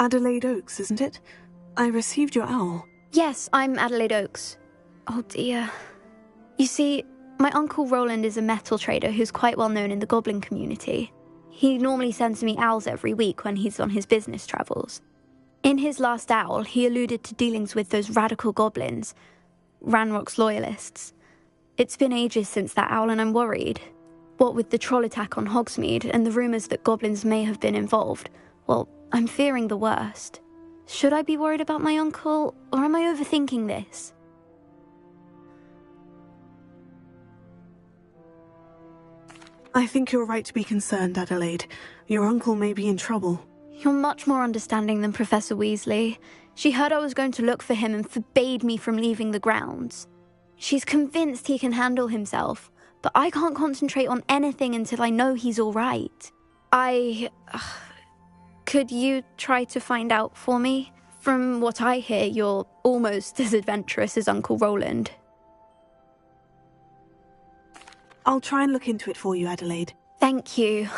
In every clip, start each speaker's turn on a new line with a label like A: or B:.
A: Adelaide Oaks, isn't it? I received your owl.
B: Yes, I'm Adelaide Oaks. Oh dear. You see, my Uncle Roland is a metal trader who's quite well known in the goblin community. He normally sends me owls every week when he's on his business travels. In his last owl, he alluded to dealings with those radical goblins, Ranrock's loyalists. It's been ages since that owl and I'm worried. What with the troll attack on Hogsmeade and the rumours that goblins may have been involved, well, I'm fearing the worst. Should I be worried about my uncle, or am I overthinking this?
A: I think you're right to be concerned, Adelaide. Your uncle may be in trouble.
B: You're much more understanding than Professor Weasley. She heard I was going to look for him and forbade me from leaving the grounds. She's convinced he can handle himself, but I can't concentrate on anything until I know he's all right. Could you try to find out for me? From what I hear, you're almost as adventurous as Uncle Roland.
A: I'll try and look into it for you, Adelaide.
B: Thank you.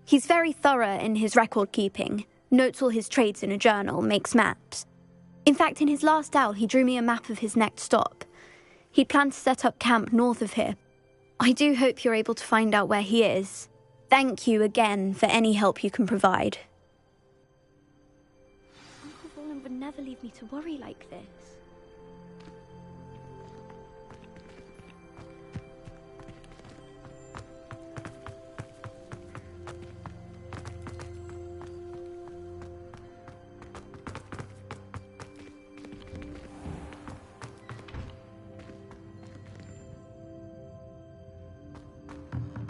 B: He's very thorough in his record keeping, notes all his trades in a journal, makes maps. In fact, in his last owl, he drew me a map of his next stop. He'd planned to set up camp north of here. I do hope you're able to find out where he is. Thank you again for any help you can provide. Uncle Roland would never leave me to worry like this.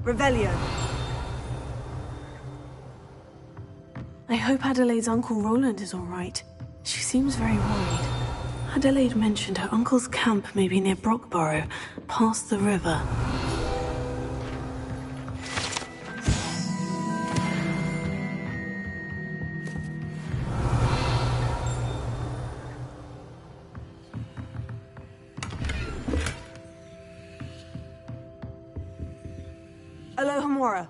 A: Revelio. I hope Adelaide's Uncle Roland is all right. She seems very worried. Adelaide mentioned her uncle's camp may be near Brockborough, past the river. Alohomora.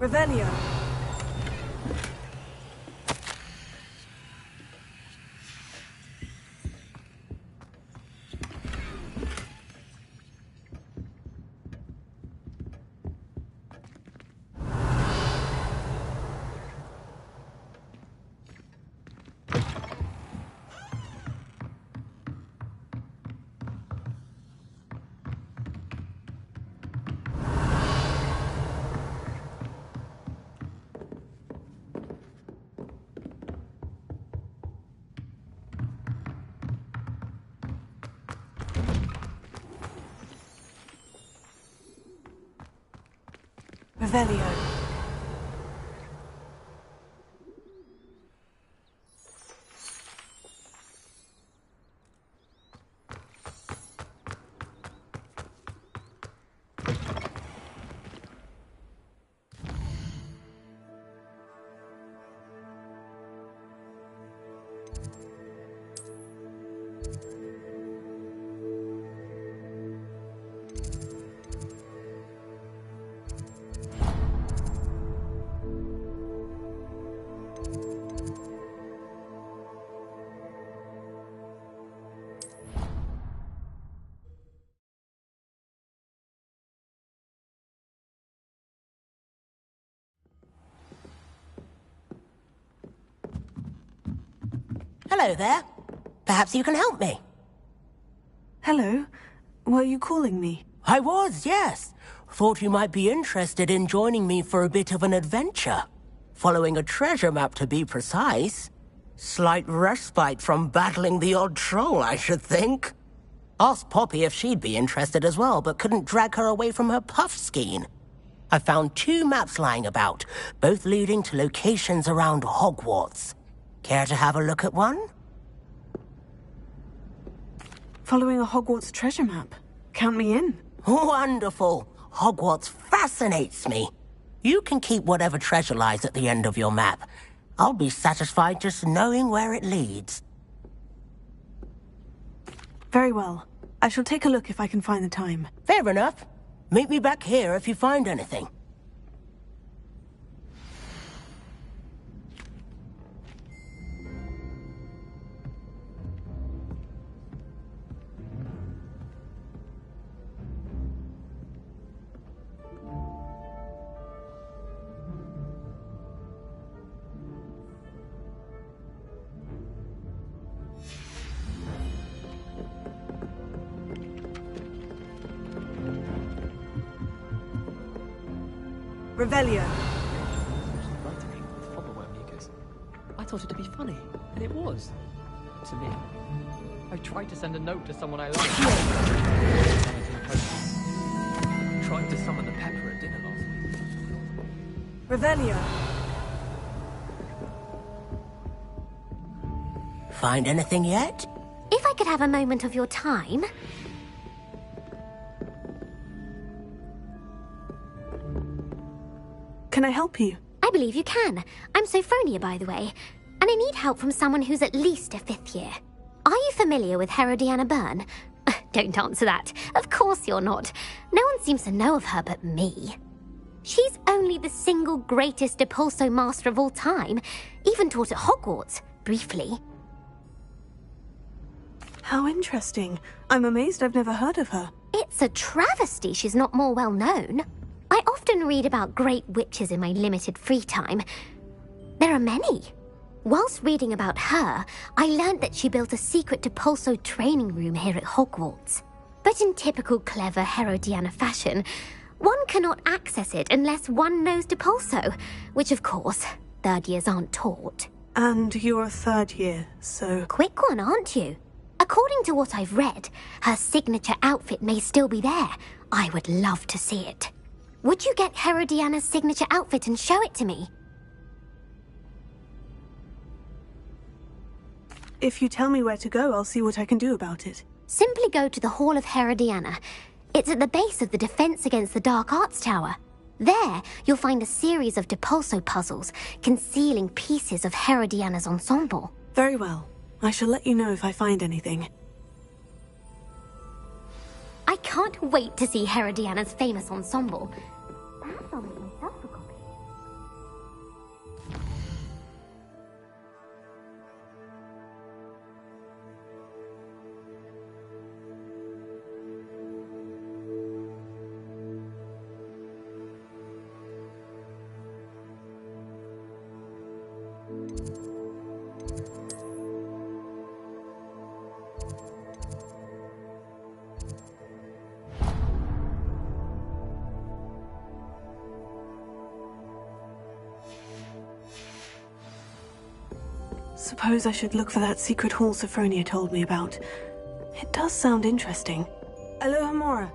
A: Revelio. Revelio.
C: Hello there. Perhaps you can help me.
A: Hello. Were you calling me?
C: I was, yes. Thought you might be interested in joining me for a bit of an adventure. Following a treasure map, to be precise. Slight respite from battling the odd troll, I should think. Asked Poppy if she'd be interested as well, but couldn't drag her away from her puff skein. I found 2 maps lying about, both leading to locations around Hogwarts. Care to have a look at one?
A: Following a Hogwarts treasure map. Count me in.
C: Wonderful. Hogwarts fascinates me. You can keep whatever treasure lies at the end of your map. I'll be satisfied just knowing where it leads.
A: Very well. I shall take a look if I can find the time.
C: Fair enough. Meet me back here if you find anything.
A: Revelio.
D: Frightening with fobberworm mucus. I thought it to be funny, and it was. To me. I tried to send a note to someone I liked. Tried to summon the pepper at dinner last week.
A: Revelio.
C: Find anything yet?
E: If I could have a moment of your time...
A: Can I help you?
E: I believe you can. I'm Sophronia, by the way. And I need help from someone who's at least a 5th year. Are you familiar with Herodiana Byrne? Don't answer that. Of course you're not. No one seems to know of her but me. She's only the single greatest Depulso master of all time. Even taught at Hogwarts, briefly.
A: How interesting. I'm amazed I've never heard of her.
E: It's a travesty she's not more well known. I often read about great witches in my limited free time. There are many. Whilst reading about her, I learned that she built a secret Depulso training room here at Hogwarts. But in typical clever Herodiana fashion, one cannot access it unless one knows Depulso, which of course, 3rd years aren't taught.
A: And you're a 3rd year, so...
E: Quick one, aren't you? According to what I've read, her signature outfit may still be there. I would love to see it. Would you get Herodiana's signature outfit and show it to me?
A: If you tell me where to go, I'll see what I can do about it.
E: Simply go to the Hall of Herodiana. It's at the base of the Defense Against the Dark Arts Tower. There, you'll find a series of Depulso puzzles concealing pieces of Herodiana's ensemble.
A: Very well. I shall let you know if I find anything.
E: I can't wait to see Herodiana's famous ensemble. Perhaps I'll make myself a copy.
A: Suppose I should look for that secret hall Sophronia told me about. It does sound interesting. Alohomora.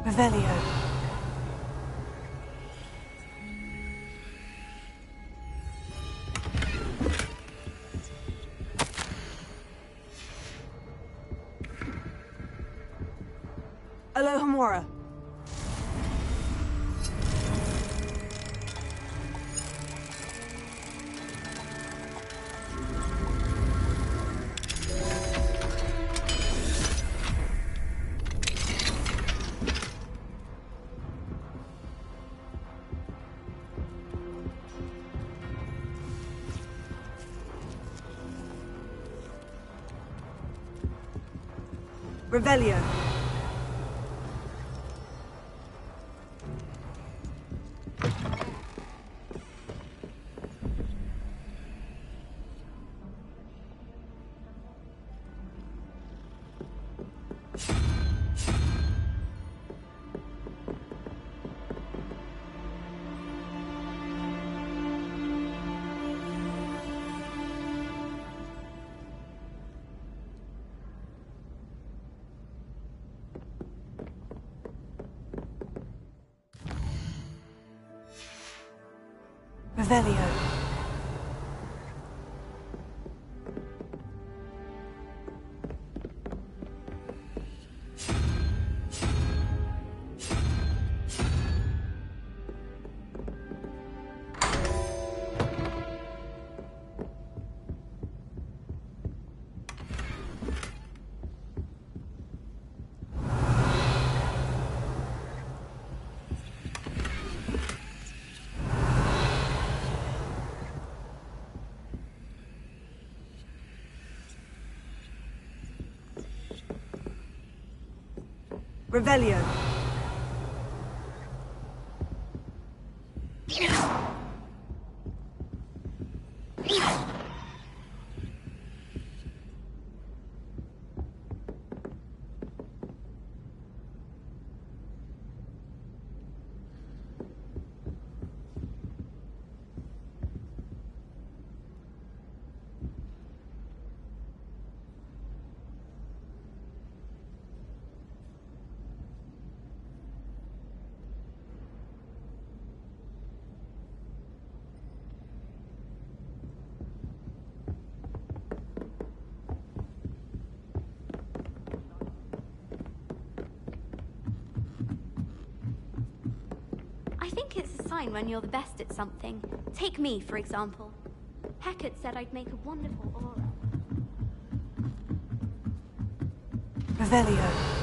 A: Revelio. Alohomora. Revelio. Revelio. Revelio.
B: I think it's a sign when you're the best at something. Take me, for example. Hecate said I'd make a wonderful aura.
A: Revelio.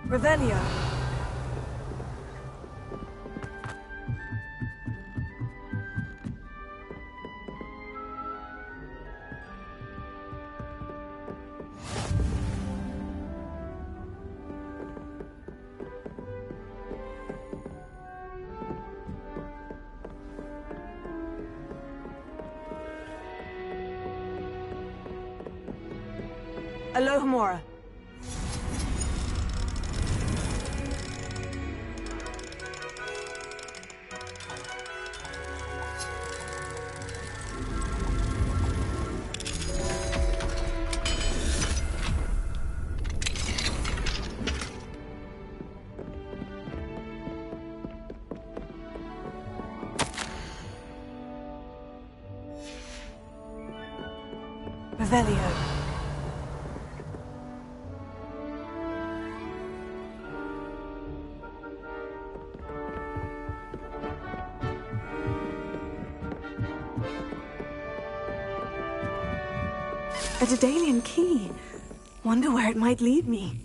A: Revelio. Alohomora. Revelio. A Daedalian key. Wonder where it might lead me.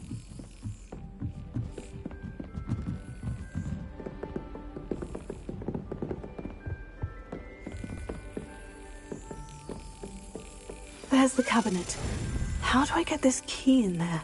A: There's the cabinet. How do I get this key in there?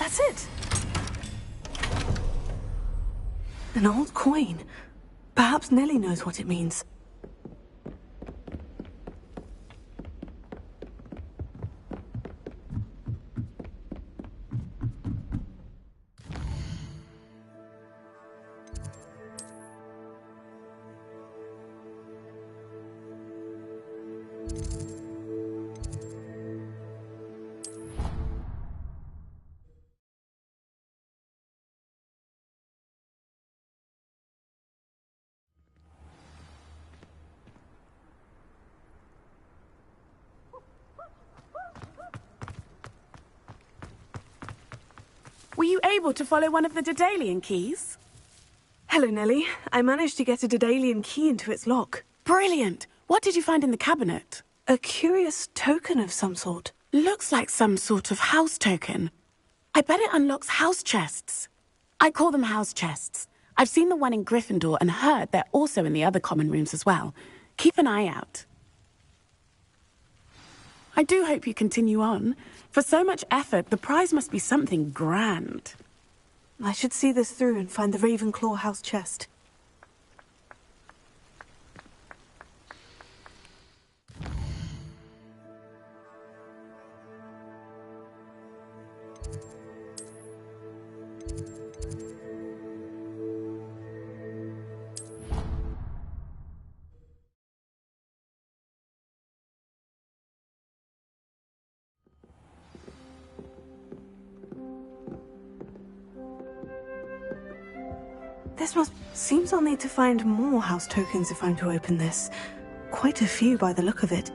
A: That's it! An old coin. Perhaps Nellie knows what it means.
F: Were you able to follow one of the Daedalian keys?
A: Hello, Nellie. I managed to get a Daedalian key into its lock.
F: Brilliant! What did you find in the cabinet?
A: A curious token of some sort.
F: Looks like some sort of house token. I bet it unlocks house chests. I call them house chests. I've seen the one in Gryffindor and heard they're also in the other common rooms as well. Keep an eye out. I do hope you continue on. For so much effort, the prize must be something grand.
A: I should see this through and find the Ravenclaw house chest. Seems I'll need to find more house tokens if I'm to open this. Quite a few by the look of it.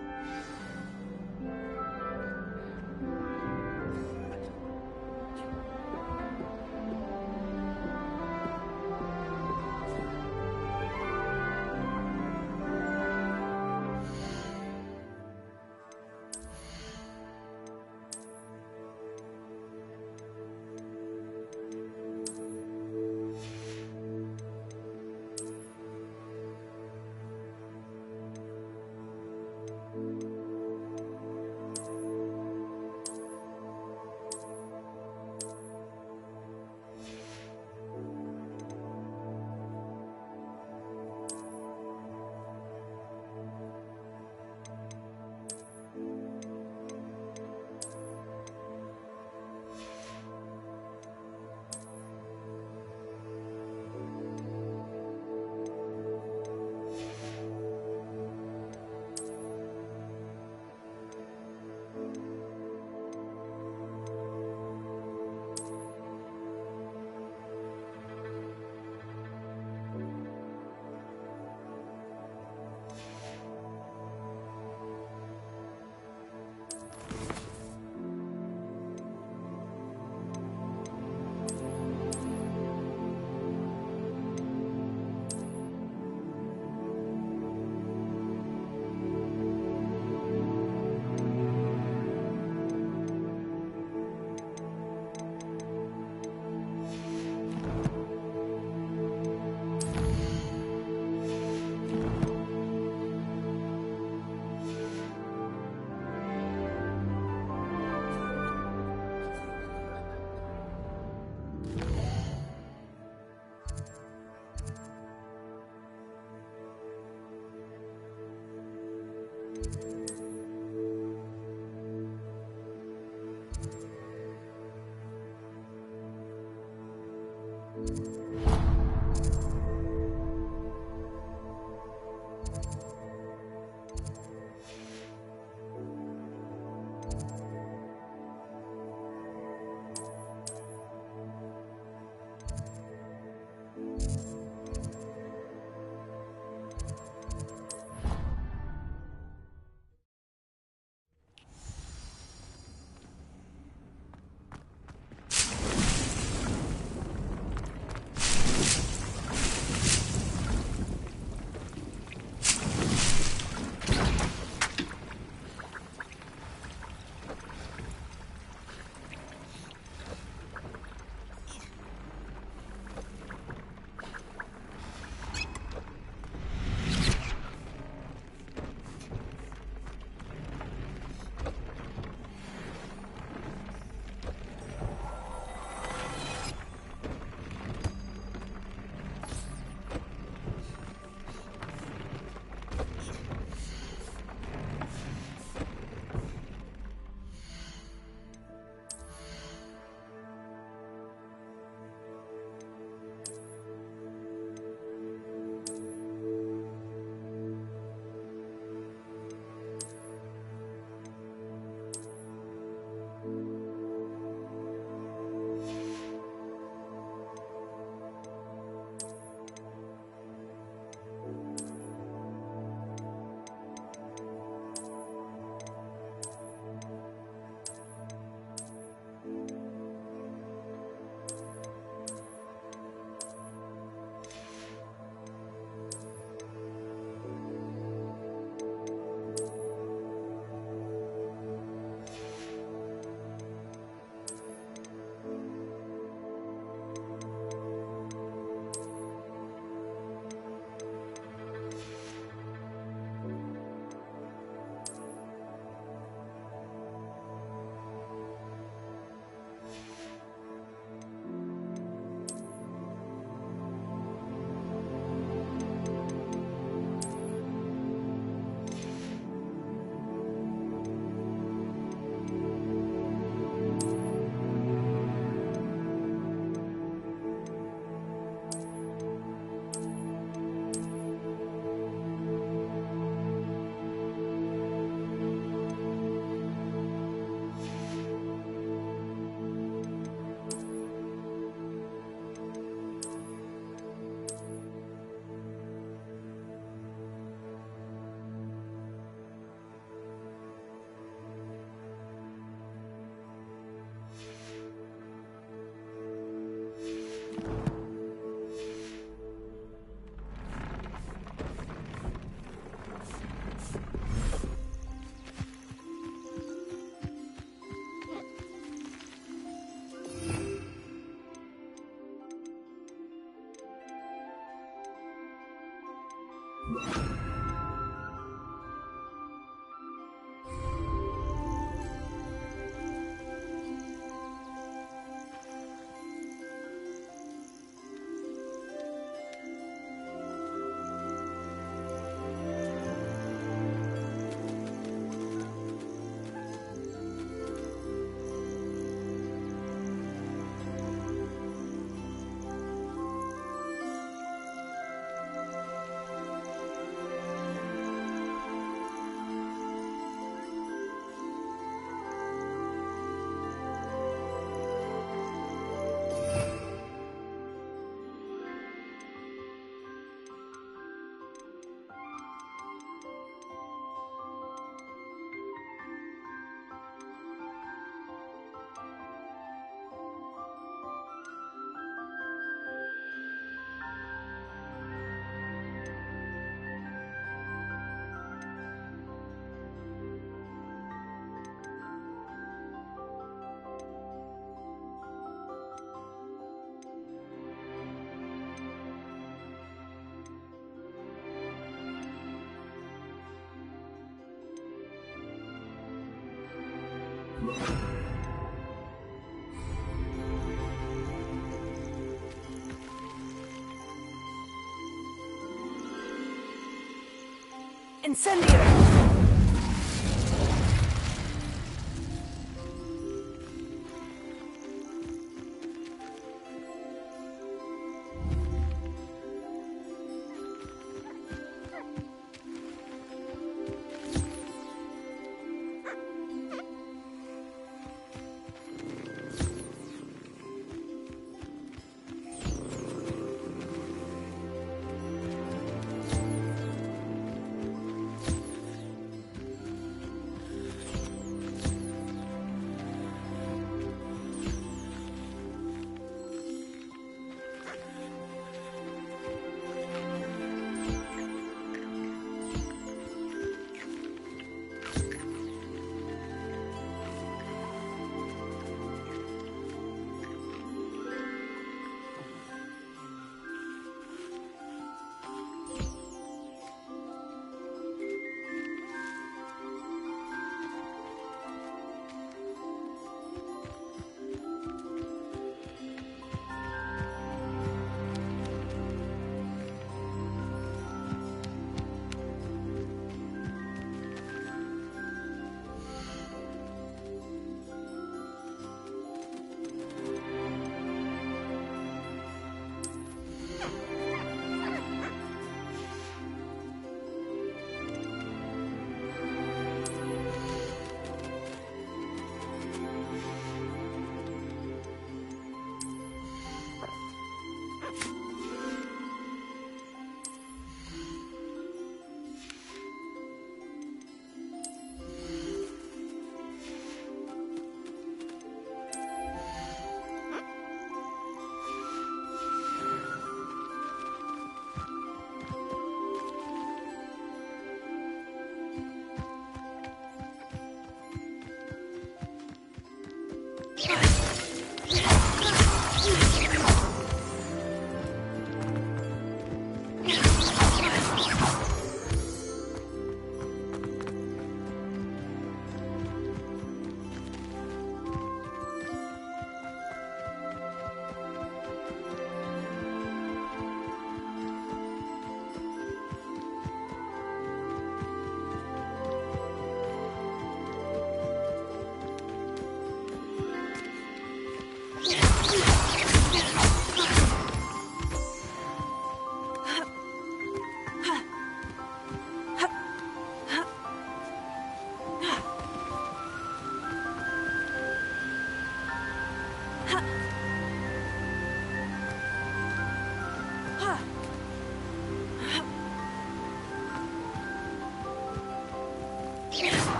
A: Incendio!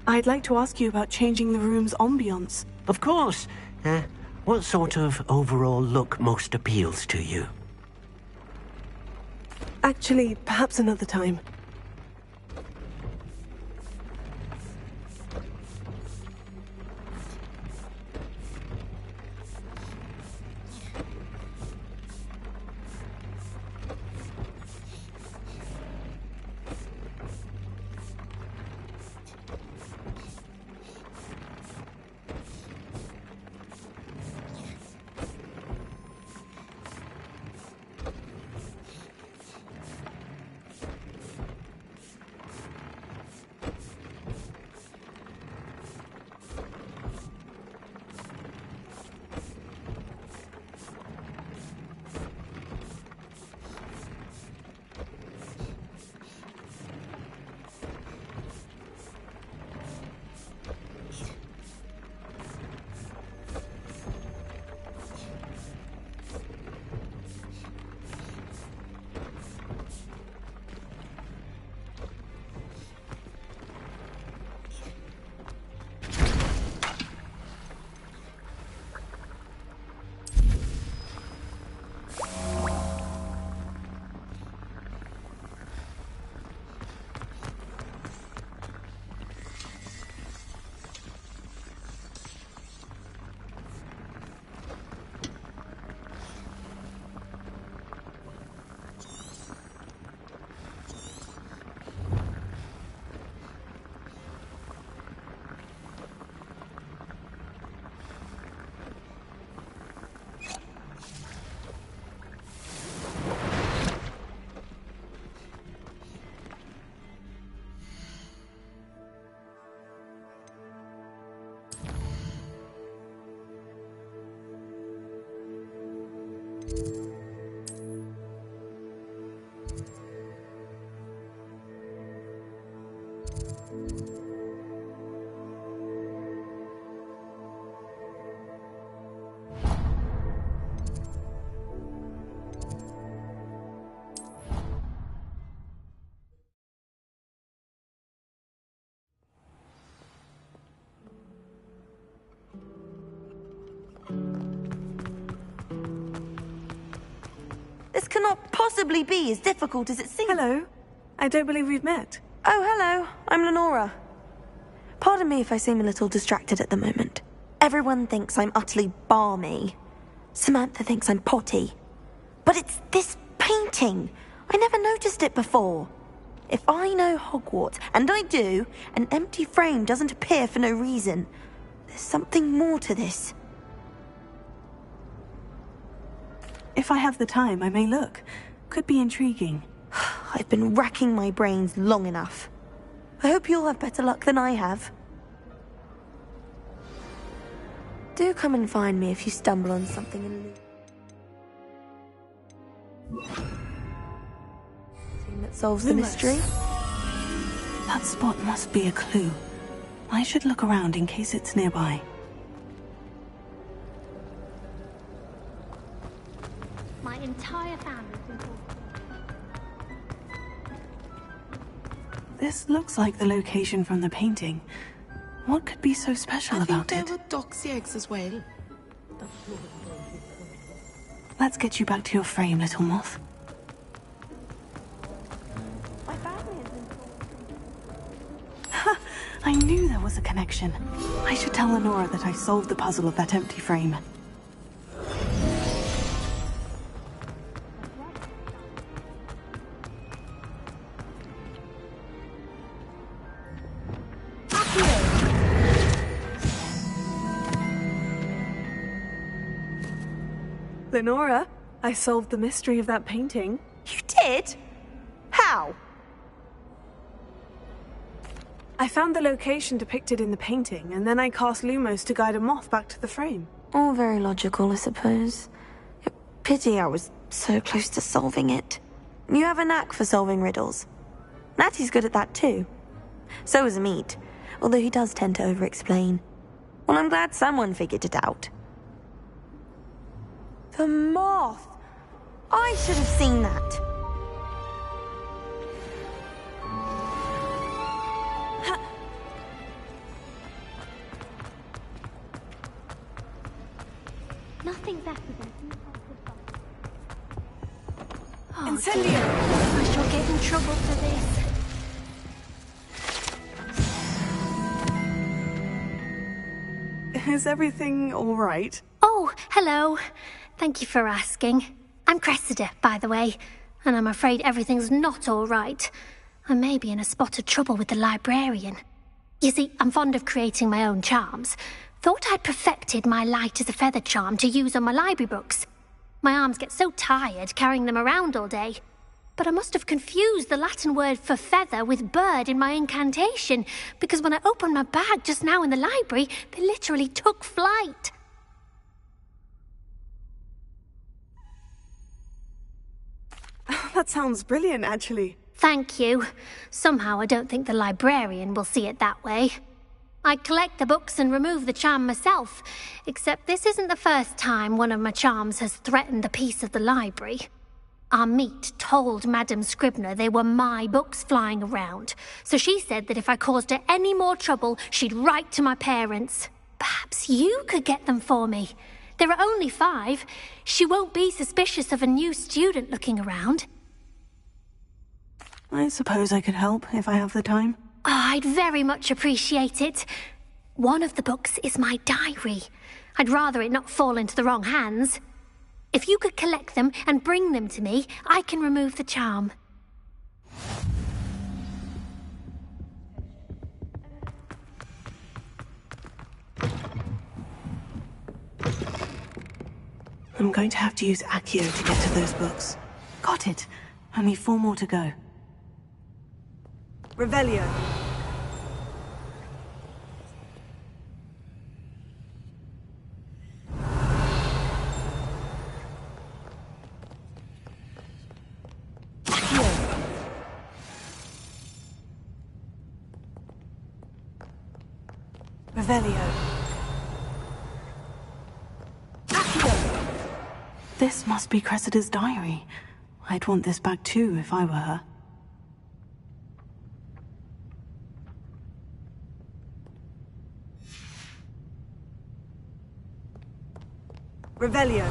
A: I'd like to ask you about changing the room's ambiance.
G: Of course. What sort of overall look most appeals to you?
A: Actually, perhaps another time.
H: This cannot possibly be as difficult as it seems.
A: Hello. I don't believe we've met.
H: Oh, hello. I'm Lenora. Pardon me if I seem a little distracted at the moment. Everyone thinks I'm utterly balmy. Samantha thinks I'm potty. But it's this painting. I never noticed it before. If I know Hogwarts, and I do, an empty frame doesn't appear for no reason. There's something more to this.
A: If I have the time, I may look. Could be intriguing.
H: I've been racking my brains long enough. I hope you'll have better luck than I have. Do come and find me if you stumble on something that solves the mystery.
A: That spot must be a clue. I should look around in case it's nearby.
E: My entire family's been called.
A: This looks like the location from the painting. What could be so special about it?
F: There were doxy eggs as well.
A: Let's get you back to your frame, little moth.
H: My family has been
A: Ha! I knew there was a connection. I should tell Lenora that I solved the puzzle of that empty frame. Lenora, I solved the mystery of that painting.
H: You did? How?
A: I found the location depicted in the painting, and then I cast Lumos to guide a moth back to the frame.
H: All very logical, I suppose. Pity I was so close to solving it. You have a knack for solving riddles. Natty's good at that too. So is Amit, although he does tend to over-explain. Well, I'm glad someone figured it out. The moth! I should have seen that.
A: Incendio!
E: I shall get in trouble for this.
A: Is everything all right?
E: Oh, hello. Thank you for asking. I'm Cressida, by the way, and I'm afraid everything's not all right. I may be in a spot of trouble with the librarian. You see, I'm fond of creating my own charms. Thought I'd perfected my light as a feather charm to use on my library books. My arms get so tired carrying them around all day. But I must have confused the Latin word for feather with bird in my incantation, because when I opened my bag just now in the library, they literally took flight.
A: That sounds brilliant, actually.
E: Thank you. Somehow I don't think the librarian will see it that way. I collect the books and remove the charm myself, except this isn't the first time one of my charms has threatened the peace of the library. Our meet told Madame Scribner they were my books flying around, so she said that if I caused her any more trouble, she'd write to my parents. Perhaps you could get them for me. There are only 5. She won't be suspicious of a new student looking around.
A: I suppose I could help if I have the time.
E: Oh, I'd very much appreciate it. One of the books is my diary. I'd rather it not fall into the wrong hands. If you could collect them and bring them to me, I can remove the charm.
A: I'm going to have to use Accio to get to those books. Got it. Only 4 more to go. Revelio. Revelio. This must be Cressida's diary. I'd want this back too if I were her. Revelio.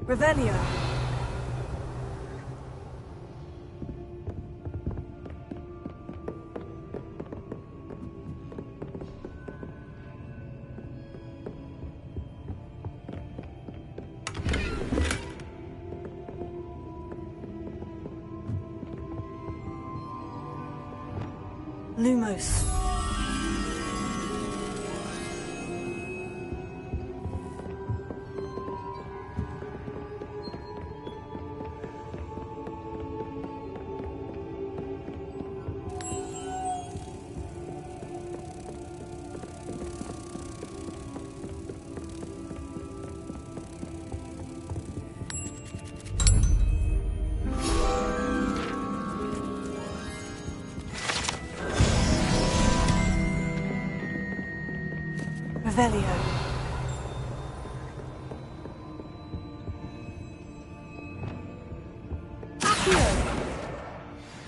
A: Revelio. Lumos. Revelio.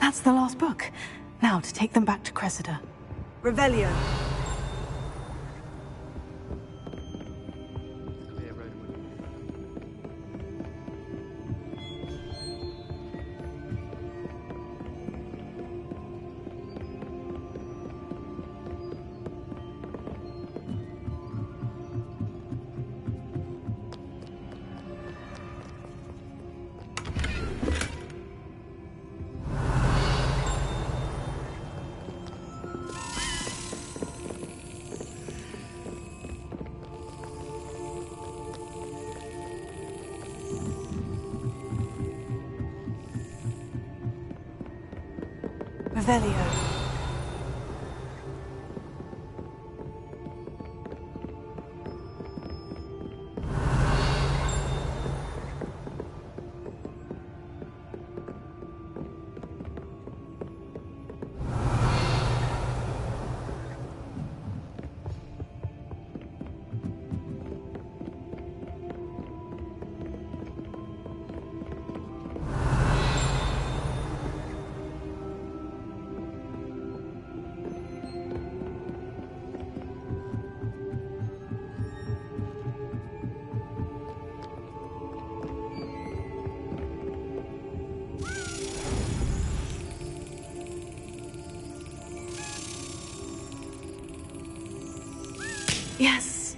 A: That's the last book. Now to take them back to Cressida. Revelio. Revelio. Yes.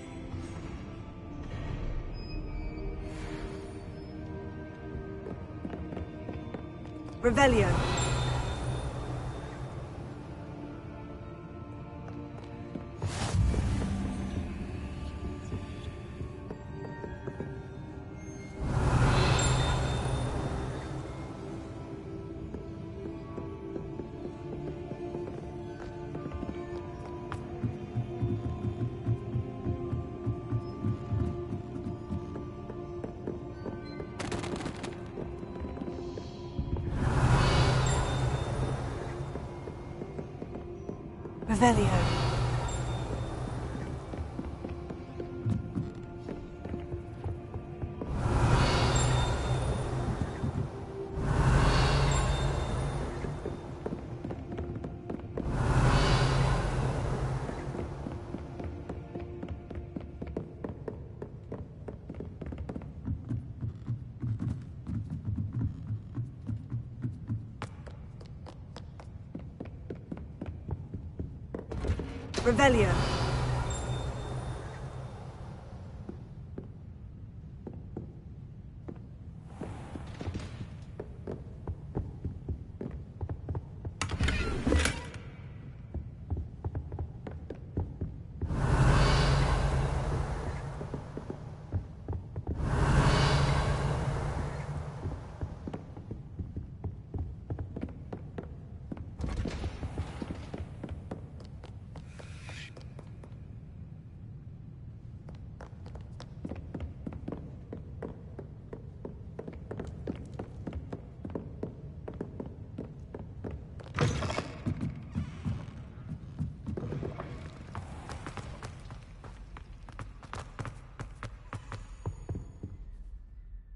A: Revelio. Revelio. Revelio.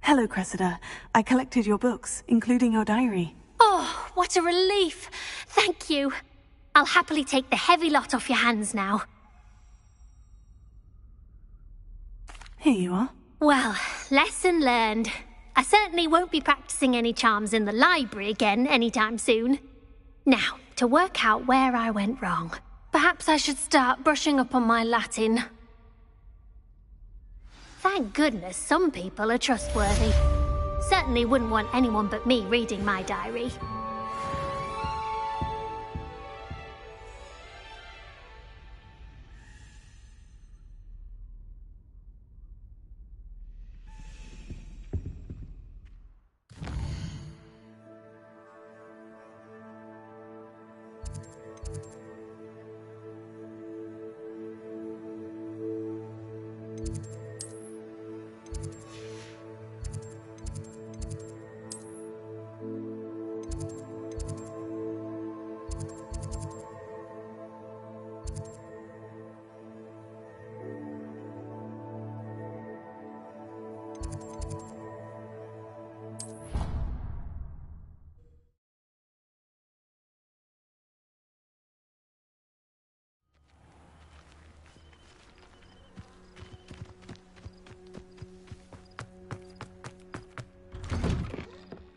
A: Hello, Cressida. I collected your books, including your diary.
E: Oh, what a relief. Thank you. I'll happily take the heavy lot off your hands now.
A: Here you are.
E: Well, lesson learned. I certainly won't be practicing any charms in the library again anytime soon. Now, to work out where I went wrong. Perhaps I should start brushing up on my Latin. Thank goodness some people are trustworthy. Certainly wouldn't want anyone but me reading my diary.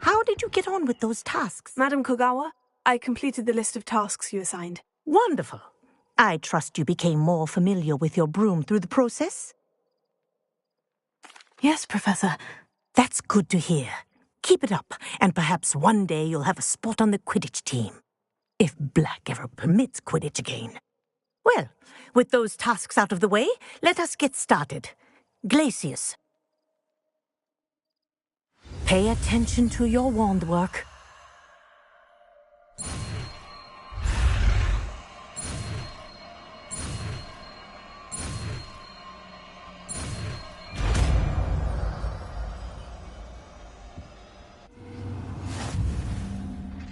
I: How did you get on with those tasks?
A: Madam Kogawa, I completed the list of tasks you assigned.
I: Wonderful. I trust you became more familiar with your broom through the process?
A: Yes, Professor.
I: That's good to hear. Keep it up, and perhaps one day you'll have a spot on the Quidditch team. If Black ever permits Quidditch again. Well, with those tasks out of the way, let us get started. Glacius. Pay attention to your wand work.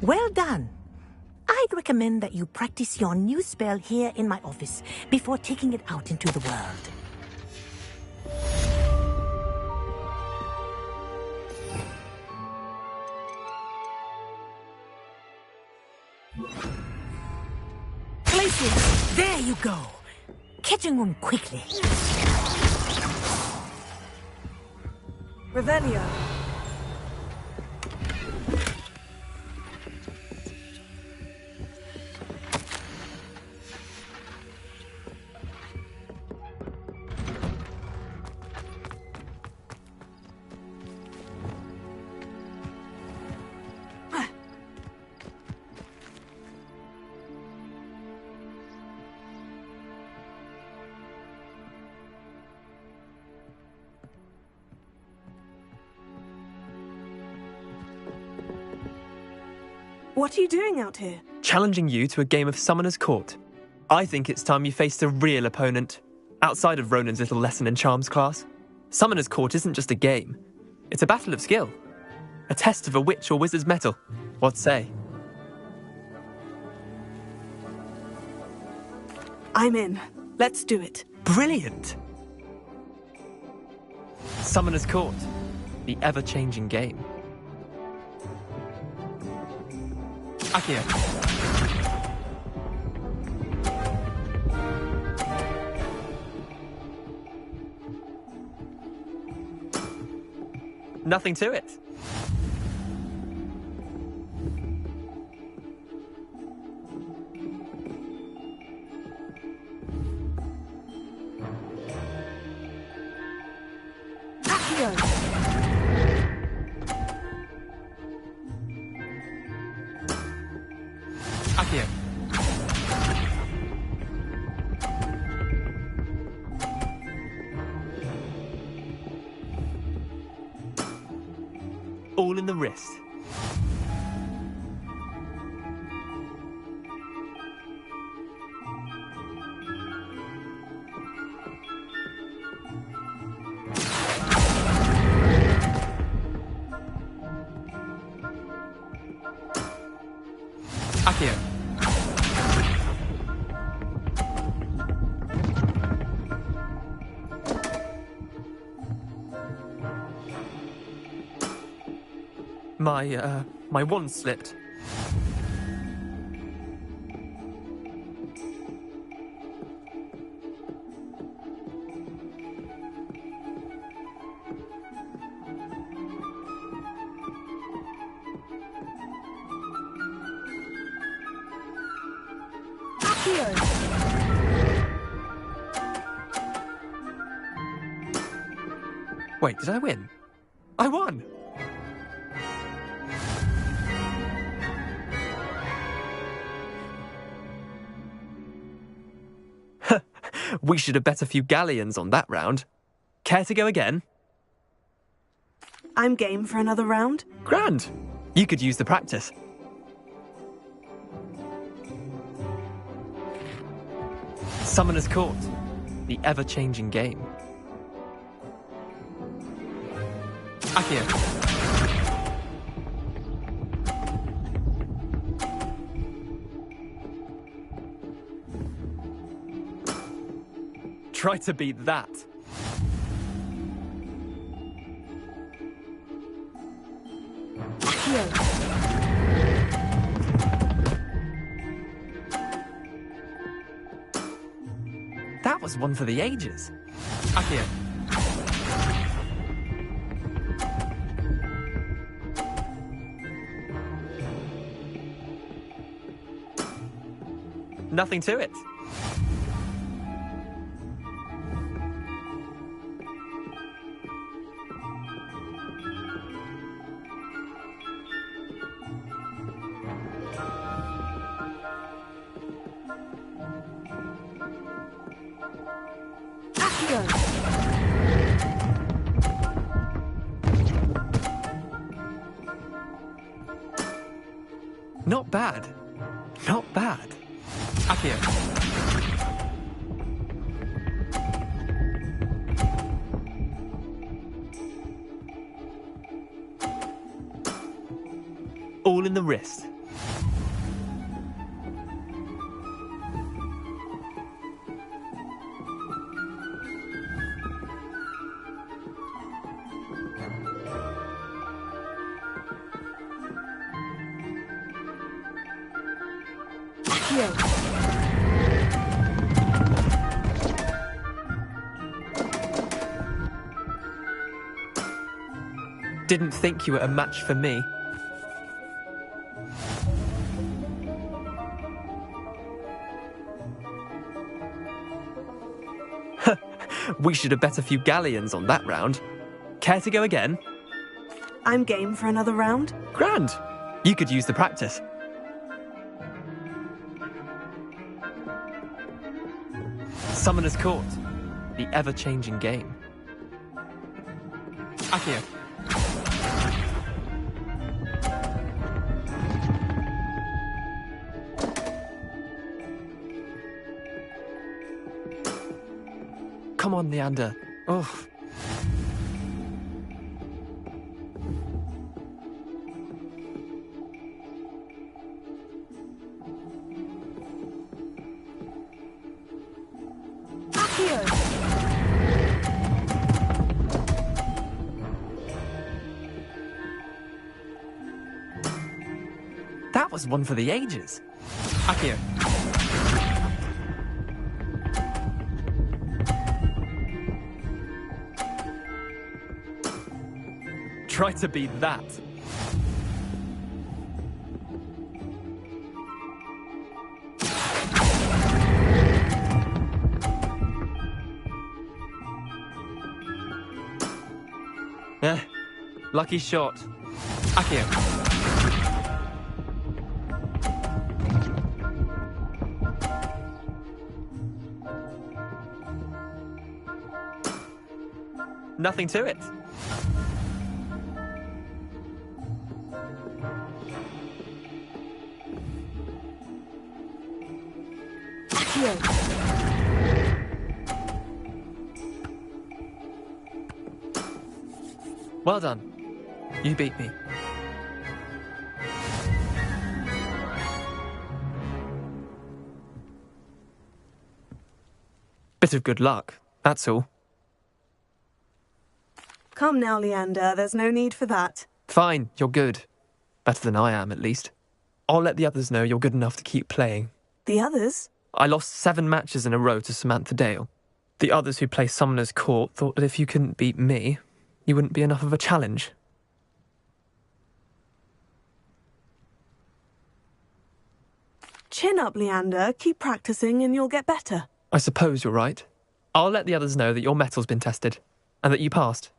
I: Well done. I'd recommend that you practice your new spell here in my office before taking it out into the world. Glacius, there you go. Catching them quickly.
A: Revelio. What are you doing out here?
J: Challenging you to a game of Summoner's Court. I think it's time you faced a real opponent, outside of Ronan's little lesson in charms class. Summoner's Court isn't just a game. It's a battle of skill. A test of a witch or wizard's mettle. What say?
A: I'm in. Let's do it.
J: Brilliant! Summoner's Court. The ever-changing game. Akio. Nothing to it. Akio. All in the wrist. Akio. My wand slipped. Wait, did I win? I won! We should have bet a few galleons on that round. Care to go again?
A: I'm game for another round.
J: Grand! You could use the practice. Summoner's Court. The ever-changing game. Akio. Try to beat that. That was one for the ages. Akio. Nothing to it. Not bad. Not bad. Akio. All in the wrist. Didn't think you were a match for me. We should have bet a few galleons on that round. Care to go again?
A: I'm game for another round.
J: Grand! You could use the practice. Summoner's Court. The ever-changing game. Akio. come on, Leander. Oh. That was one for the ages. Akio. Try to beat that. Lucky shot. Akio. Nothing to it. Well done. You beat me. Bit of good luck, that's all.
A: Come now, Leander, there's no need for that.
J: Fine, you're good. Better than I am, at least. I'll let the others know you're good enough to keep playing.
A: The others?
J: I lost 7 matches in a row to Samantha Dale. The others who play Summoner's Court thought that if you couldn't beat me, you wouldn't be enough of a challenge.
A: Chin up, Leander. Keep practicing and you'll get better.
J: I suppose you're right. I'll let the others know that your metal's been tested, and that you passed.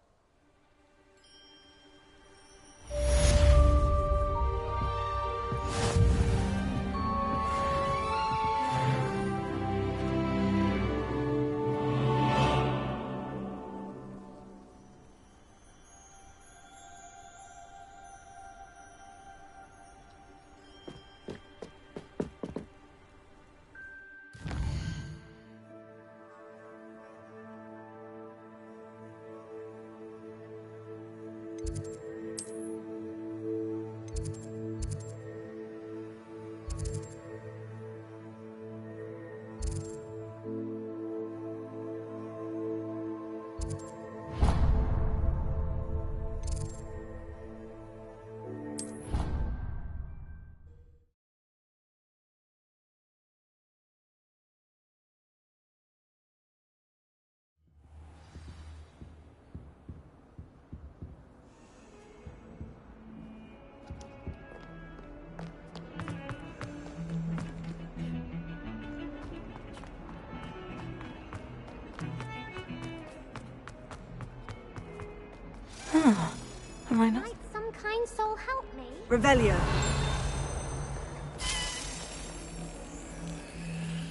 A: Am I not?
E: Might some kind soul help me?
A: Revelio.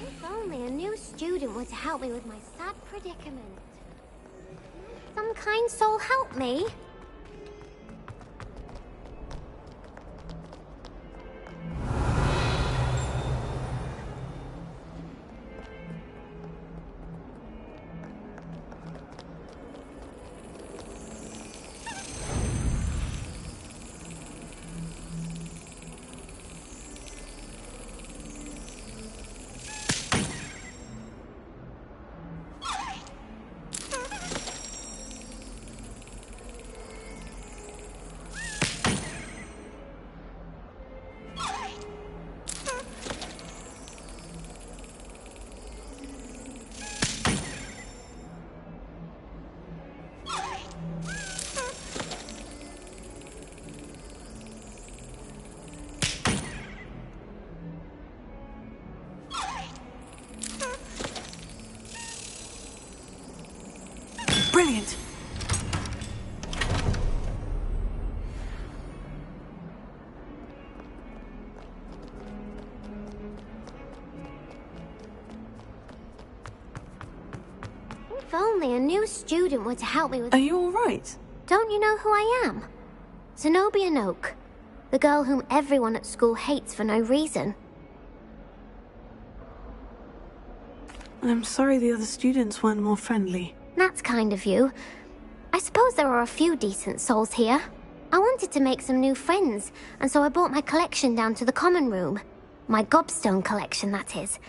E: If only a new student were to help me with my sad predicament. Some kind soul help me?
A: Brilliant.
E: If only a new student were to help me with...
A: Are you all right?
E: Don't you know who I am? Zenobia Noak, the girl whom everyone at school hates for no reason.
A: I'm sorry the other students weren't more friendly.
E: That's kind of you. I suppose there are a few decent souls here. I wanted to make some new friends, and so I brought my collection down to the common room. My gobstone collection, that is.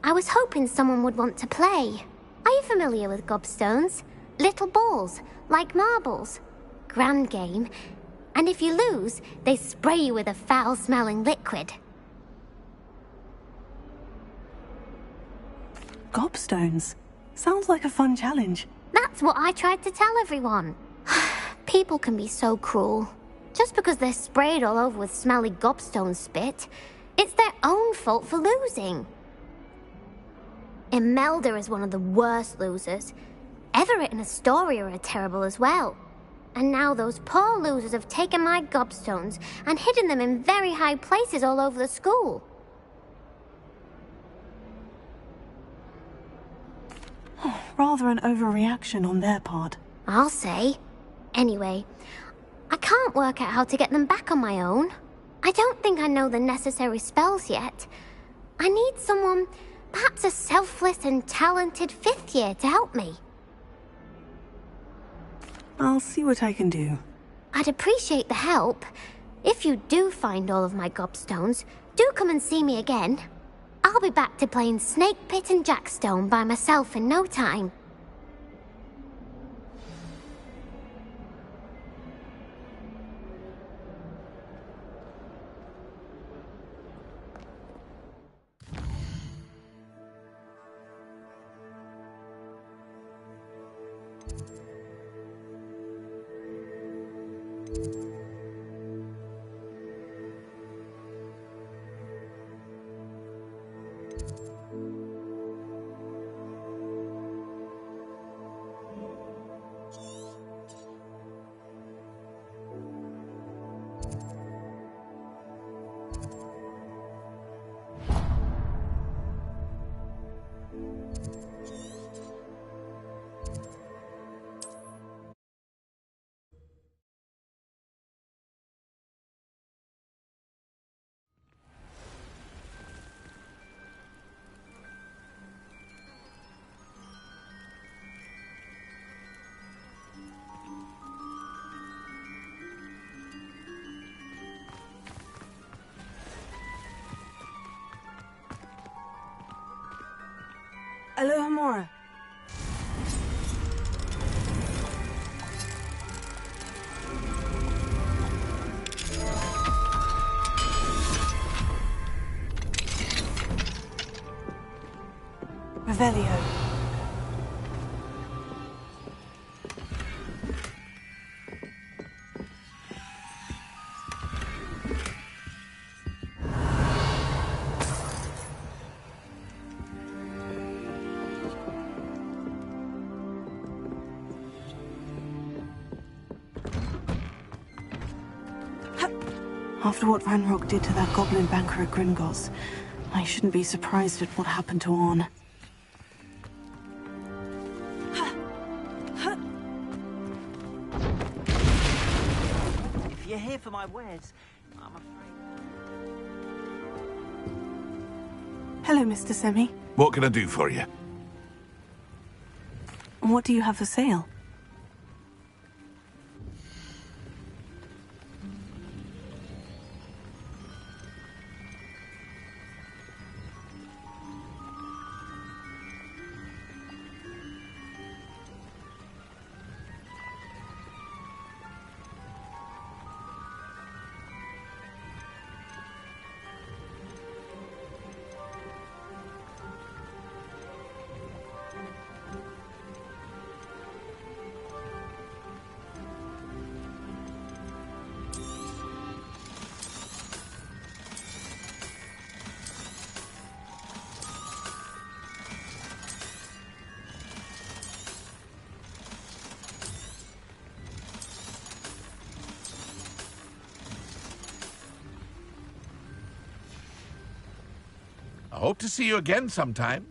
E: I was hoping someone would want to play. Are you familiar with gobstones? Little balls, like marbles. Grand game. And if you lose, they spray you with a foul-smelling liquid.
A: Gobstones? Sounds like a fun challenge.
E: That's what I tried to tell everyone. People can be so cruel. Just because they're sprayed all over with smelly gobstone spit, it's their own fault for losing. Imelda is one of the worst losers. Everett and Astoria are terrible as well. And now those poor losers have taken my gobstones and hidden them in very high places all over the school.
A: Rather an overreaction on their part.
E: I'll say. Anyway, I can't work out how to get them back on my own. I don't think I know the necessary spells yet. I need someone, perhaps a selfless and talented 5th year to help me.
A: I'll see what I can do.
E: I'd appreciate the help. If you do find all of my gobstones, do come and see me again. I'll be back to playing Snake Pit and Jackstone by myself in no time.
A: Hello, Mora. Revelio. After what Ranrock did to that goblin banker at Gringotts, I shouldn't be surprised at what happened to Orn.
K: If you're here for my wares, I'm afraid...
A: Hello, Mr. Semi.
L: What can I do for you?
A: What do you have for sale?
L: I hope to see you again sometime.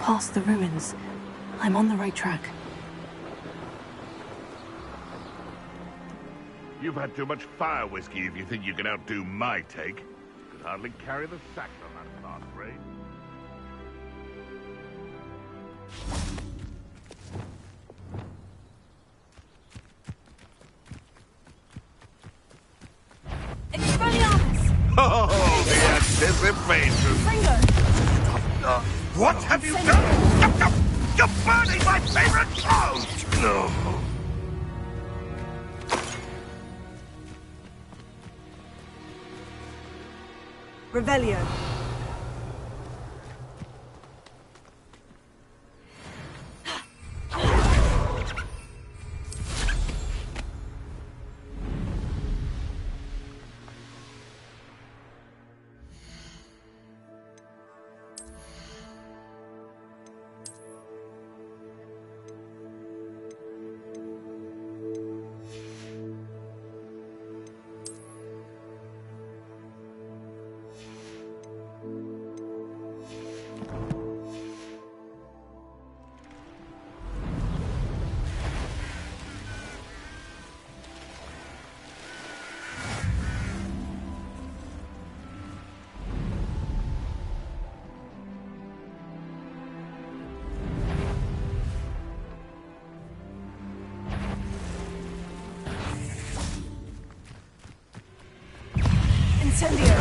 A: past the ruins. I'm on the right track.
L: You've had too much fire whiskey if you think you can outdo my take. Could hardly carry the sack on that fast raid. Oh, the anticipation! What have you done? You're burning my favorite clothes! No.
H: Revelio. Incendio!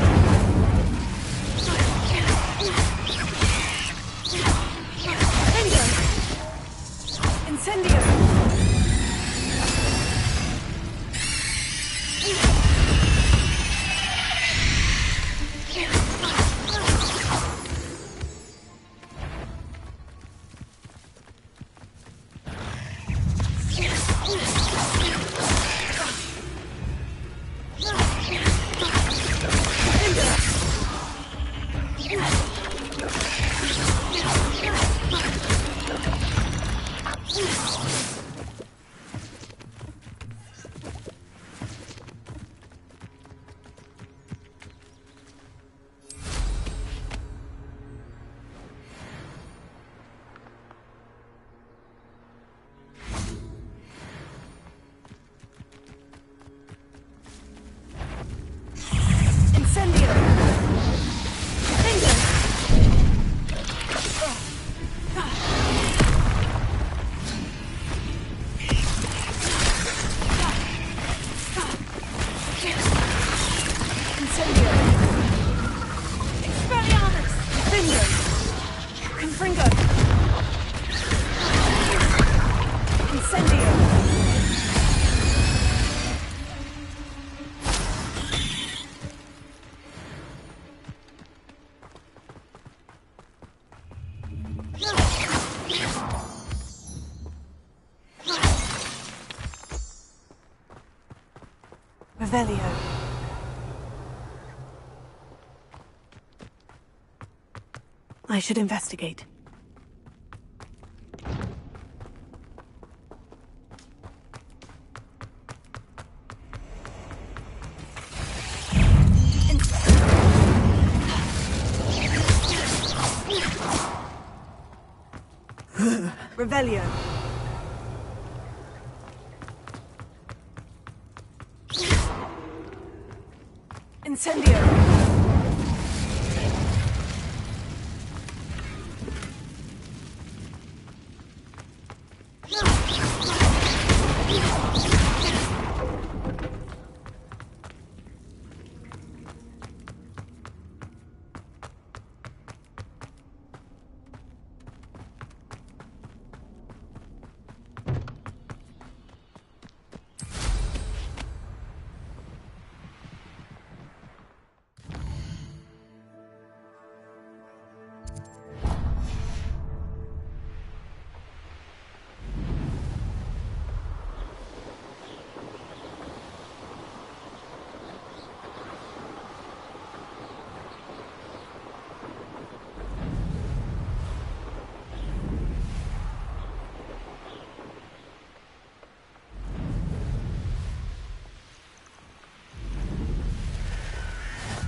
H: Incendio! Revelio.
A: I should investigate.
H: Revelio. Incendio.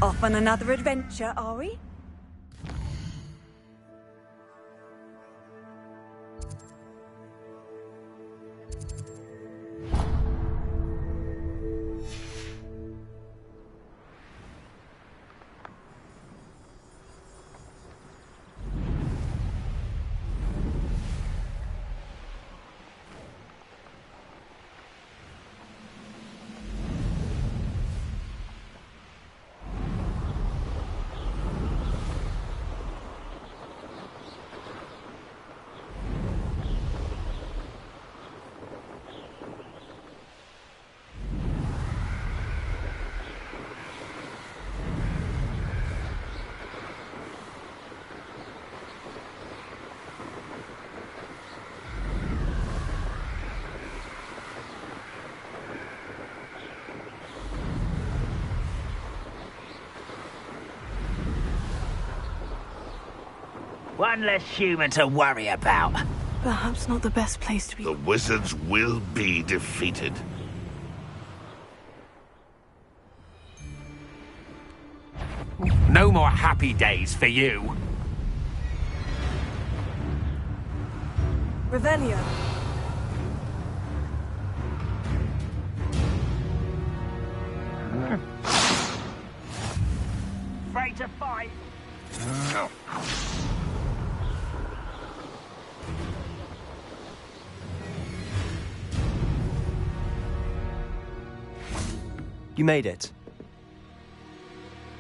H: Off on another adventure, are we?
K: One less human to worry about.
A: Perhaps not the best place to be.
L: The wizards will be defeated.
M: No more happy days for you.
A: Revelio.
K: Afraid to fight?
N: You made it.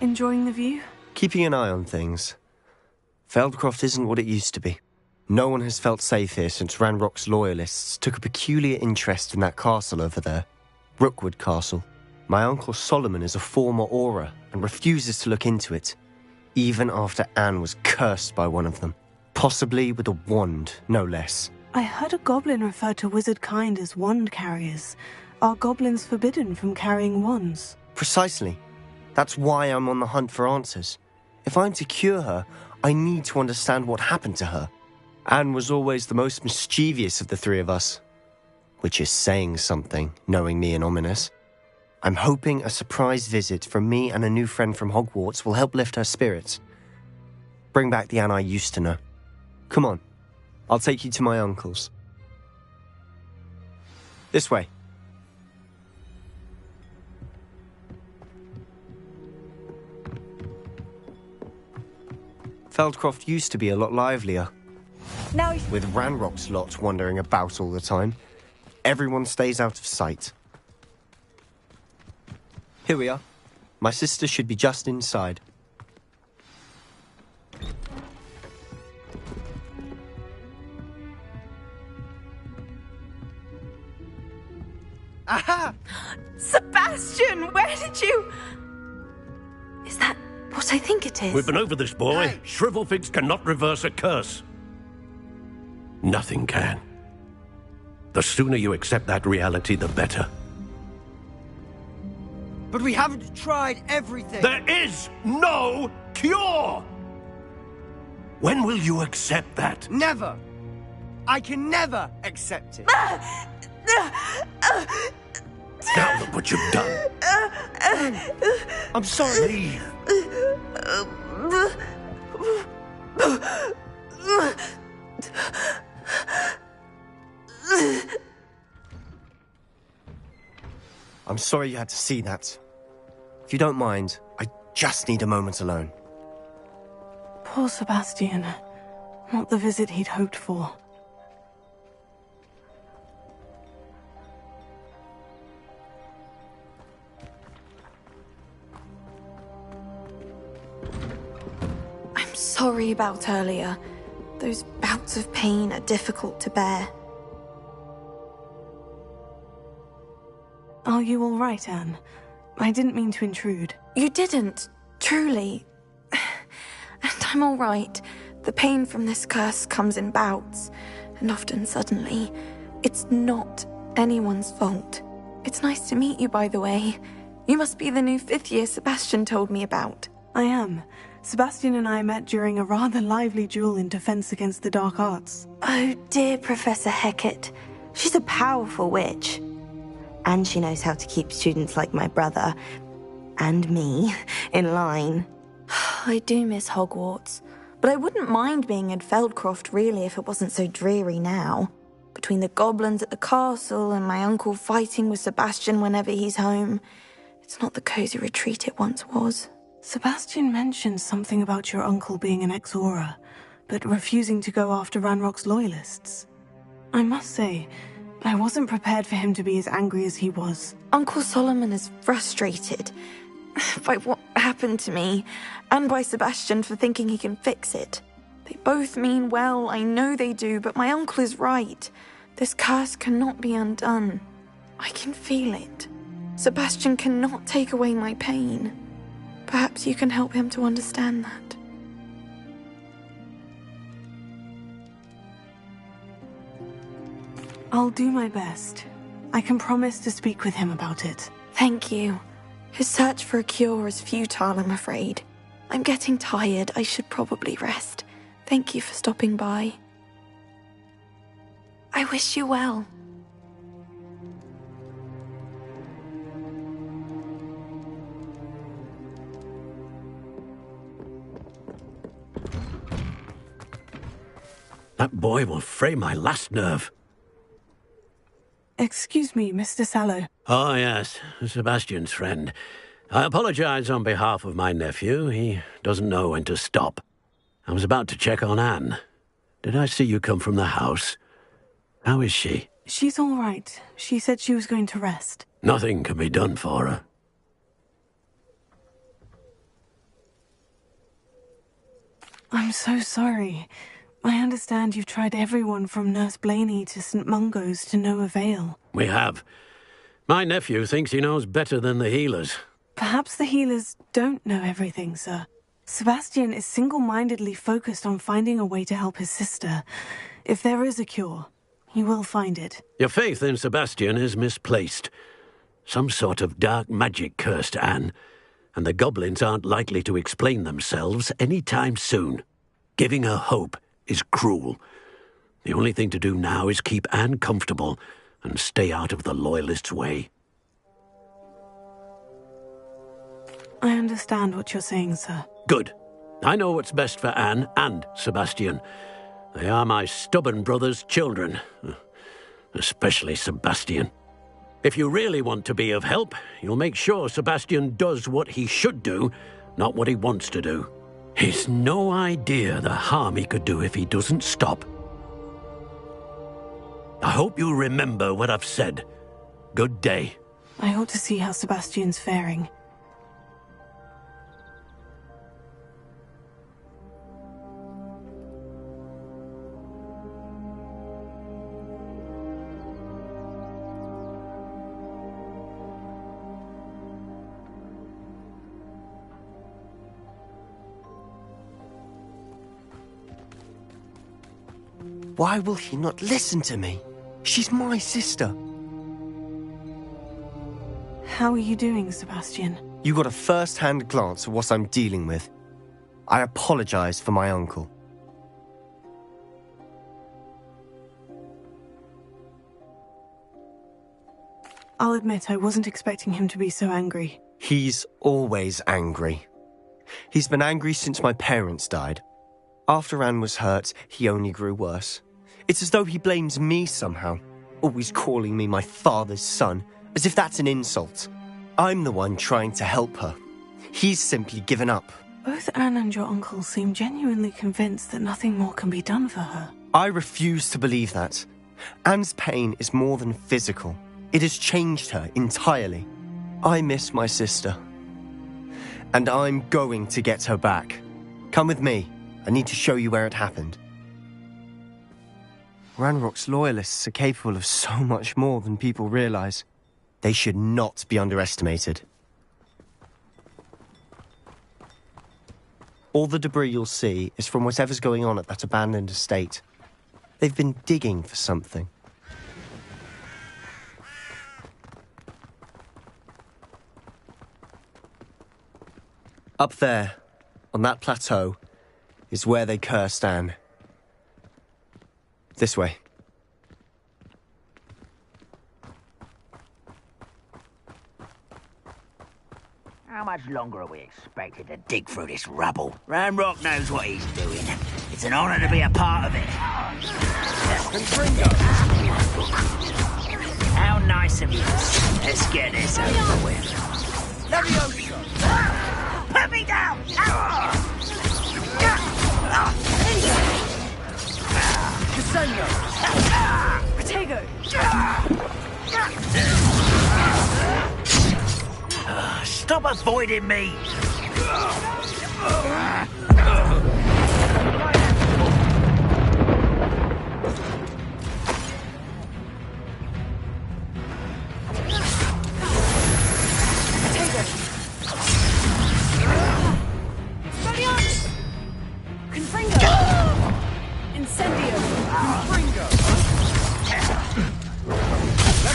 A: Enjoying the view?
N: Keeping an eye on things. Feldcroft isn't what it used to be. No one has felt safe here since Ranrock's loyalists took a peculiar interest in that castle over there. Rookwood Castle. My uncle Solomon is a former Auror and refuses to look into it, even after Anne was cursed by one of them. Possibly with a wand, no less.
A: I heard a goblin refer to wizard kind as wand carriers. Are goblins forbidden from carrying wands?
N: Precisely. That's why I'm on the hunt for answers. If I'm to cure her, I need to understand what happened to her. Anne was always the most mischievous of the three of us. Which is saying something, knowing me and Ominous. I'm hoping a surprise visit from me and a new friend from Hogwarts will help lift her spirits. Bring back the Anne I used to know. Come on, I'll take you to my uncle's. This way. Feldcroft used to be a lot livelier.
H: Now,
N: with Ranrock's lot wandering about all the time, everyone stays out of sight. Here we are. My sister should be just inside.
H: Aha! Sebastian, where did you... Is that what I think it is?
O: We've been over this, boy. Hey. Shrivelfigs cannot reverse a curse. Nothing can. The sooner you accept that reality, the better.
P: But we haven't tried everything.
O: There is no cure! When will you accept that?
P: Never. I can never accept it.
O: Now look what you've done.
P: I'm sorry.
O: Leave.
N: I'm sorry you had to see that. If you don't mind, I just need a moment alone.
A: Poor Sebastian. Not the visit he'd hoped for.
H: I'm sorry about earlier. Those bouts of pain are difficult to bear.
A: Are you all right, Anne? I didn't mean to intrude.
H: You didn't, truly. And I'm all right. The pain from this curse comes in bouts, and often suddenly. It's not anyone's fault. It's nice to meet you, by the way. You must be the new 5th year Sebastian told me about.
A: I am. Sebastian and I met during a rather lively duel in Defense Against the Dark Arts.
H: Oh, dear Professor Hecat. She's a powerful witch. And she knows how to keep students like my brother, and me, in line. I do miss Hogwarts, but I wouldn't mind being in Feldcroft, really, if it wasn't so dreary now. Between the goblins at the castle and my uncle fighting with Sebastian whenever he's home, it's not the cozy retreat it once was.
A: Sebastian mentioned something about your uncle being an ex-Auror, but refusing to go after Ranrock's loyalists. I must say, I wasn't prepared for him to be as angry as he was.
H: Uncle Solomon is frustrated by what happened to me, and by Sebastian for thinking he can fix it. They both mean well, I know they do, but my uncle is right. This curse cannot be undone. I can feel it. Sebastian cannot take away my pain. Perhaps you can help him to understand that.
A: I'll do my best. I can promise to speak with him about it.
H: Thank you. His search for a cure is futile, I'm afraid. I'm getting tired. I should probably rest. Thank you for stopping by. I wish you well.
O: That boy will fray my last nerve.
A: Excuse me, Mr. Sallow.
O: Oh, yes, Sebastian's friend. I apologize on behalf of my nephew. He doesn't know when to stop. I was about to check on Anne. Did I see you come from the house? How is she?
A: She's all right. She said she was going to rest.
O: Nothing can be done for her.
A: I'm so sorry. I understand you've tried everyone from Nurse Blaney to St. Mungo's to no avail.
O: We have. My nephew thinks he knows better than the healers.
A: Perhaps the healers don't know everything, sir. Sebastian is single-mindedly focused on finding a way to help his sister. If there is a cure, he will find it.
O: Your faith in Sebastian is misplaced. Some sort of dark magic cursed Anne, and the goblins aren't likely to explain themselves any time soon. Giving her hope is cruel. The only thing to do now is keep Anne comfortable and stay out of the Loyalists' way.
A: I understand what you're saying, sir.
O: Good. I know what's best for Anne and Sebastian. They are my stubborn brother's children. Especially Sebastian. If you really want to be of help, you'll make sure Sebastian does what he should do, not what he wants to do. He's no idea the harm he could do if he doesn't stop. I hope you remember what I've said. Good day.
A: I ought to see how Sebastian's faring.
N: Why will he not listen to me? She's my sister.
A: How are you doing, Sebastian?
N: You got a first-hand glance at what I'm dealing with. I apologize for my uncle.
A: I'll admit I wasn't expecting him to be so angry.
N: He's always angry. He's been angry since my parents died. After Anne was hurt, he only grew worse. It's as though he blames me somehow, always calling me my father's son, as if that's an insult. I'm the one trying to help her. He's simply given up.
A: Both Anne and your uncle seem genuinely convinced that nothing more can be done for her.
N: I refuse to believe that. Anne's pain is more than physical. It has changed her entirely. I miss my sister. And I'm going to get her back. Come with me. I need to show you where it happened. Ranrock's Loyalists are capable of so much more than people realize. They should not be underestimated. All the debris you'll see is from whatever's going on at that abandoned estate. They've been digging for something. Up there, on that plateau, is where they cursed Anne. This way.
K: How much longer are we expected to dig through this rubble? Ranrock knows what he's doing. It's an honor to be a part of it. How nice of you. Let's get this over with. Put me down!
A: Protego!
K: Stop avoiding me!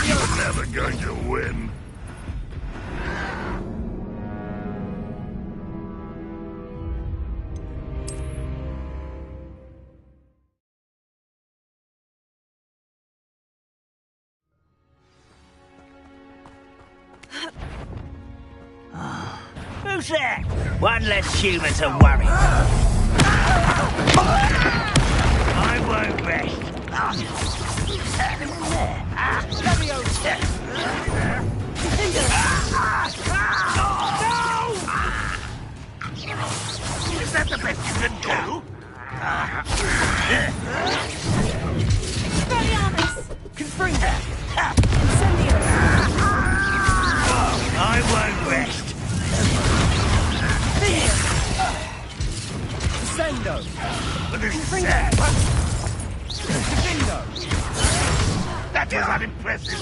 L: You're never going to win.
K: Who's there? One less human to worry. I won't rest.
L: Is that the best you can do?
P: Confringo!
K: I won't rest.
P: Sendo!
L: What is
P: Confringo!
L: that?
P: Confringo!
L: That is unimpressive.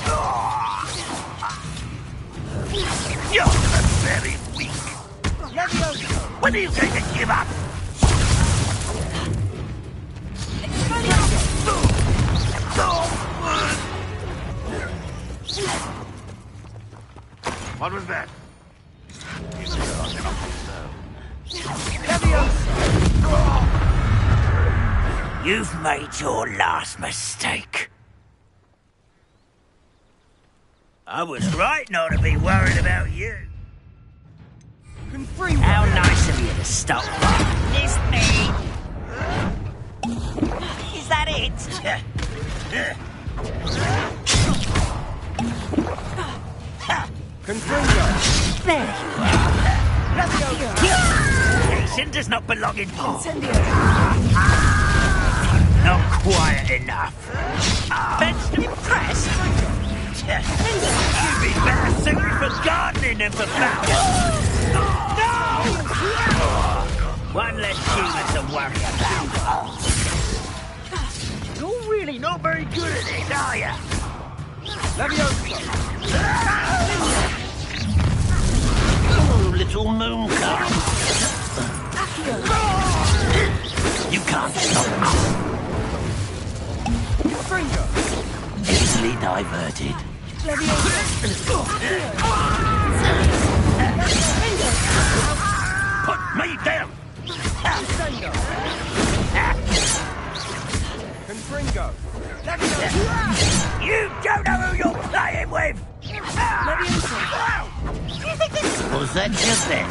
L: You're very weak.
P: Levioso!
L: When are you going to give up? What was that?
K: You've made your last mistake. I was right not to be worried about you.
P: Confringo!
K: How nice of you to stop by. It's me. Is that it?
P: Confringo!
K: There you are. Jason does not belong in war. Not quiet enough. Ben's impressed. You'd be better suited for gardening than for battle. No! One less human to worry about. You're really not very good at this, are you?
P: Levioso!
K: Oh, little moon cub. You can't stop us.
P: Confringo!
K: Easily diverted. Put me down!
P: Confringo!
K: You don't know who you're playing with! Was that just then?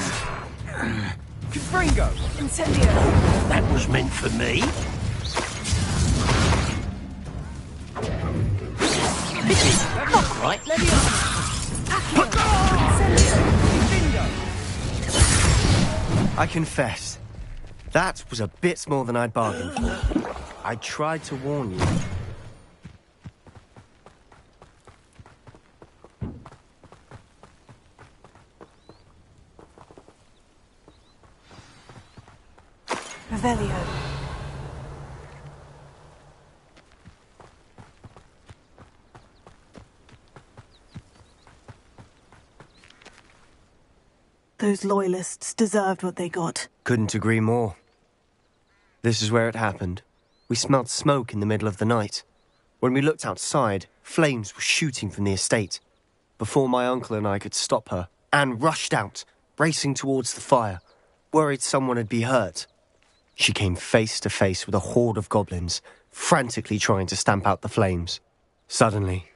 P: Confringo! Incendio!
K: That was meant for me? Not right.
N: I confess, that was a bit more than I'd bargained for. I tried to warn you.
A: Revelio. Those loyalists deserved what they got.
N: Couldn't agree more. This is where it happened. We smelled smoke in the middle of the night. When we looked outside, flames were shooting from the estate. Before my uncle and I could stop her, Anne rushed out, racing towards the fire, worried someone had been hurt. She came face to face with a horde of goblins, frantically trying to stamp out the flames. Suddenly,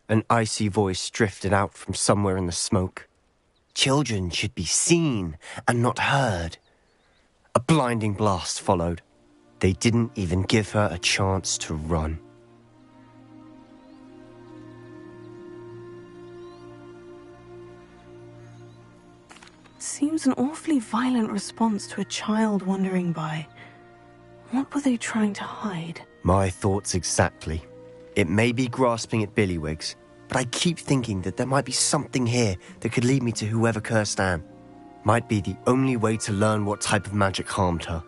N: an icy voice drifted out from somewhere in the smoke. Children should be seen and not heard. A blinding blast followed. They didn't even give her a chance to run.
A: Seems an awfully violent response to a child wandering by. What were they trying to hide?
N: My thoughts exactly. It may be grasping at Billywigs, but I keep thinking that there might be something here that could lead me to whoever cursed Anne. Might be the only way to learn what type of magic harmed her,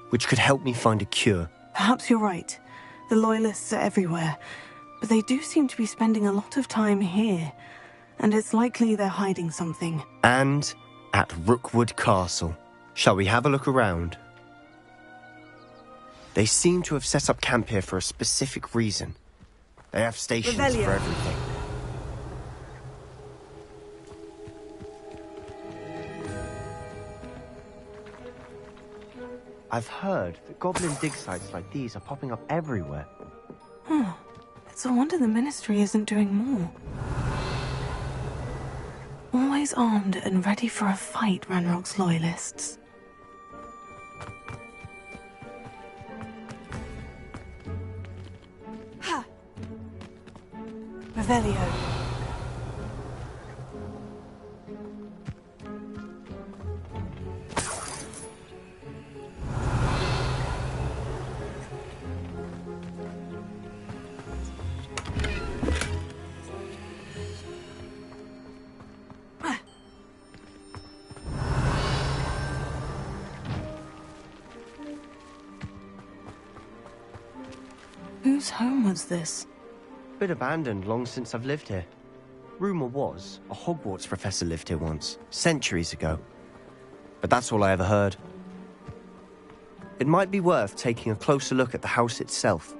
N: which could help me find a cure.
A: Perhaps you're right. The Loyalists are everywhere, but they do seem to be spending a lot of time here, and it's likely they're hiding something.
N: And at Rookwood Castle. Shall we have a look around? They seem to have set up camp here for a specific reason. They have stations for everything. I've heard that goblin dig sites like these are popping up everywhere.
A: It's a wonder the Ministry isn't doing more. Always always armed and ready for a fight, Ranrock's loyalists. Ha! Revelio. Whose home was this?
N: Bit abandoned long since I've lived here. Rumour was, a Hogwarts professor lived here once, centuries ago. But that's all I ever heard. It might be worth taking a closer look at the house itself.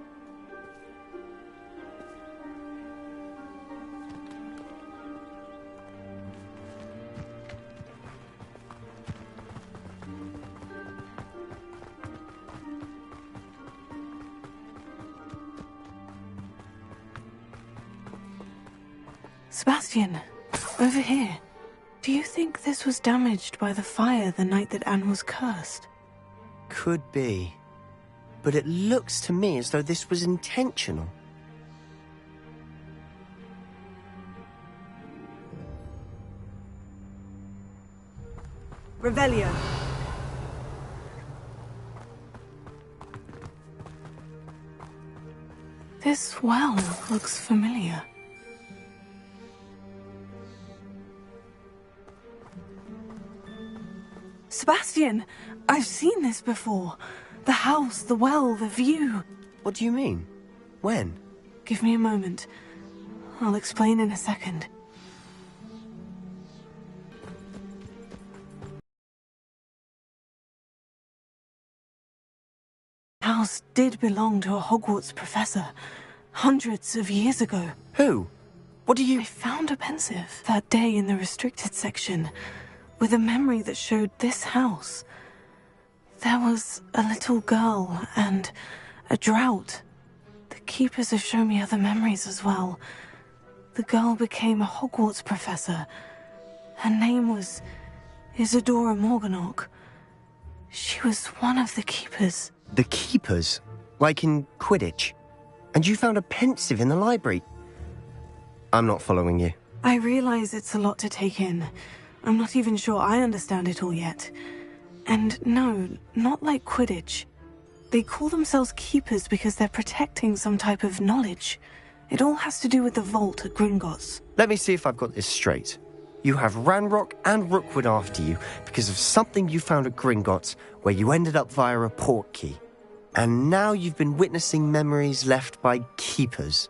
A: Sebastian, over here. Do you think this was damaged by the fire the night that Anne was cursed?
N: Could be. But it looks to me as though this was intentional.
A: Revelio. This well looks familiar. Sebastian, I've seen this before. The house, the well, the view.
N: What do you mean? When?
A: Give me a moment. I'll explain in a second. The house did belong to a Hogwarts professor, hundreds of years ago.
N: Who? What do you...
A: I found a pensive that day in the restricted section, with a memory that showed this house. There was a little girl and a drought. The keepers have shown me other memories as well. The girl became a Hogwarts professor. Her name was Isadora Morganach. She was one of the keepers.
N: The keepers? Like in Quidditch? And you found a pensive in the library? I'm not following you.
A: I realize it's a lot to take in. I'm not even sure I understand it all yet. And no, not like Quidditch. They call themselves keepers because they're protecting some type of knowledge. It all has to do with the vault at Gringotts.
N: Let me see if I've got this straight. You have Ranrock and Rookwood after you because of something you found at Gringotts where you ended up via a portkey. And now you've been witnessing memories left by keepers.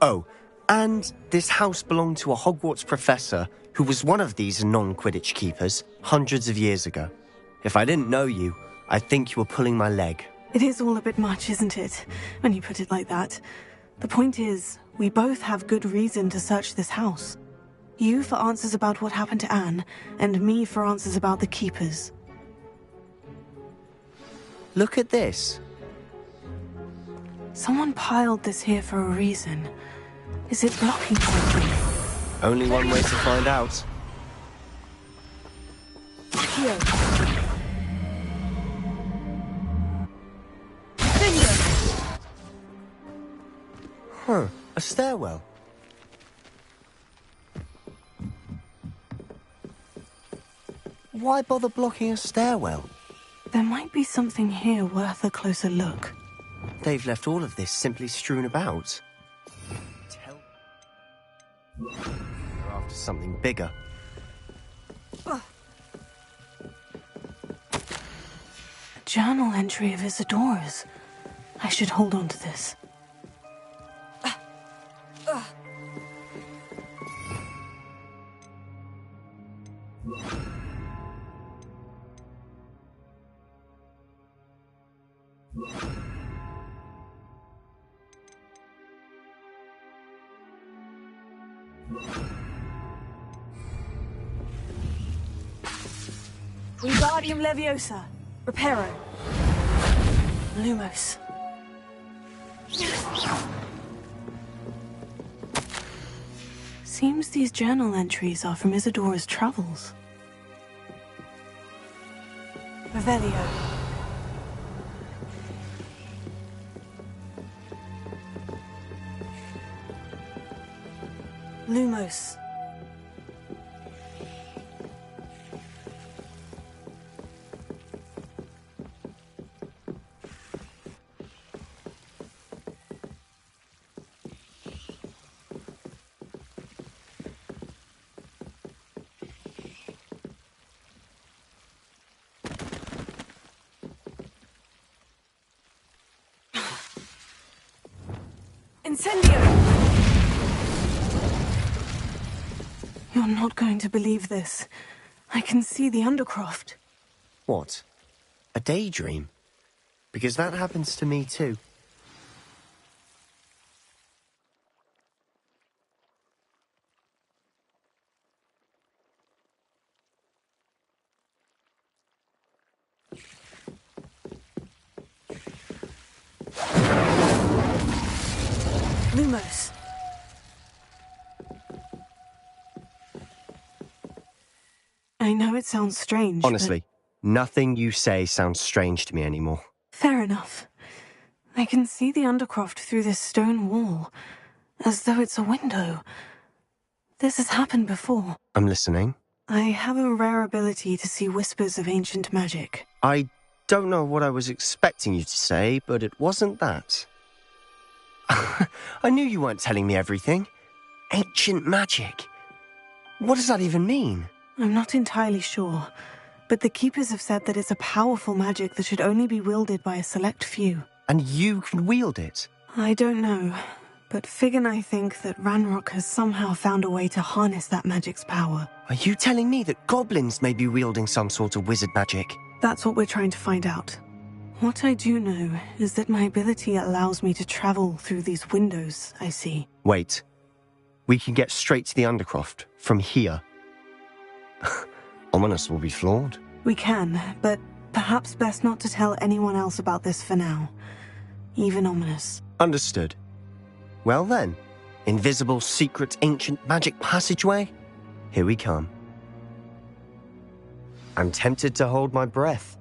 N: Oh, and this house belonged to a Hogwarts professor who was one of these non-Quidditch keepers hundreds of years ago. If I didn't know you, I think you were pulling my leg.
A: It is all a bit much, isn't it, when you put it like that? The point is, we both have good reason to search this house. You for answers about what happened to Anne, and me for answers about the keepers.
N: Look at this.
A: Someone piled this here for a reason. Is it blocking something?
N: Only one way to find out.
A: Here.
N: Huh, a stairwell. Why bother blocking a stairwell?
A: There might be something here worth a closer look.
N: They've left all of this simply strewn about. They're after something bigger.
A: A journal entry of Isadora's. I should hold on to this. Wingardium Leviosa. Reparo. Lumos. Seems these journal entries are from Isadora's travels. Revelio. Lumos. Incendio! You're not going to believe this. I can see the Undercroft.
N: What? A daydream? Because that happens to me too.
A: Lumos. I know it sounds strange,
N: Honestly, nothing you say sounds strange to me anymore.
A: Fair enough. I can see the Undercroft through this stone wall, as though it's a window. This has happened before.
N: I'm listening.
A: I have a rare ability to see whispers of ancient magic.
N: I don't know what I was expecting you to say, but it wasn't that. I knew you weren't telling me everything. Ancient magic. What does that even mean?
A: I'm not entirely sure, but the Keepers have said that it's a powerful magic that should only be wielded by a select few.
N: And you can wield it?
A: I don't know, but Fig and I think that Ranrock has somehow found a way to harness that magic's power.
N: Are you telling me that goblins may be wielding some sort of wizard magic?
A: That's what we're trying to find out. What I do know is that my ability allows me to travel through these windows I see.
N: Wait. We can get straight to the Undercroft from here. Ominous will be flawed.
A: We can, but perhaps best not to tell anyone else about this for now. Even Ominous.
N: Understood. Well then, invisible, secret, ancient magic passageway? Here we come. I'm tempted to hold my breath.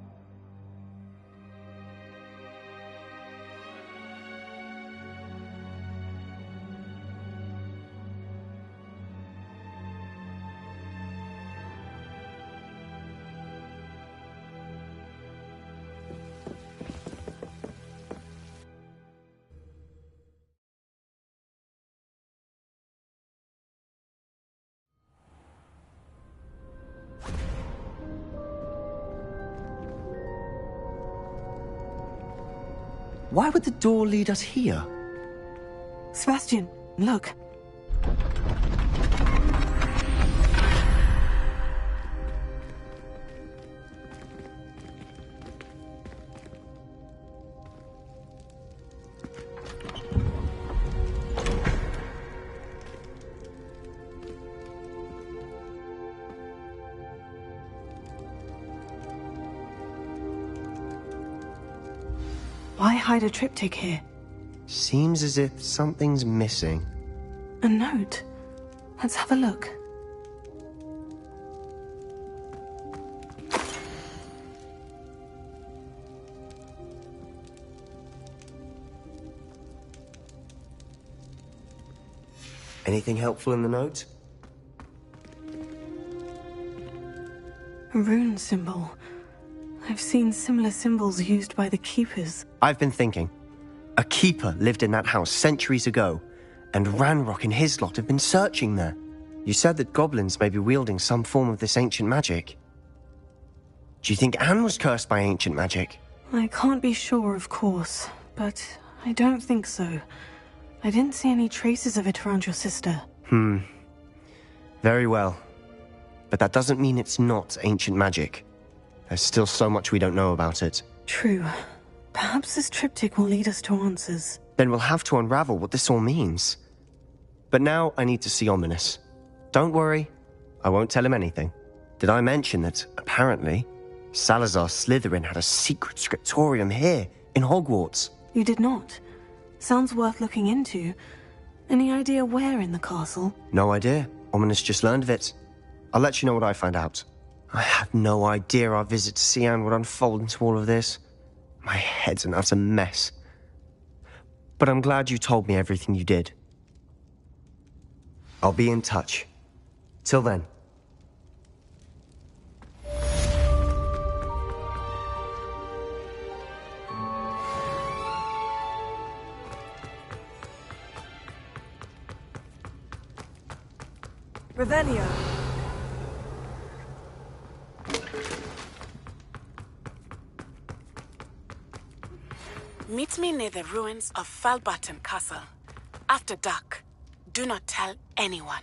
N: Why would the door lead us here?
A: Sebastian, look. Why hide a triptych here?
N: Seems as if something's missing.
A: A note. Let's have a look.
N: Anything helpful in the note?
A: A rune symbol. I've seen similar symbols used by the Keepers.
N: I've been thinking. A keeper lived in that house centuries ago, and Ranrock and his lot have been searching there. You said that goblins may be wielding some form of this ancient magic. Do you think Anne was cursed by ancient magic?
A: I can't be sure, of course, but I don't think so. I didn't see any traces of it around your sister.
N: Very well. But that doesn't mean it's not ancient magic. There's still so much we don't know about it.
A: True. Perhaps this triptych will lead us to answers.
N: Then we'll have to unravel what this all means. But now I need to see Ominous. Don't worry, I won't tell him anything. Did I mention that, apparently, Salazar Slytherin had a secret scriptorium here, in Hogwarts?
A: You did not. Sounds worth looking into. Any idea where in the castle?
N: No idea. Ominous just learned of it. I'll let you know what I find out. I had no idea our visit to Sian would unfold into all of this. My head's an utter mess. But I'm glad you told me everything you did. I'll be in touch. Till then.
A: Revelio.
F: Meet me near the ruins of Falbutton Castle. After dark. Do not tell anyone.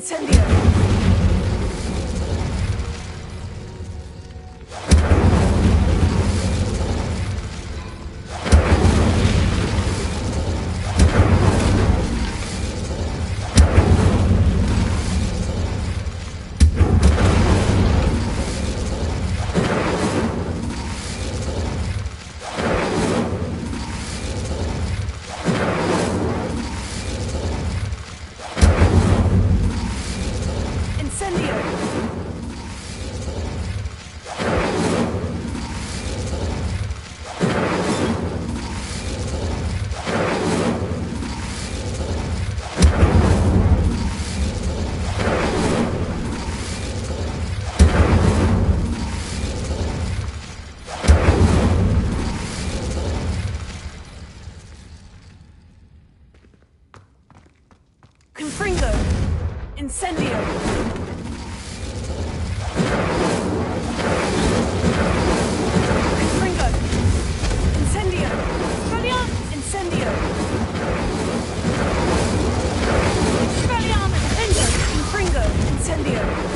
A: Incendio! Confringo! Incendio! Confringo! Incendio! Valiant! Incendio! Valiant! Confringo! Incendio!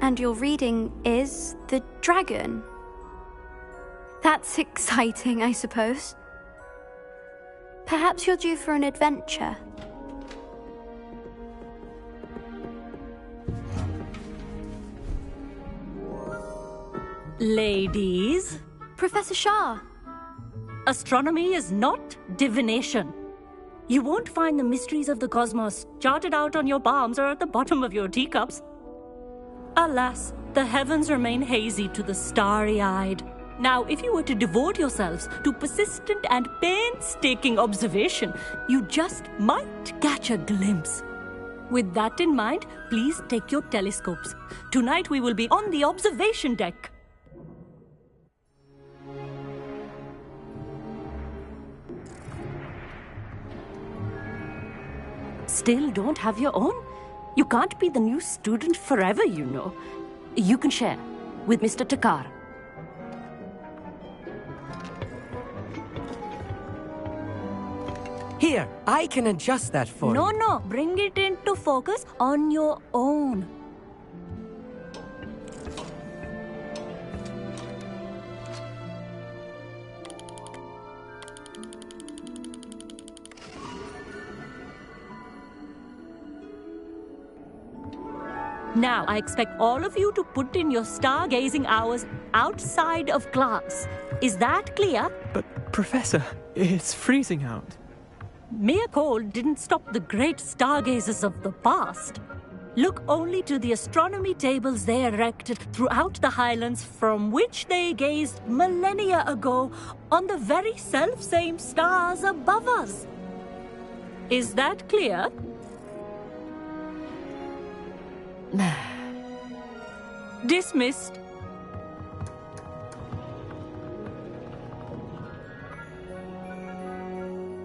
B: And your reading is the dragon. That's exciting, I suppose. Perhaps you're due for an adventure.
Q: Ladies.
B: Professor Shah.
Q: Astronomy is not divination. You won't find the mysteries of the cosmos charted out on your palms or at the bottom of your teacups. Alas, the heavens remain hazy to the starry-eyed. Now, if you were to devote yourselves to persistent and painstaking observation, you just might catch a glimpse. With that in mind, please take your telescopes. Tonight we will be on the observation deck. Still don't have your own? You can't be the new student forever, you know. You can share with Mr. Takar.
R: Here, I can adjust that for you.
Q: No, bring it into focus on your own. Now, I expect all of you to put in your stargazing hours outside of class. Is that clear?
J: But, Professor, it's freezing out.
Q: Mere cold didn't stop the great stargazers of the past. Look only to the astronomy tables they erected throughout the highlands from which they gazed millennia ago on the very self-same stars above us. Is that clear? Dismissed.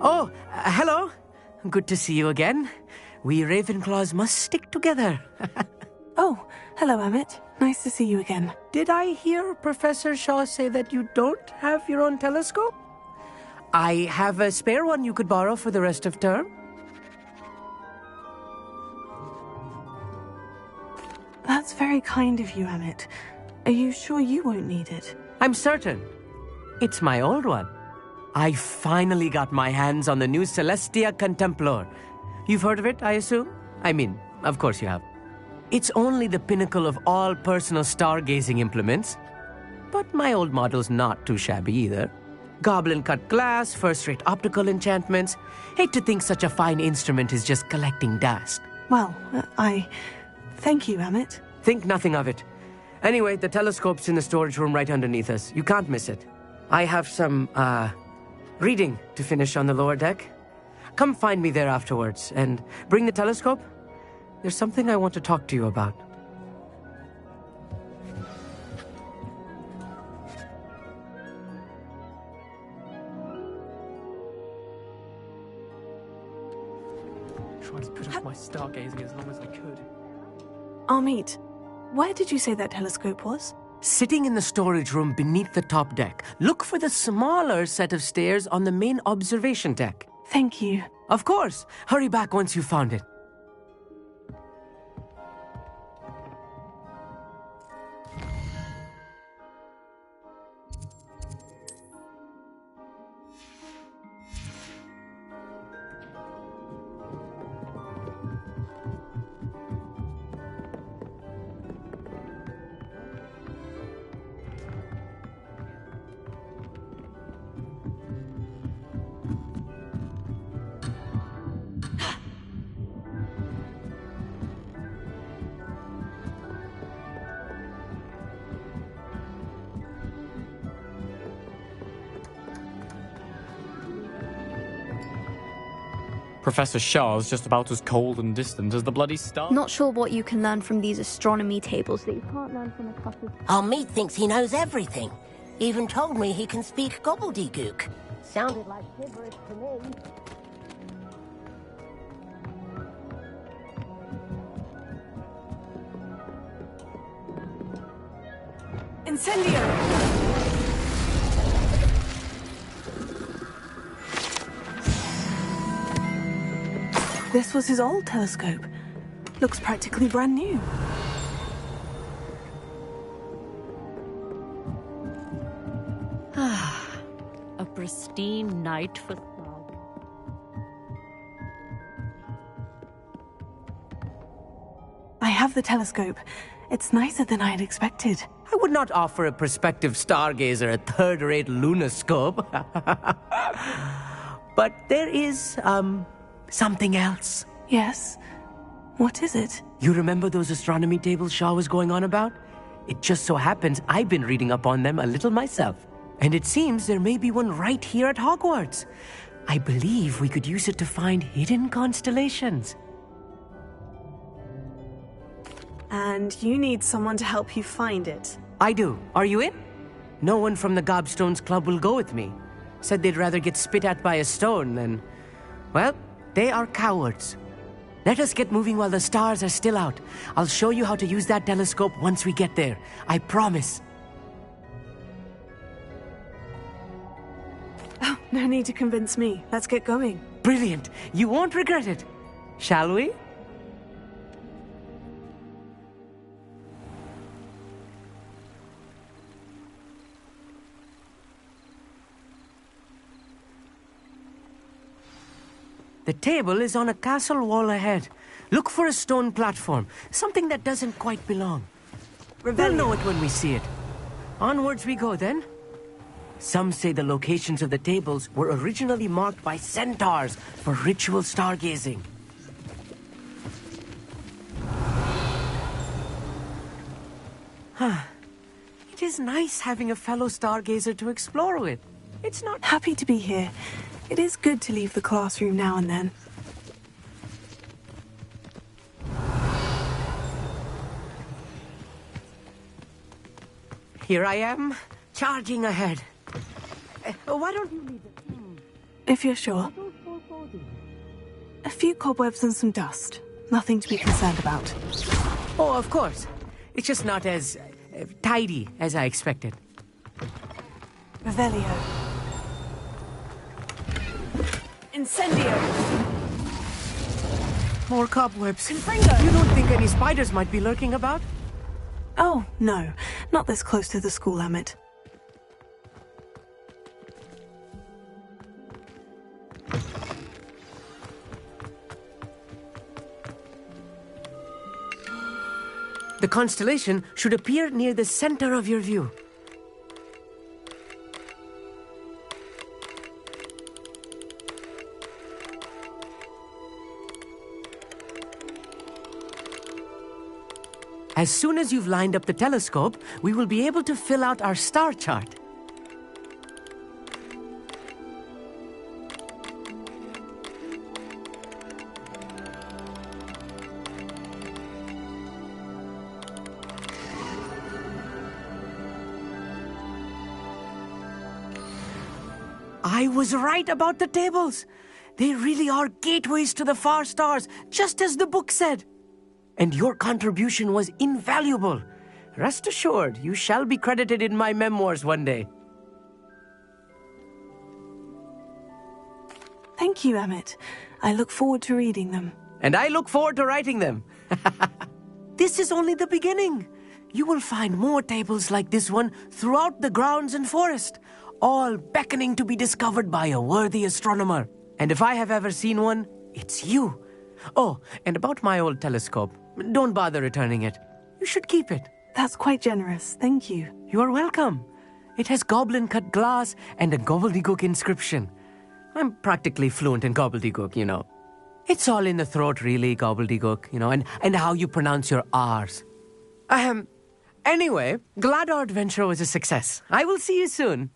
R: Oh, hello. Good to see you again. We Ravenclaws must stick together.
A: Oh, hello, Emmett. Nice to see you again.
R: Did I hear Professor Shaw say that you don't have your own telescope? I have a spare one you could borrow for the rest of term.
A: That's very kind of you, Emmett. Are you sure you won't need it?
R: I'm certain. It's my old one. I finally got my hands on the new Celestia Contemplar. You've heard of it, I assume? I mean, of course you have. It's only the pinnacle of all personal stargazing implements. But my old model's not too shabby either. Goblin-cut glass, first-rate optical enchantments. Hate to think such a fine instrument is just collecting dust.
A: Well, thank you, Emmett.
R: Think nothing of it. Anyway, the telescope's in the storage room right underneath us. You can't miss it. I have some, reading to finish on the lower deck. Come find me there afterwards, and bring the telescope. There's something I want to talk to you about.
J: Tried to put off my stargazing as long as I could.
A: Amit, where did you say that telescope was?
R: Sitting in the storage room beneath the top deck. Look for the smaller set of stairs on the main observation deck.
A: Thank you.
R: Of course. Hurry back once you've found it.
D: Professor Shah's just about as cold and distant as the bloody star.
B: Not sure what you can learn from these astronomy tables that you can't learn from a couple.
C: Amit thinks he knows everything. Even told me he can speak gobbledygook. Sounded like gibberish to me.
A: Incendio! This was his old telescope. Looks practically brand new.
Q: pristine night for stargazing.
A: I have the telescope. It's nicer than I had expected.
R: I would not offer a prospective stargazer a third-rate lunoscope. But there is, something else.
A: Yes? What is it?
R: You remember those astronomy tables Shaw was going on about? It just so happens I've been reading up on them a little myself. And it seems there may be one right here at Hogwarts. I believe we could use it to find hidden constellations.
A: And you need someone to help you find it.
R: I do. Are you in? No one from the Gobstones Club will go with me. Said they'd rather get spit at by a stone than... Well, they are cowards. Let us get moving while the stars are still out. I'll show you how to use that telescope once we get there. I promise.
A: Oh, no need to convince me. Let's get going.
R: Brilliant. You won't regret it. Shall we? The table is on a castle wall ahead. Look for a stone platform, something that doesn't quite belong. We'll know it when we see it. Onwards we go then. Some say the locations of the tables were originally marked by centaurs for ritual stargazing. It is nice having a fellow stargazer to explore with. It's not...
A: Happy to be here. It is good to leave the classroom now and then.
R: Here I am, charging ahead. Why don't you leave it?
A: If you're sure. A few cobwebs and some dust. Nothing to be concerned about.
R: Oh, of course. It's just not as tidy as I expected.
A: Revelio. Incendio!
R: More cobwebs. You don't think any spiders might be lurking about?
A: Oh, no. Not this close to the school, Emmett.
R: The constellation should appear near the center of your view. As soon as you've lined up the telescope, we will be able to fill out our star chart. I was right about the tables. They really are gateways to the far stars, just as the book said. And your contribution was invaluable. Rest assured, you shall be credited in my memoirs one day.
A: Thank you, Emmett. I look forward to reading them.
R: And I look forward to writing them. This is only the beginning. You will find more tables like this one throughout the grounds and forest, all beckoning to be discovered by a worthy astronomer. And if I have ever seen one, it's you. Oh, and about my old telescope. Don't bother returning it. You should keep it.
A: That's quite generous. Thank you.
R: You are welcome. It has goblin-cut glass and a gobbledygook inscription. I'm practically fluent in gobbledygook, you know. It's all in the throat, really, gobbledygook, you know, and how you pronounce your R's. Anyway, glad our adventure was a success. I will see you soon.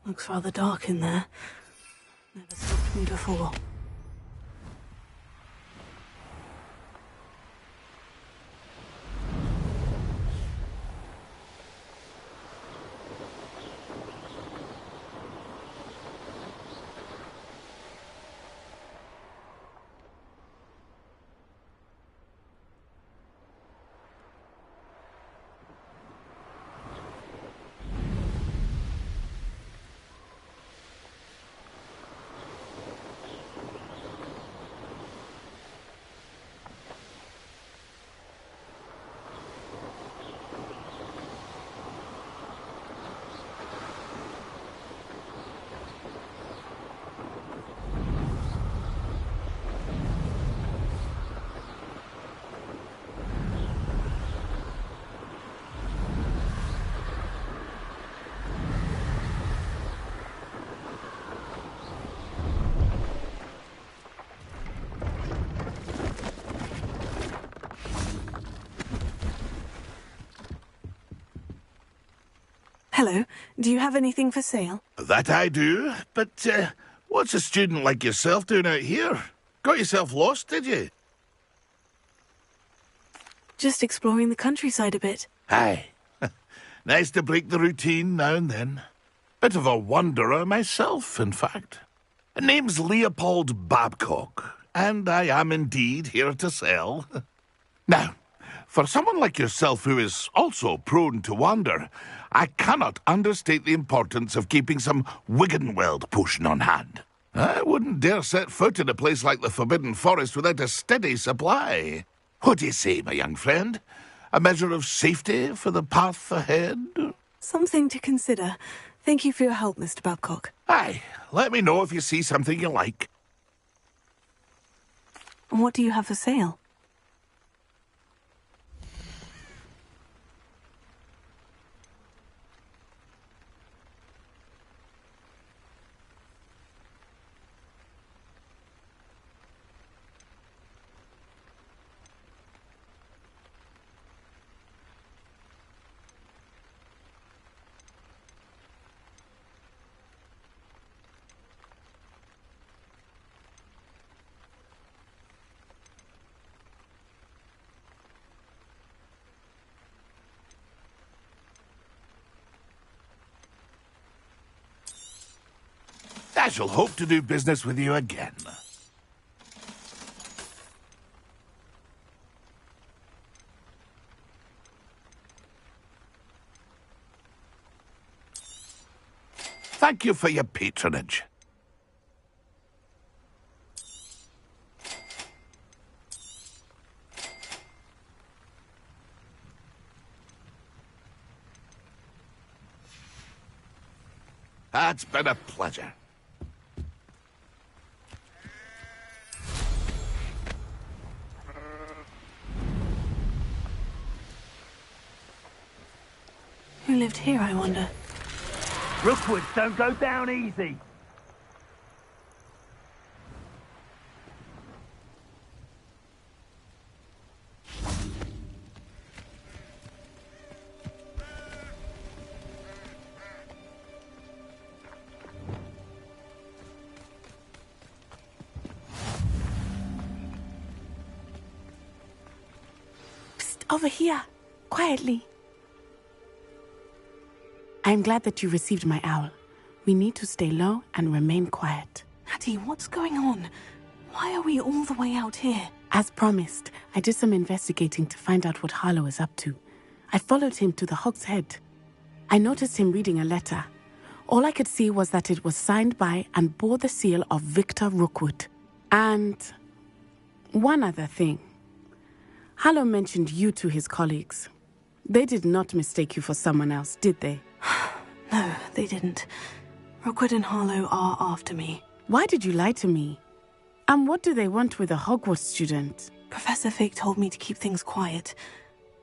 A: Looks rather dark in there. Never stopped me before. Hello. Do you have anything for sale?
L: That I do, but what's a student like yourself doing out here? Got yourself lost, did you?
A: Just exploring the countryside a bit.
L: Aye. Nice to break the routine now and then. Bit of a wanderer myself, in fact. Name's Leopold Babcock, and I am indeed here to sell. Now, for someone like yourself who is also prone to wander, I cannot understate the importance of keeping some Wiggenweld potion on hand. I wouldn't dare set foot in a place like the Forbidden Forest without a steady supply. What do you say, my young friend? A measure of safety for the path ahead?
A: Something to consider. Thank you for your help, Mr. Babcock.
L: Aye, let me know if you see something you like.
A: What do you have for sale?
L: I shall hope to do business with you again. Thank you for your patronage. It's been a pleasure.
A: Who lived here, I wonder?
K: Rookwoods don't go down easy.
F: Psst, over here. Quietly. I'm glad that you received my owl. We need to stay low and remain quiet.
A: Natty, what's going on? Why are we all the way out here?
F: As promised, I did some investigating to find out what Harlow is up to. I followed him to the Hog's Head. I noticed him reading a letter. All I could see was that it was signed by and bore the seal of Victor Rookwood. And one other thing. Harlow mentioned you to his colleagues. They did not mistake you for someone else, did they?
A: No, they didn't. Rookwood and Harlow are after me.
F: Why did you lie to me? And what do they want with a Hogwarts student?
A: Professor Fig told me to keep things quiet,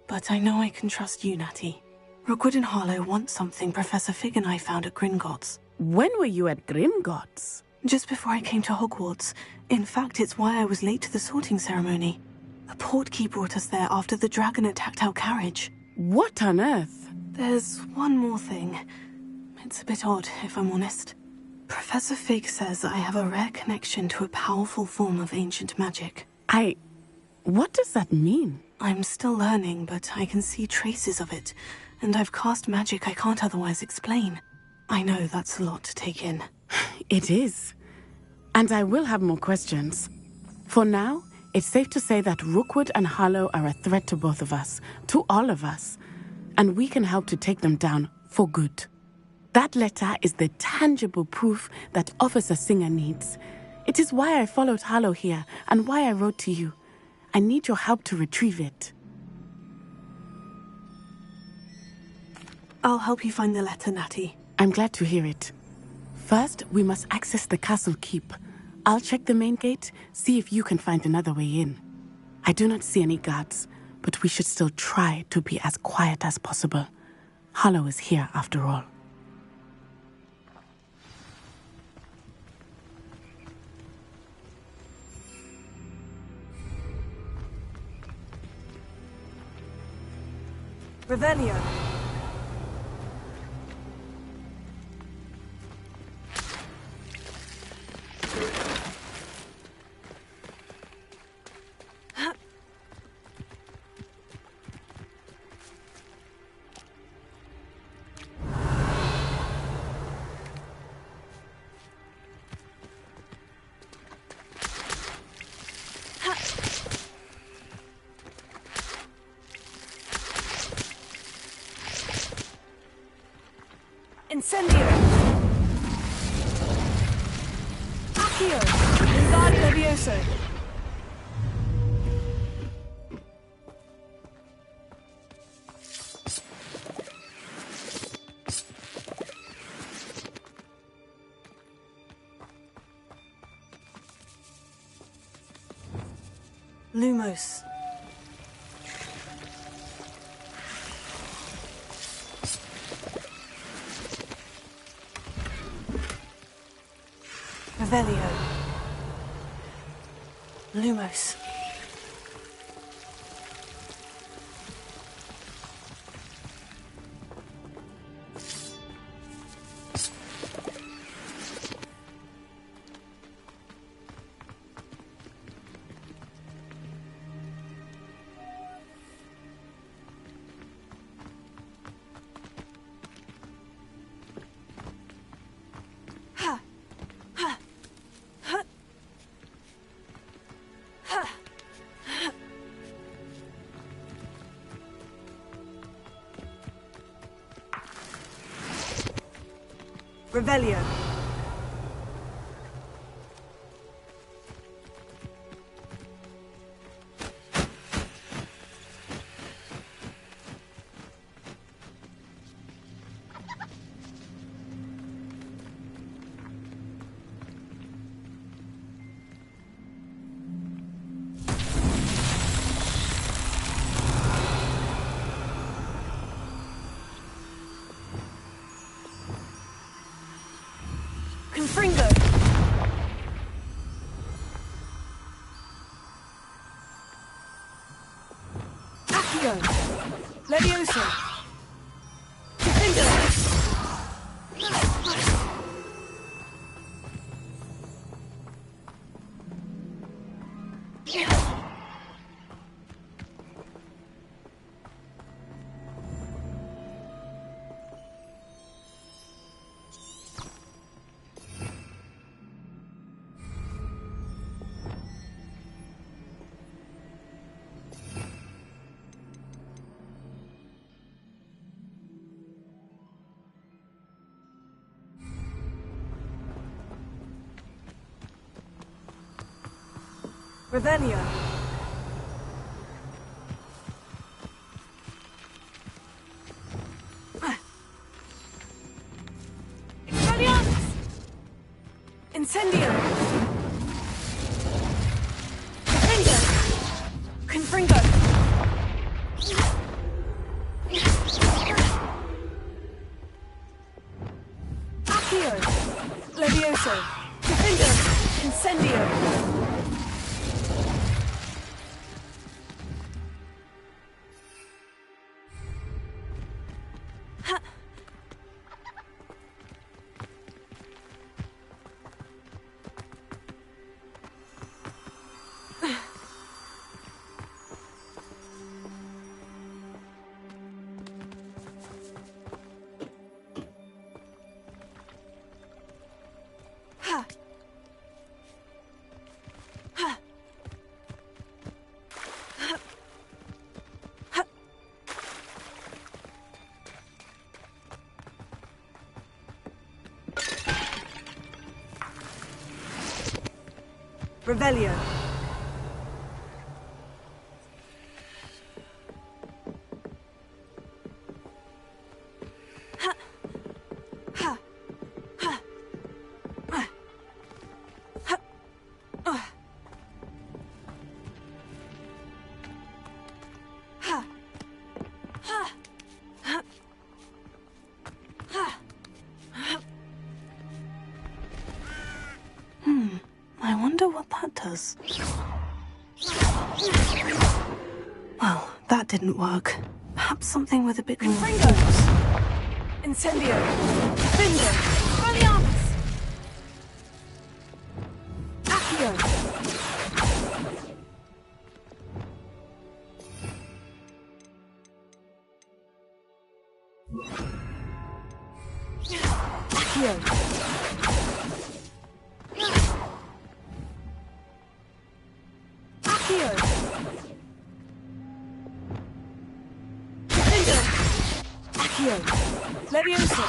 A: but I know I can trust you, Natty. Rookwood and Harlow want something Professor Fig and I found at Gringotts.
F: When were you at Gringotts?
A: Just before I came to Hogwarts. In fact, it's why I was late to the sorting ceremony. The portkey brought us there after the dragon attacked our carriage.
F: What on earth?
A: There's one more thing. It's a bit odd, if I'm honest. Professor Fig says I have a rare connection to a powerful form of ancient magic.
F: What does that mean?
A: I'm still learning, but I can see traces of it, and I've cast magic I can't otherwise explain. I know that's a lot to take in.
F: It is. And I will have more questions. For now, it's safe to say that Rookwood and Harlow are a threat to both of us, to all of us, and we can help to take them down for good. That letter is the tangible proof that Officer Singer needs. It is why I followed Harlow here, and why I wrote to you. I need your help to retrieve it.
A: I'll help you find the letter, Natty.
F: I'm glad to hear it. First, we must access the castle keep. I'll check the main gate, see if you can find another way in. I do not see any guards, but we should still try to be as quiet as possible. Harlow is here after all.
A: Revelio. Incendio! Accio! Lingard Levioso! Lumos. Revelio. Lumos. Revelio. Confringo! Accio! Levioso! Confringo! Revelio. Expelliarmus! Incendio! Confringo! Confringo! Accio! Levioso! Confringo! Incendio! Revelio. I wonder what that does. Well, that didn't work. Perhaps something with a bit more force.
S: Incendio! Bingo! Run the arms! Accio! Accio! Accio! Bingo! Accio! Leviosa!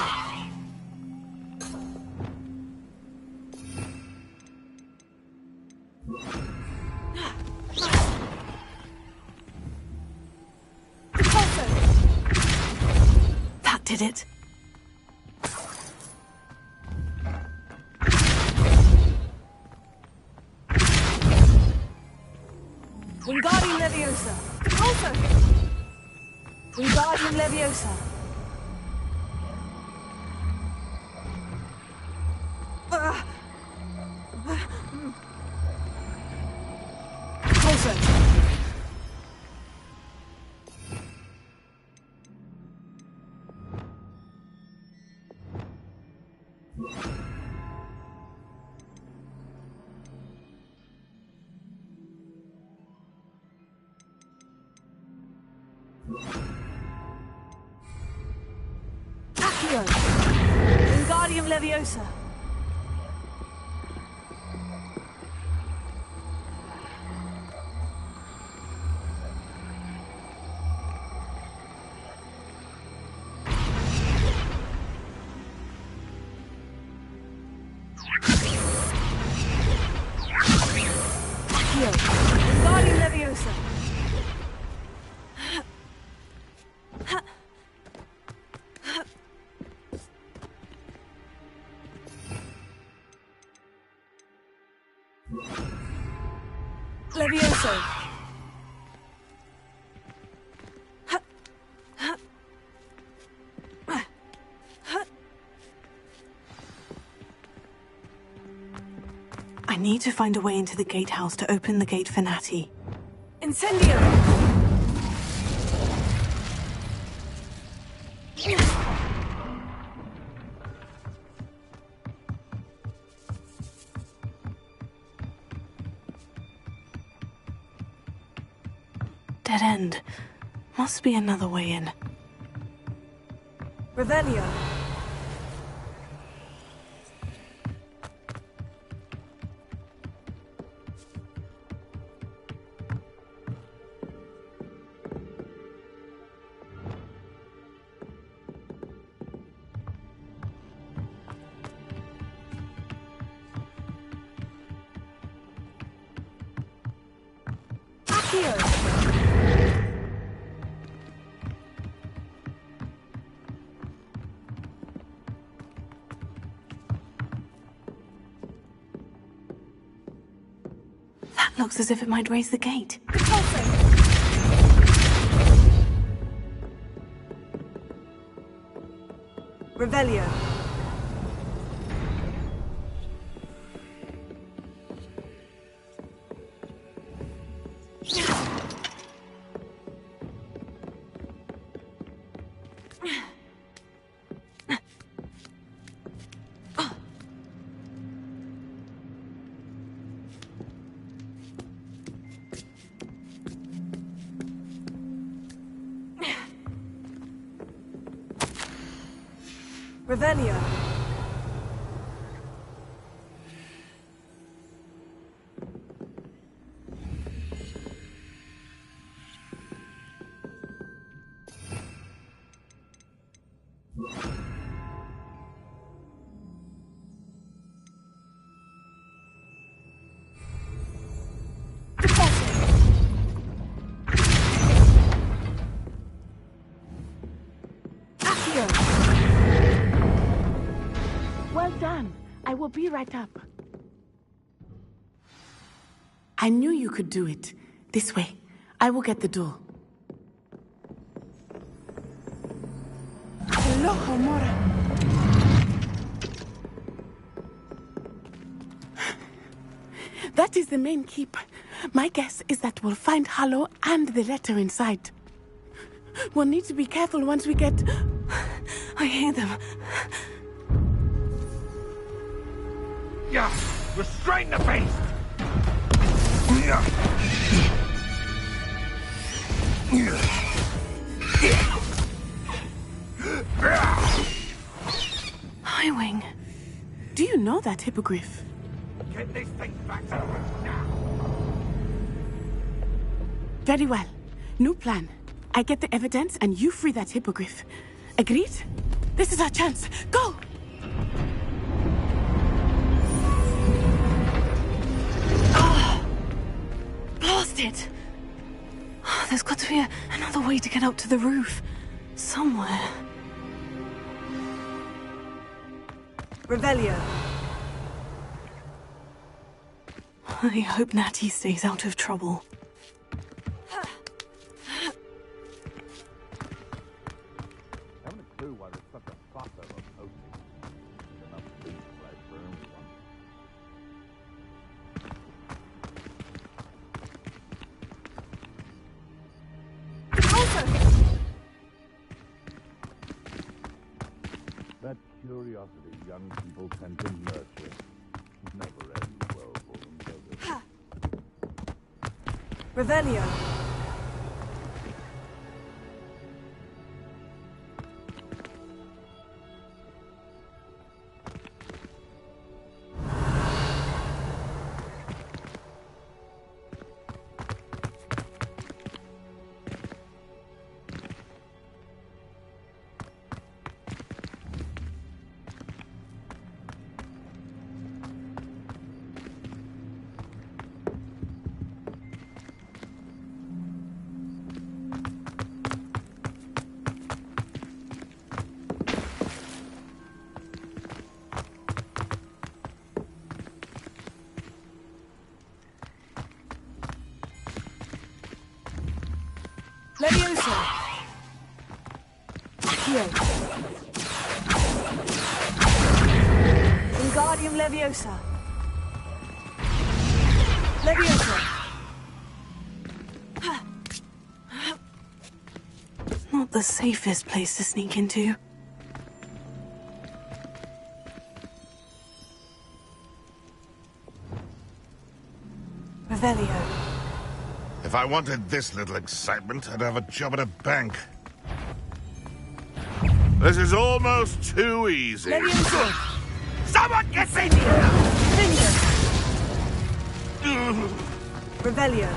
A: That did it.
S: Wingardium Leviosa! Also! Wingardium Leviosa! Also! Accio! Wingardium Leviosa! Accio! Wingardium Leviosa! Levioso!
A: I need to find a way into the gatehouse to open the gate for Natty.
S: Incendio!
A: Dead end. Must be another way in.
S: Revelio! Accio!
A: That looks as if it might raise the gate.
S: Revelio! Revelio!
F: be right up. I knew you could do it. This way. I will get the door. Loco, Mora. That is the main keep. My guess is that we'll find Hollow and the letter inside. We'll need to be careful once we get...
A: I hear them.
M: Yeah, restrain the beast!
A: Highwing.
F: Do you know that hippogriff?
M: Get this thing back to us now!
F: Very well. New plan. I get the evidence and you free that hippogriff. Agreed? This is our chance. Go!
A: Blasted! There's got to be another way to get up to the roof. Somewhere.
S: Revelio.
A: I hope Natty stays out of trouble.
L: Haven't a clue why there's such a fuss over posting. Enough beach right for everyone. That curiosity young people tend to nurture never ends well for them, does it?
S: Revelio. Leviosa. Accio. Wingardium Leviosa. Leviosa.
A: Not the safest place to sneak into. Revelio.
L: If I wanted this little excitement, I'd have a job at a bank. This is almost too easy. Someone get in here!
S: Revelio.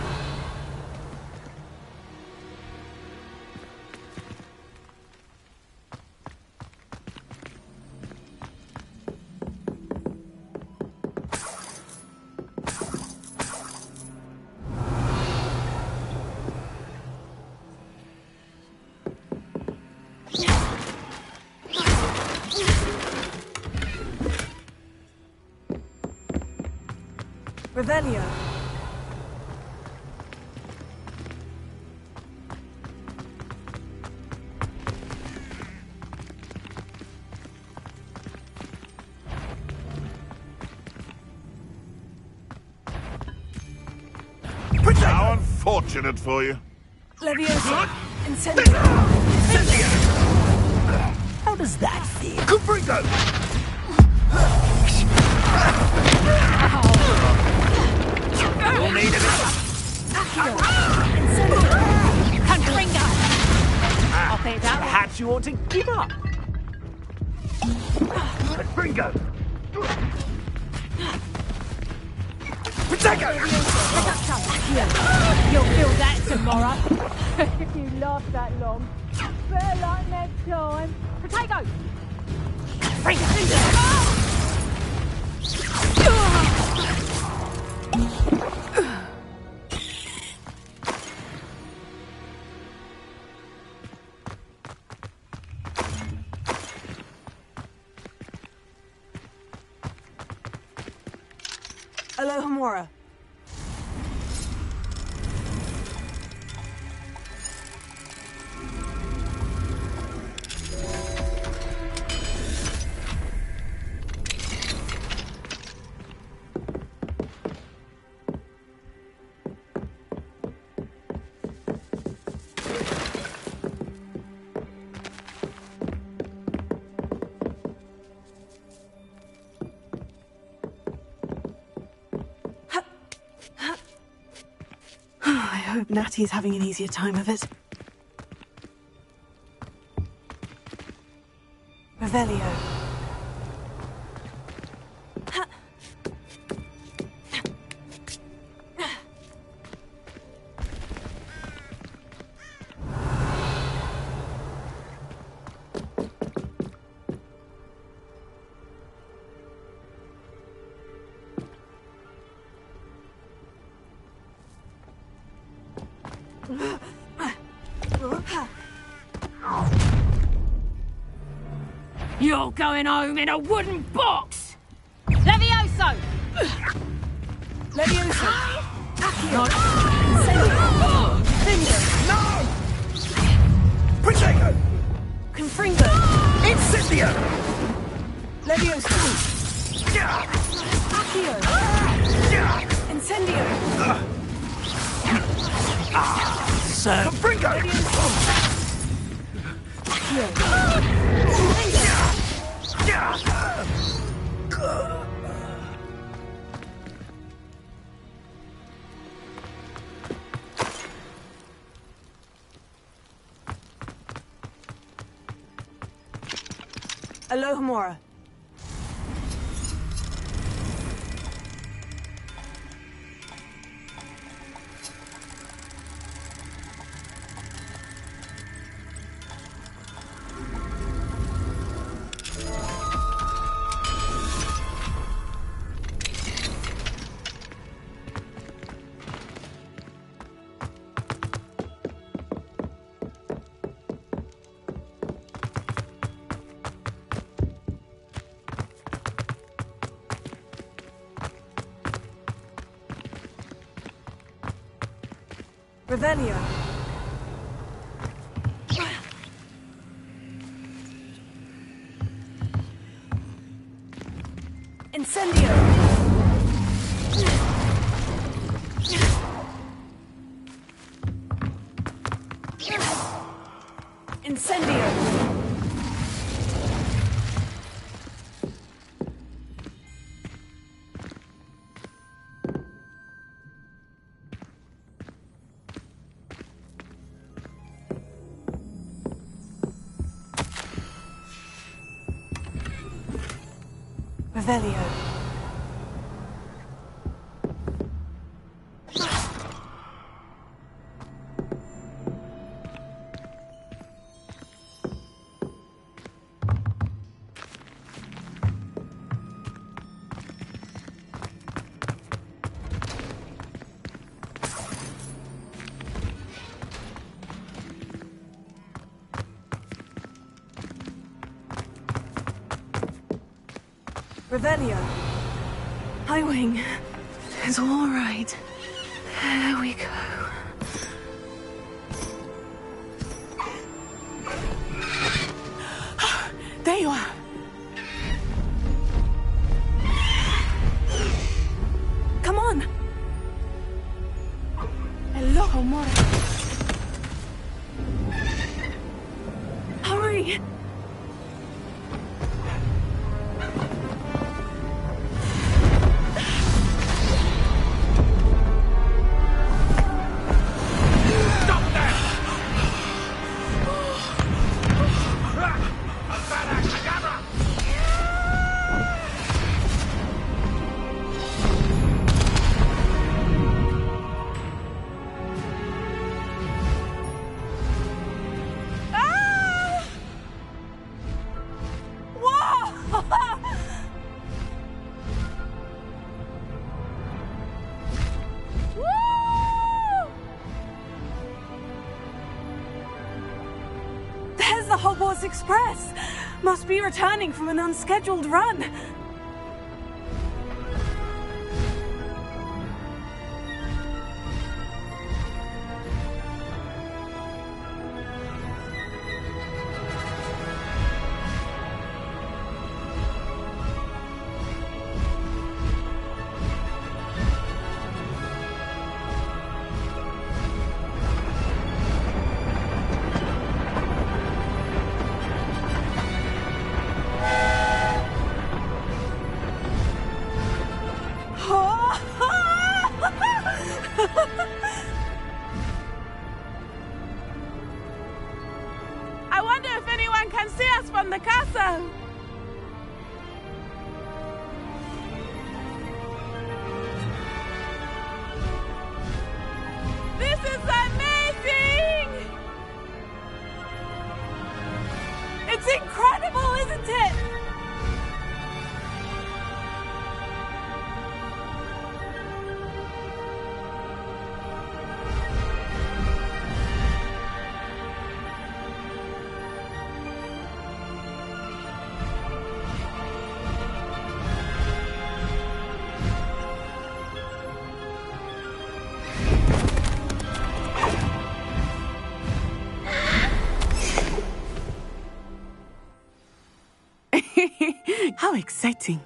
S: Revelio.
L: How unfortunate for you.
S: Leviosa. Incendio.
K: How does that feel?
L: Confringo!
K: You'll need a bit.
Q: Confringo! I'll pay that.
K: Perhaps you ought to give up. Confringo! Protego!
Q: You'll feel that tomorrow. If you last that long. Better like next time. Protego!
S: Alohomora.
A: I hope Natty's having an easier time of it. Revelio.
T: You're going home in a wooden box! Levioso!
S: Levioso. Accio.
T: No!
L: Protego!
S: Confringo.
L: Incendio!
S: Levioso. Accio. Incendio.
L: Sir. Confringo!
S: Accio. Alohomora. Revelio. Incendio. Incendio. Revelio. Revelio. High Wing. It's all right. There we go.
F: There you are.
S: Come on. Alohomora. Hurry. The Hogwarts Express must be returning from an unscheduled run.
F: I wonder if anyone can see us from the castle. This is amazing! It's incredible, isn't it? How exciting.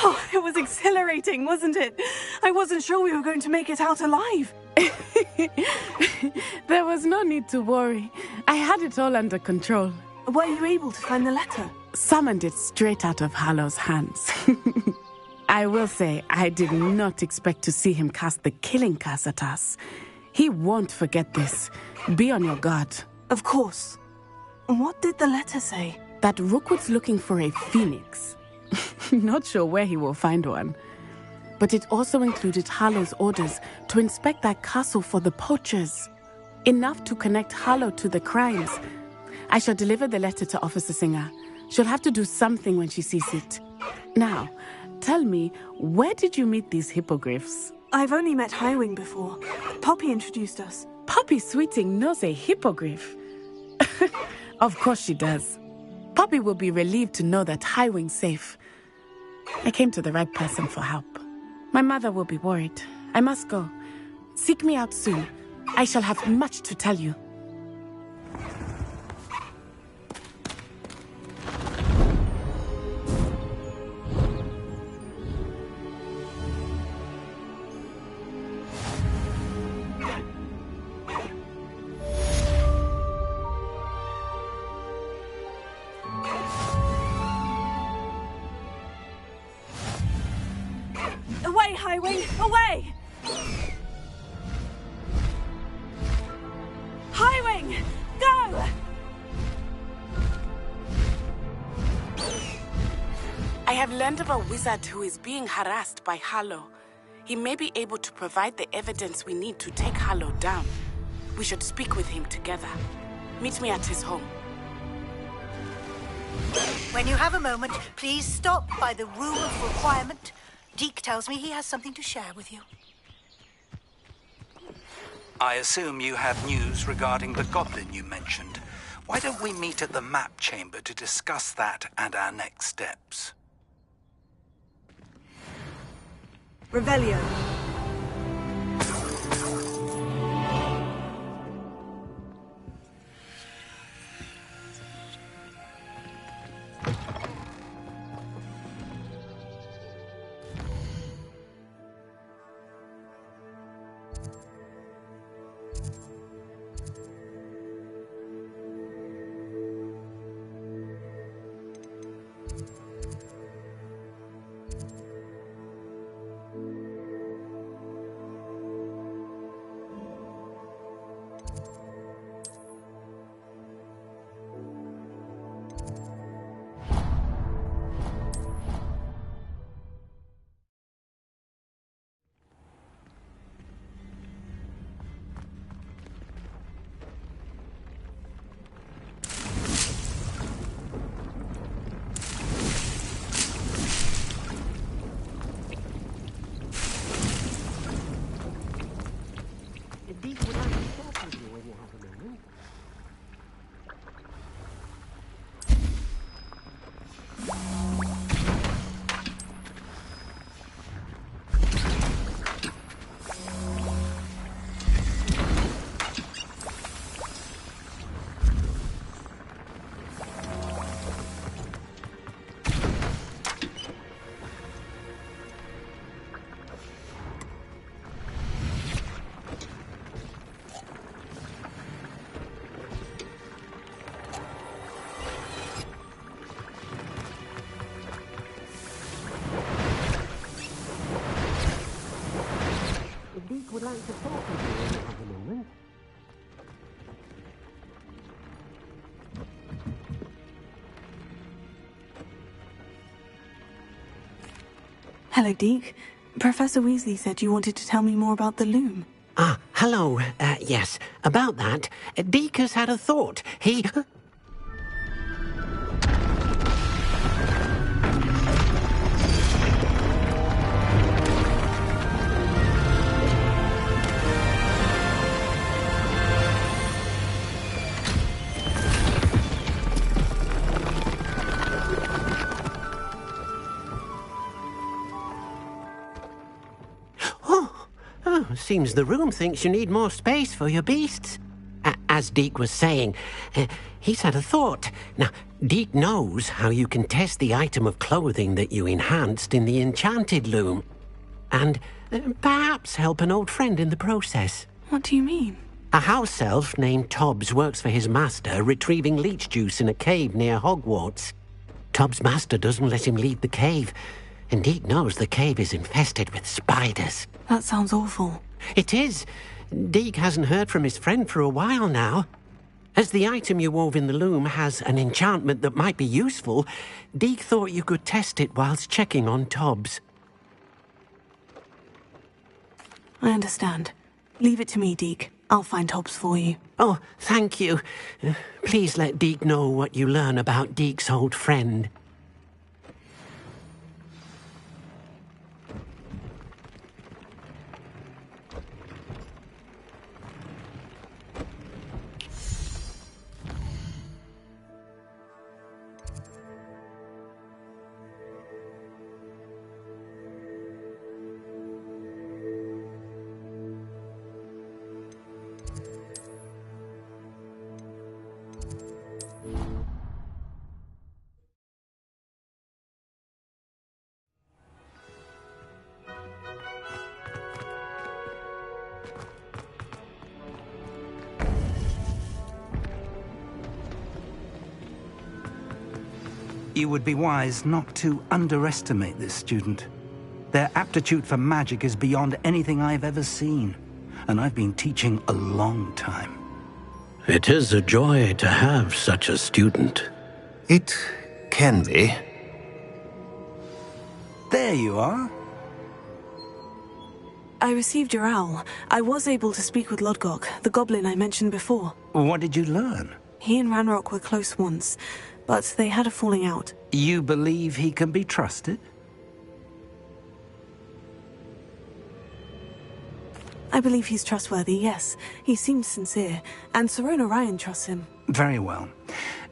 S: Oh, it was exhilarating, wasn't it? I wasn't sure we were going to make it out alive.
F: There was no need to worry. I had it all under control.
S: Were you able to find the letter?
F: Summoned it straight out of Hallow's hands. I will say, I did not expect to see him cast the killing curse at us. He won't forget this. Be on your guard.
S: Of course. What did the letter say?
F: That Rookwood's looking for a phoenix. Not sure where he will find one. But it also included Harlow's orders to inspect that castle for the poachers. Enough to connect Harlow to the crimes. I shall deliver the letter to Officer Singer. She'll have to do something when she sees it. Now, tell me, where did you meet these hippogriffs?
S: I've only met Highwing before. Poppy introduced us.
F: Poppy Sweeting knows a hippogriff. Of course she does. Poppy will be relieved to know that Highwing's safe. I came to the right person for help. My mother will be worried. I must go. Seek me out soon. I shall have much to tell you.
S: Away, Highwing! Away! Highwing! Go!
F: I have learned of a wizard who is being harassed by Harlow. He may be able to provide the evidence we need to take Harlow down. We should speak with him together. Meet me at his home.
U: When you have a moment, please stop by the Room of Requirement. Deke tells me he has something to share with you.
V: I assume you have news regarding the goblin you mentioned. Why don't we meet at the map chamber to discuss that and our next steps?
S: Revelio.
O: Deek would like to talk with you at the moment.
A: Hello, Deke. Professor Weasley said you wanted to tell me more about the loom.
O: Ah, hello. Yes, about that. Deek has had a thought. He... Seems the room thinks you need more space for your beasts. As Deek was saying, he's had a thought. Now, Deek knows how you can test the item of clothing that you enhanced in the enchanted loom. And perhaps help an old friend in the process.
A: What do you mean?
O: A house elf named Tobbs works for his master, retrieving leech juice in a cave near Hogwarts. Tobbs' master doesn't let him leave the cave, and Deek knows the cave is infested with spiders.
A: That sounds awful.
O: It is. Deek hasn't heard from his friend for a while now. As the item you wove in the loom has an enchantment that might be useful, Deek thought you could test it whilst checking on Tobbs.
A: I understand. Leave it to me, Deke. I'll find Tobbs for you.
O: Oh, thank you. Please let Deek know what you learn about Deek's old friend.
V: You would be wise not to underestimate this student. Their aptitude for magic is beyond anything I've ever seen, and I've been teaching a long time.
O: It is a joy to have such a student.
G: It can be.
V: There you are.
A: I received your owl. I was able to speak with Lodgok, the goblin I mentioned before.
V: What did you learn?
A: He and Ranrock were close once, but they had a falling out.
V: You believe he can be trusted?
A: I believe he's trustworthy, yes. He seems sincere, and Sirona Ryan trusts him.
V: Very well.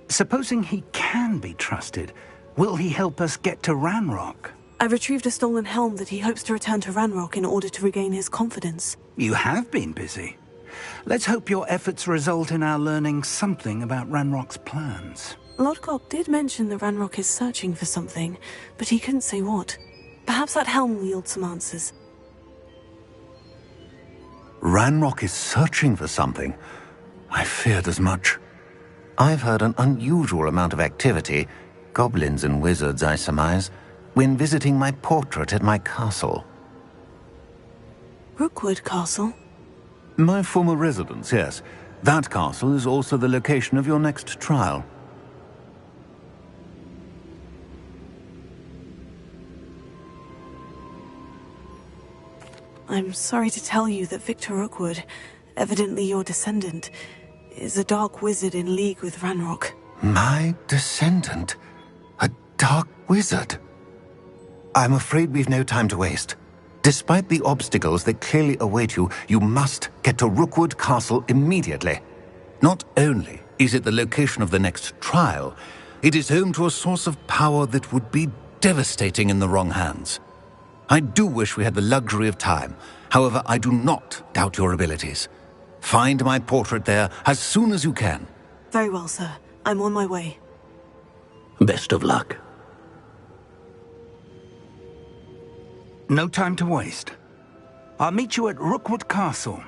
V: Supposing he can be trusted, will he help us get to Ranrock?
A: I retrieved a stolen helm that he hopes to return to Ranrock in order to regain his confidence.
V: You have been busy. Let's hope your efforts result in our learning something about Ranrock's plans.
A: Lodgok did mention that Ranrock is searching for something, but he couldn't say what. Perhaps that helm will yield some answers.
G: Ranrock is searching for something. I feared as much. I've heard an unusual amount of activity, goblins and wizards, I surmise, when visiting my portrait at my castle.
A: Rookwood Castle?
G: My former residence, yes. That castle is also the location of your next trial.
A: I'm sorry to tell you that Victor Rookwood, evidently your descendant, is a dark wizard in league with Ranrock.
G: My descendant? A dark wizard? I'm afraid we've no time to waste. Despite the obstacles that clearly await you, you must get to Rookwood Castle immediately. Not only is it the location of the next trial, it is home to a source of power that would be devastating in the wrong hands. I do wish we had the luxury of time. However, I do not doubt your abilities. Find my portrait there as soon as you can.
A: Very well, sir. I'm on my way.
O: Best of luck.
V: No time to waste. I'll meet you at Rookwood Castle.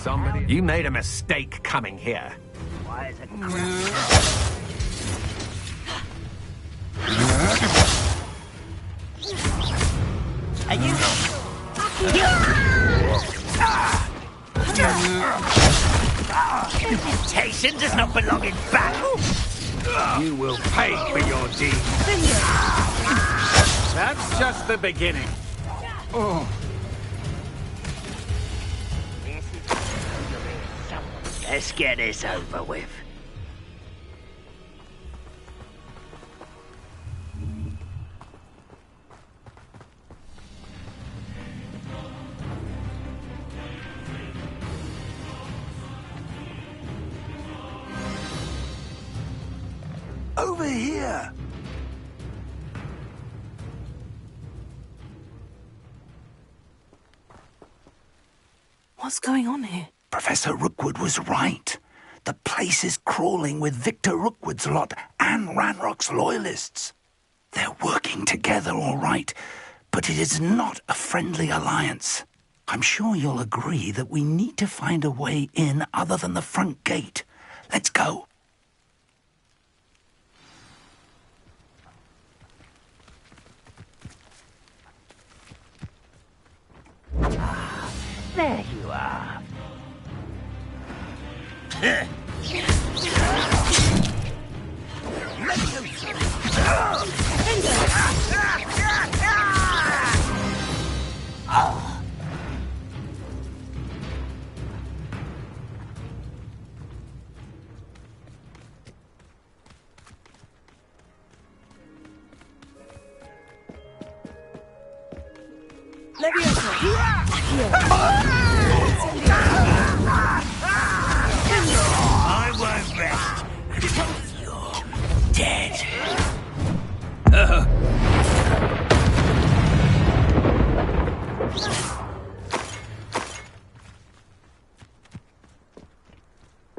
M: Somebody... You made a mistake coming here.
K: Why is it
T: Are you...
K: Temptation does not belong in battle.
M: You will pay for your deeds. That's just the beginning. Oh.
K: Let's get this over with.
V: Over here!
A: What's going on here?
V: Professor Rookwood was right. The place is crawling with Victor Rookwood's lot and Ranrock's loyalists. They're working together all right, but it is not a friendly alliance. I'm sure you'll agree that we need to find a way in other than the front gate. Let's go.
K: There you are. I won't rest until you're dead.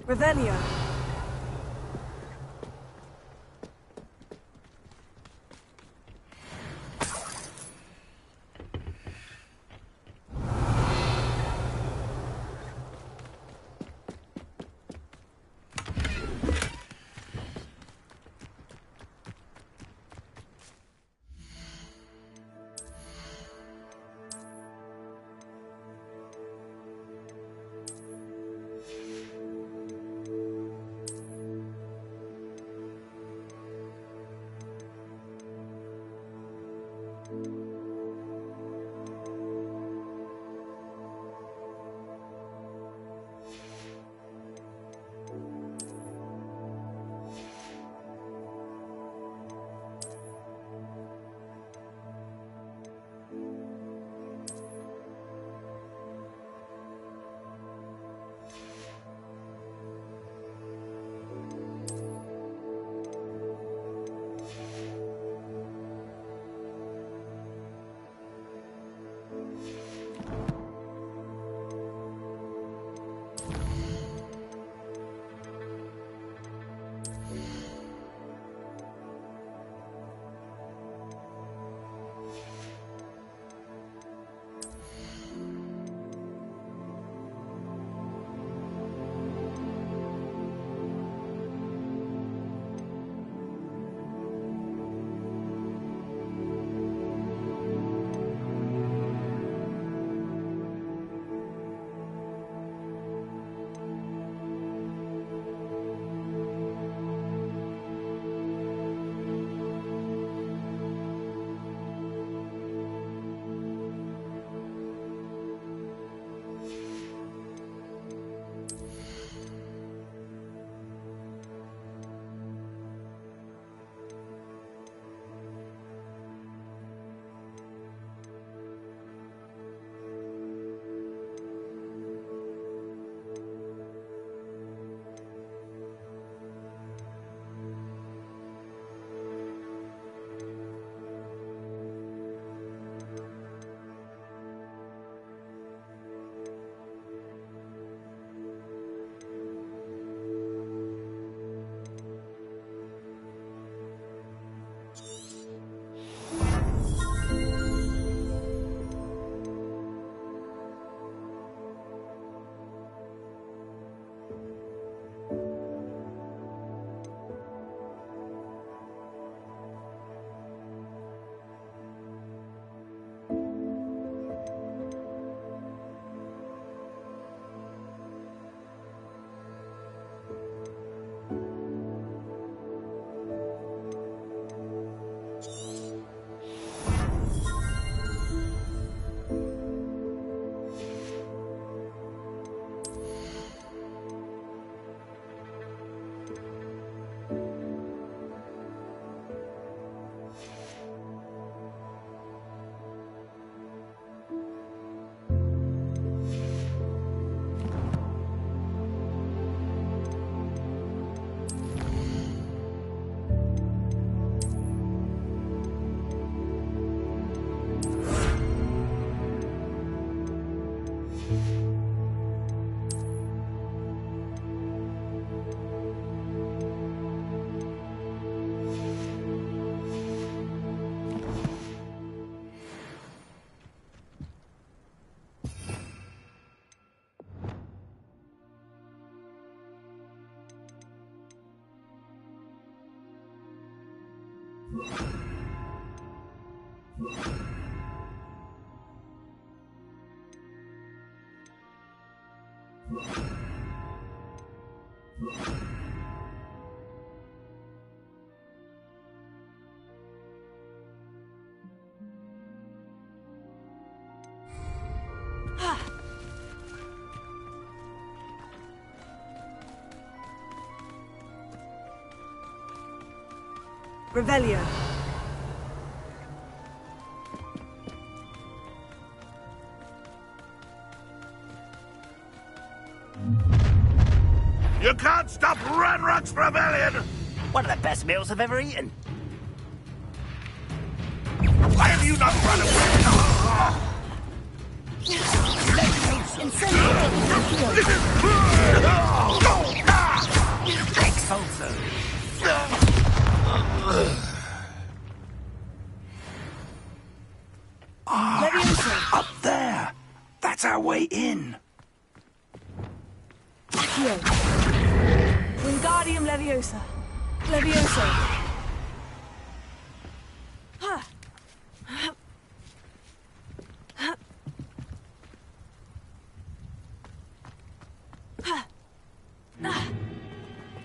S: Revelio. Revelio.
L: You can't stop Ranrock's rebellion!
K: One of the best meals I've ever eaten.
L: Why have you not run away?
K: Up there! That's our way in.
S: Accio. Wingardium Leviosa. Leviosa.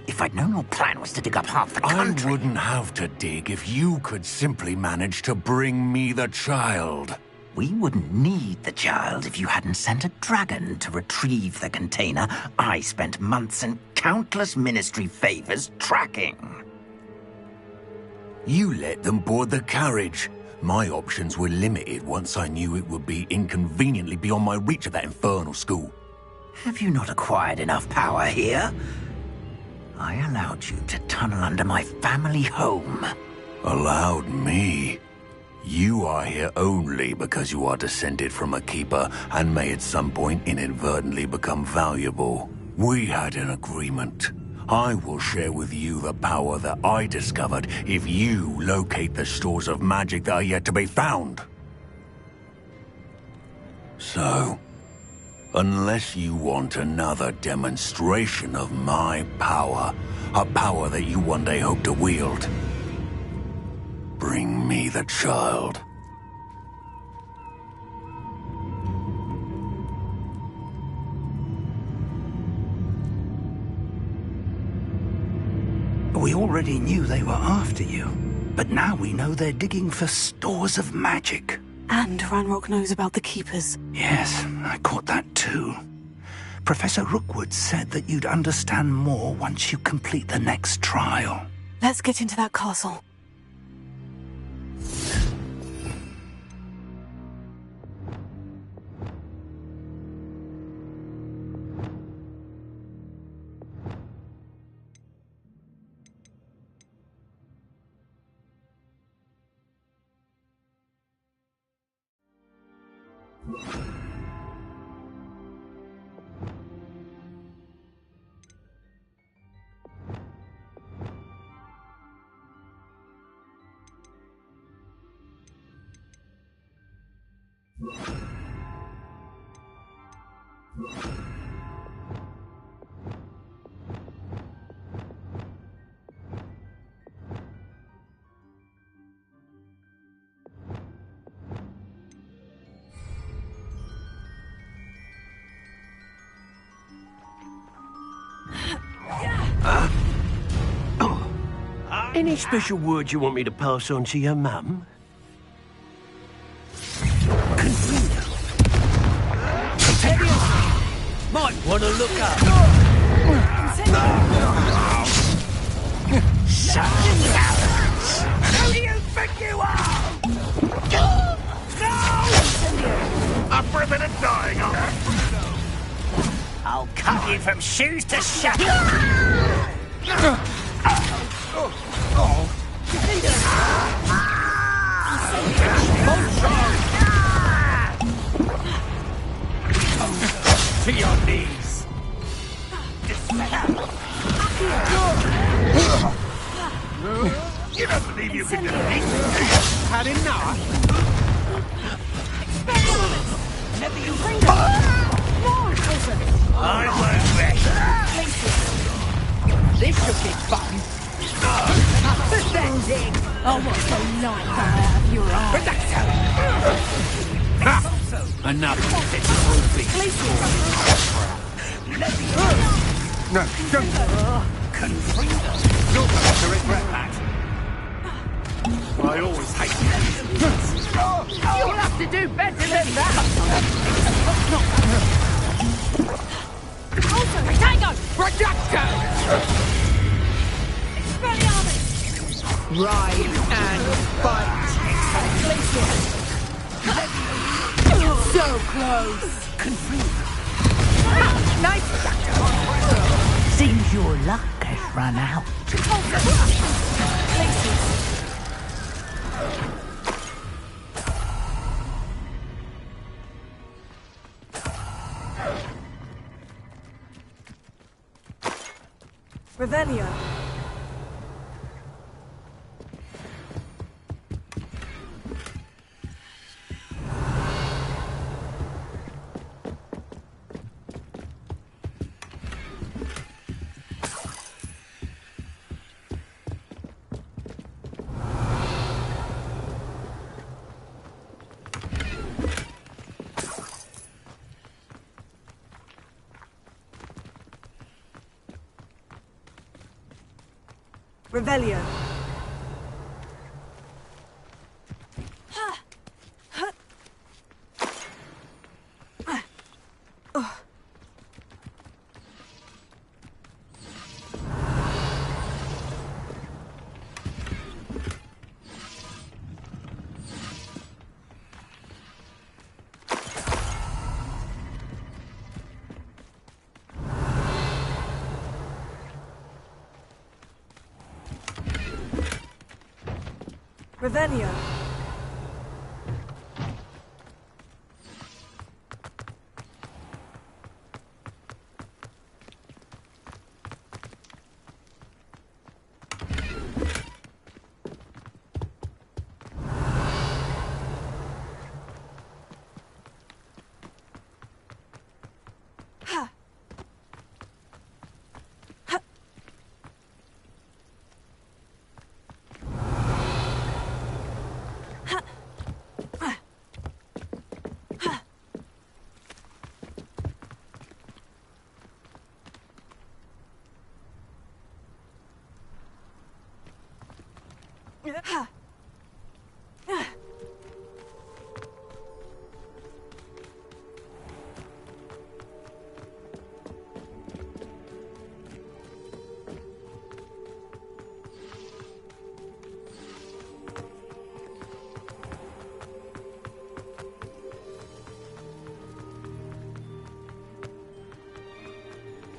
K: If I'd known your plan was to dig up half the country...
G: I wouldn't have to dig if you could simply manage to bring me the child.
K: We wouldn't need the child if you hadn't sent a dragon to retrieve the container I spent months and countless ministry favors tracking.
G: You let them board the carriage. My options were limited once I knew it would be inconveniently beyond my reach at that infernal school.
K: Have you not acquired enough power here? I allowed you to tunnel under my family home.
G: Allowed me? You are here only because you are descended from a keeper and may at some point inadvertently become valuable. We had an agreement. I will share with you the power that I discovered if you locate the stores of magic that are yet to be found. So, unless you want another demonstration of my power, a power that you one day hope to wield, bring me the child.
K: We already knew they were after you, but now we know they're digging for stores of magic.
A: And Ranrock knows about the Keepers.
K: Yes, I caught that too. Professor Rookwood said that you'd understand more once you complete the next trial.
A: Let's get into that castle.
O: Any special words you want me to pass on to your mum? Might want to look up.
K: Who do you think you are?
L: A primitive dying on it.
K: I'll cut you from shoes to shackles.
M: to your knees!
L: You don't believe you can defeat me, do you?
M: Had enough?
U: Never you bring them.
L: I won't bet.
U: This should be fun. Pathetic. I want to light out your eyes.
M: Enough of this No, don't. Confringo. You're going to regret that. I always hate you.
U: You'll have to do better than that. Also, Tango! Projecto! Expelliarmus! Rise and fight! So close! Nice! Seems your luck has run out.
S: Revelio. Revelio. Revelio.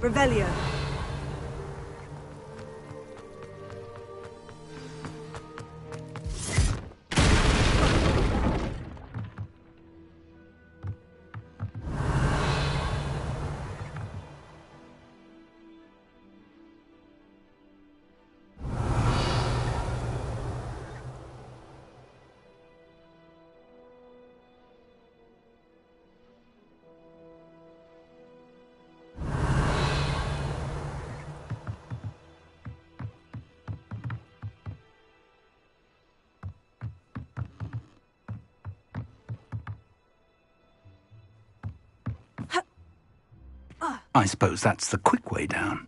S: Revelio.
V: I suppose that's the quick way down.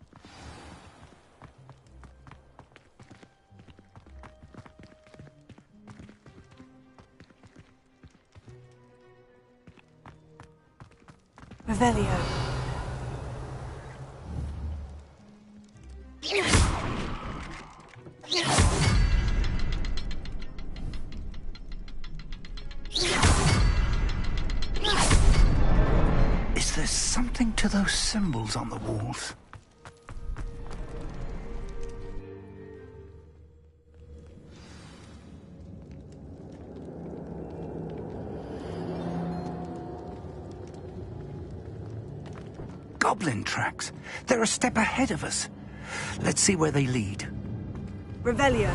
S: Revelio.
V: Is there something to those symbols on the walls?
K: goblin tracks. They're a step ahead of us. Let's see where they lead.
S: Revelio.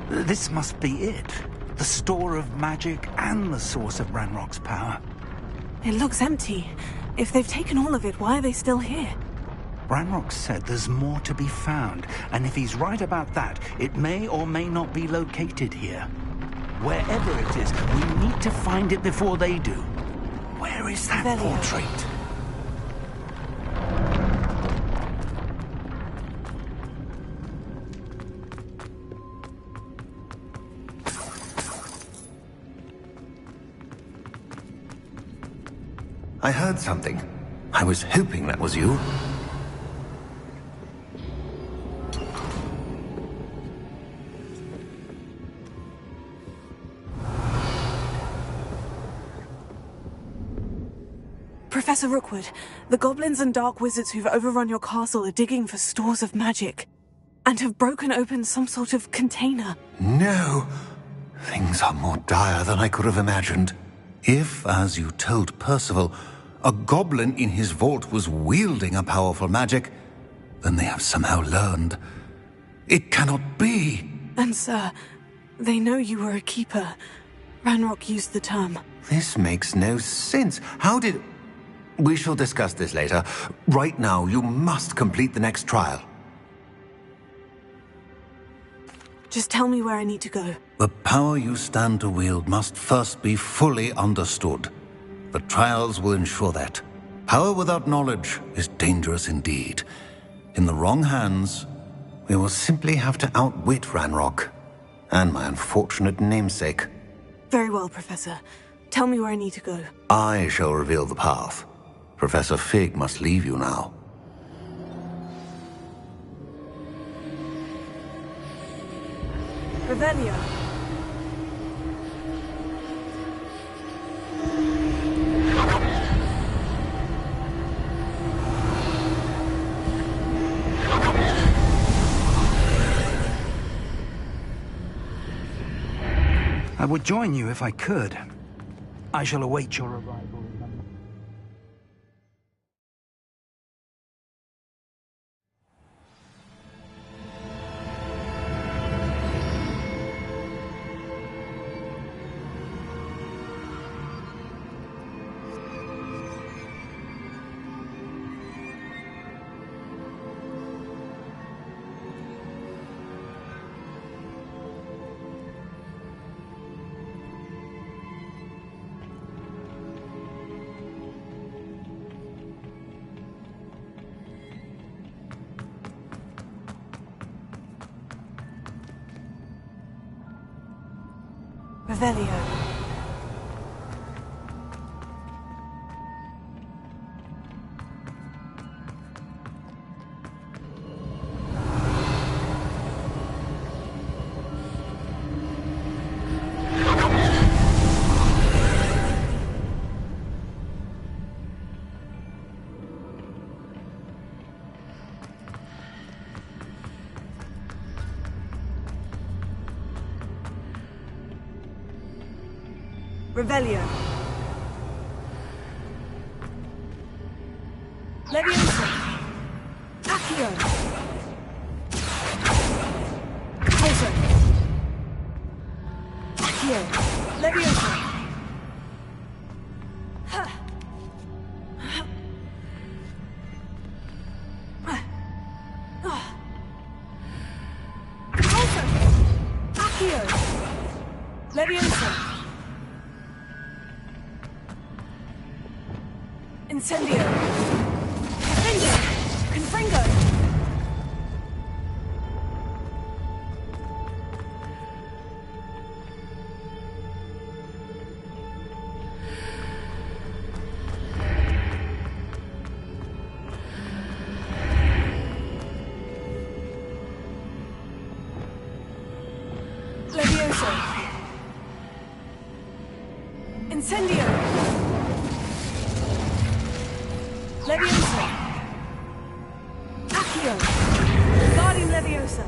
K: This must be it. The store of magic and the source of Ranrock's power.
A: It looks empty. If they've taken all of it, why are they still here?
K: Ranrock said there's more to be found, and if he's right about that, it may or may not be located here. Wherever it is, we need to find it before they do. Where is that portrait?
G: I heard something. I was hoping that was you.
A: Professor Rookwood, the goblins and dark wizards who've overrun your castle are digging for stores of magic and have broken open some sort of container.
G: No! Things are more dire than I could have imagined. If, as you told Percival, a goblin in his vault was wielding a powerful magic, then they have somehow learned. It cannot be!
A: And sir, they know you were a keeper. Ranrock used the term.
G: This makes no sense. How did... We shall discuss this later. Right now, you must complete the next trial.
A: Just tell me where I need to go.
G: The power you stand to wield must first be fully understood. The trials will ensure that. Power without knowledge is dangerous indeed. In the wrong hands, we will simply have to outwit Ranrock and my unfortunate namesake.
A: Very well, Professor. Tell me where I need to go.
G: I shall reveal the path. Professor Fig must leave you now.
S: Revelio.
K: I would join you if I could. I shall await your arrival.
A: Revelio.
S: Revelio. Leviosa. Accio. Also. Accio. Leviosa. Also. Accio. Leviosa. Incendio! Confringo! Confringo! Levioso! Incendio! Leviosa! Accio! Guardian Leviosa! Leviosa!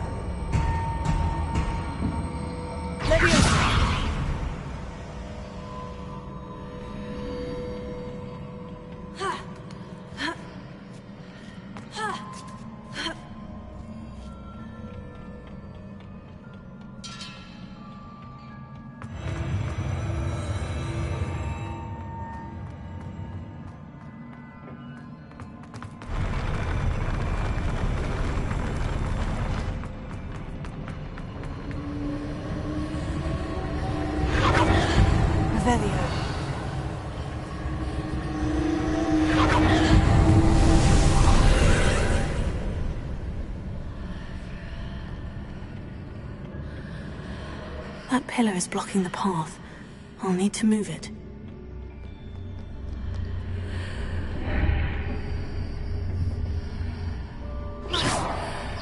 S: Leviosa!
A: That pillar is blocking the path. I'll need to move it.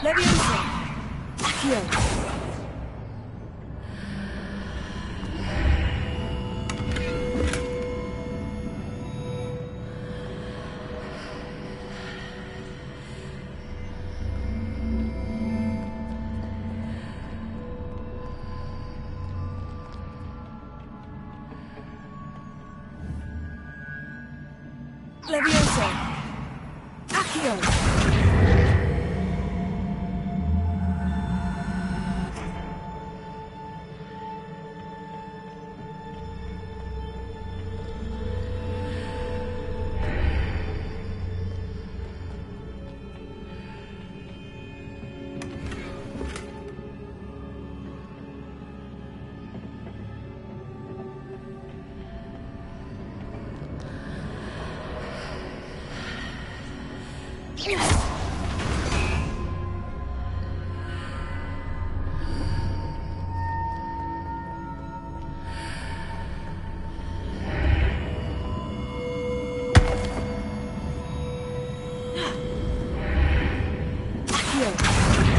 S: Leviosa! Accio! Leviosa! Accio!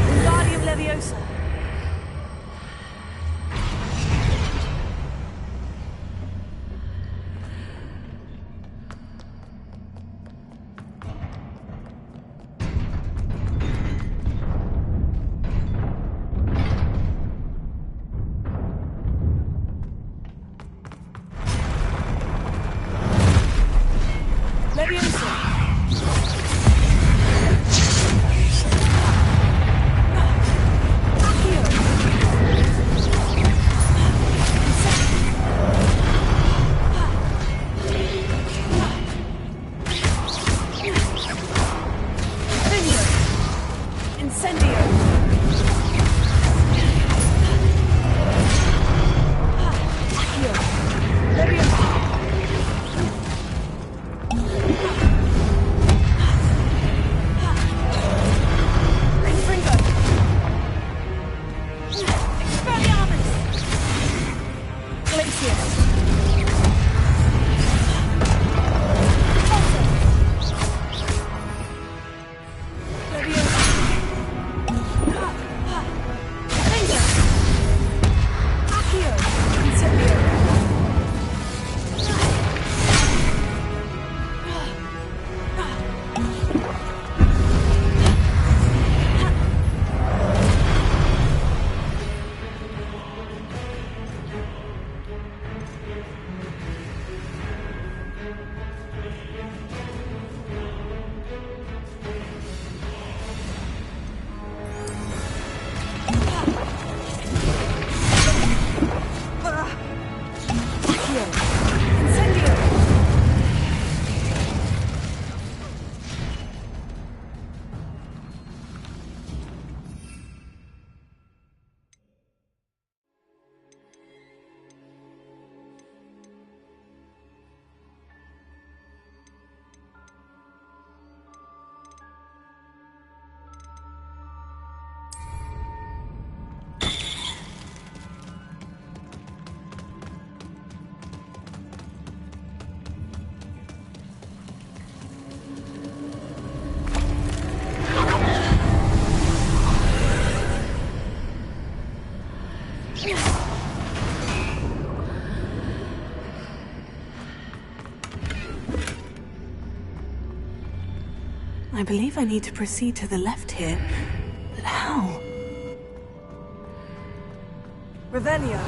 S: Wingardium Leviosa! Leviosa!
A: I believe I need to proceed to the left here. But how?
S: Revelio.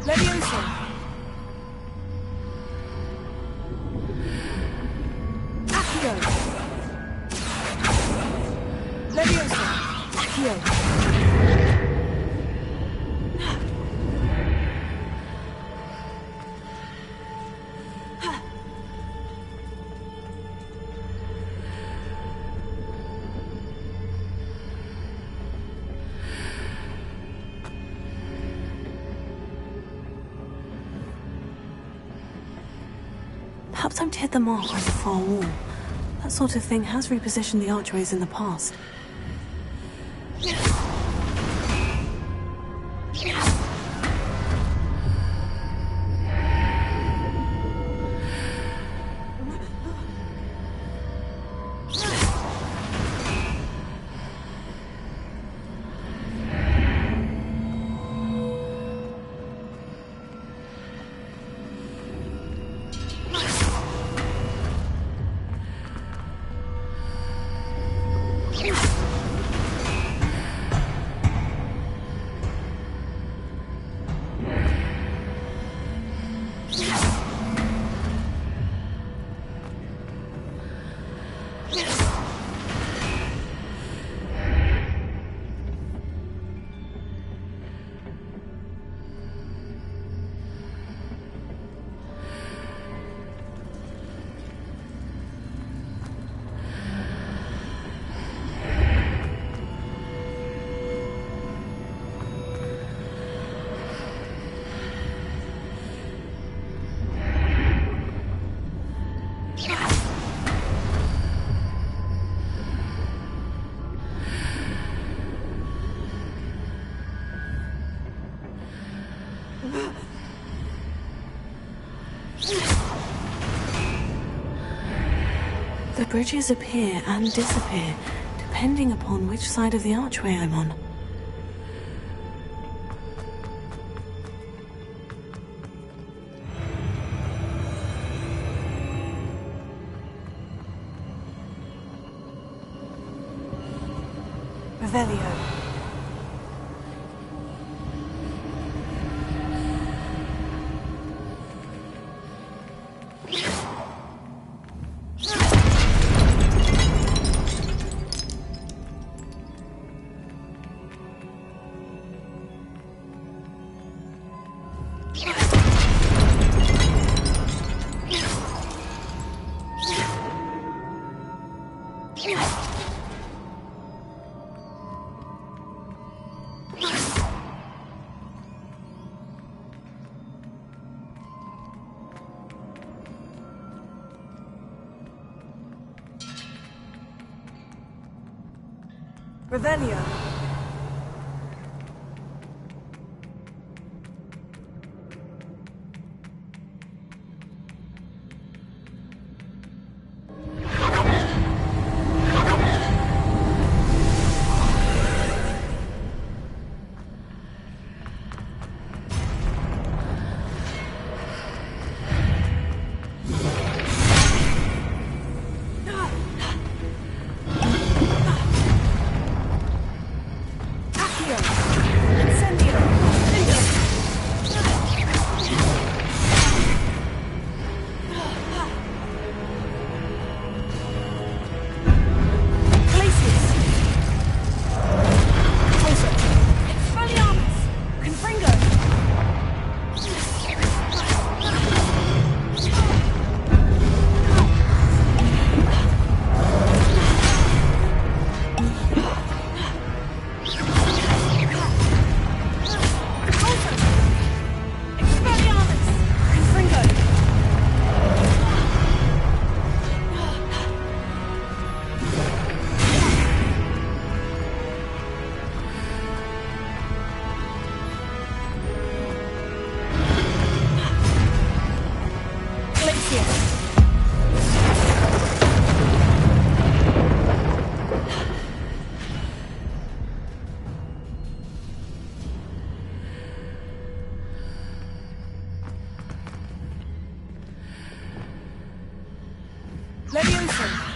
S: Leviosa. Accio. Leviosa. Accio.
A: Perhaps I'm to hit the mark on the far wall. That sort of thing has repositioned the archways in the past. The bridges appear and disappear, depending upon which side of the archway I'm on. Revelio. Revelio.
S: Levioso!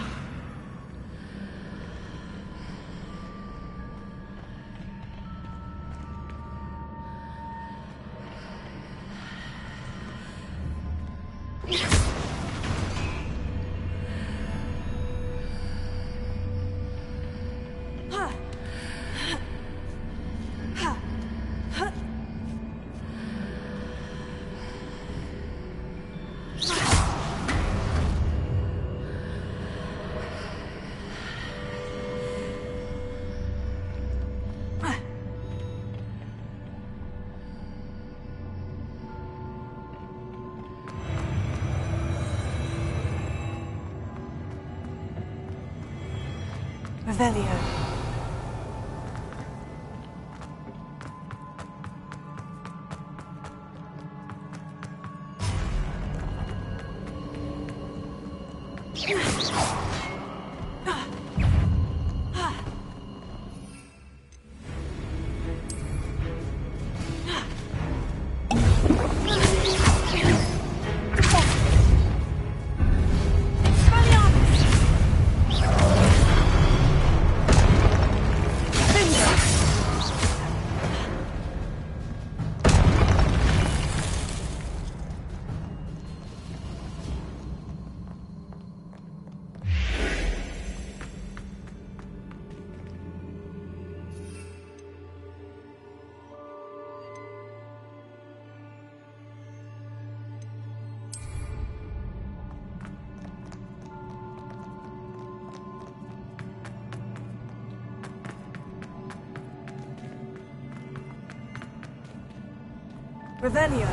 S: Revelio. Revelio.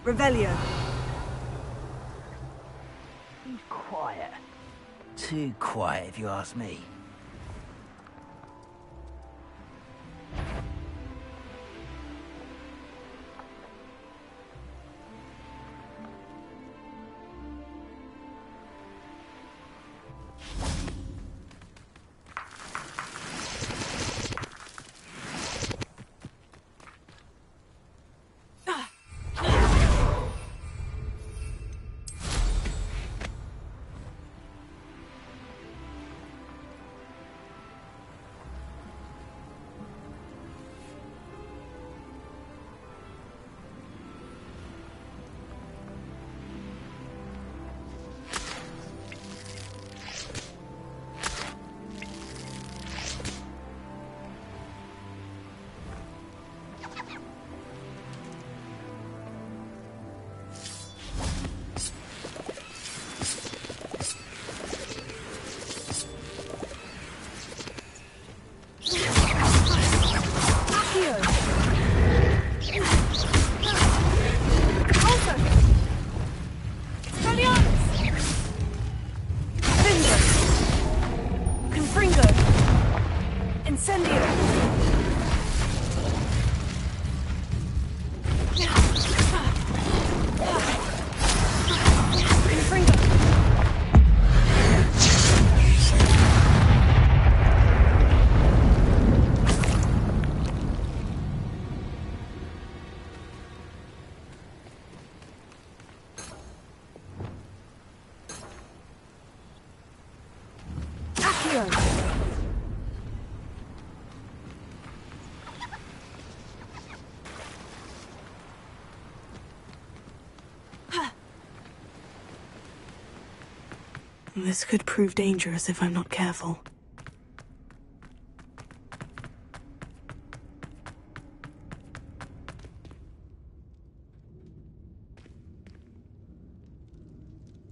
E: Revelio.
T: Quiet. Too quiet, if you ask me.
A: This could prove dangerous if I'm not careful.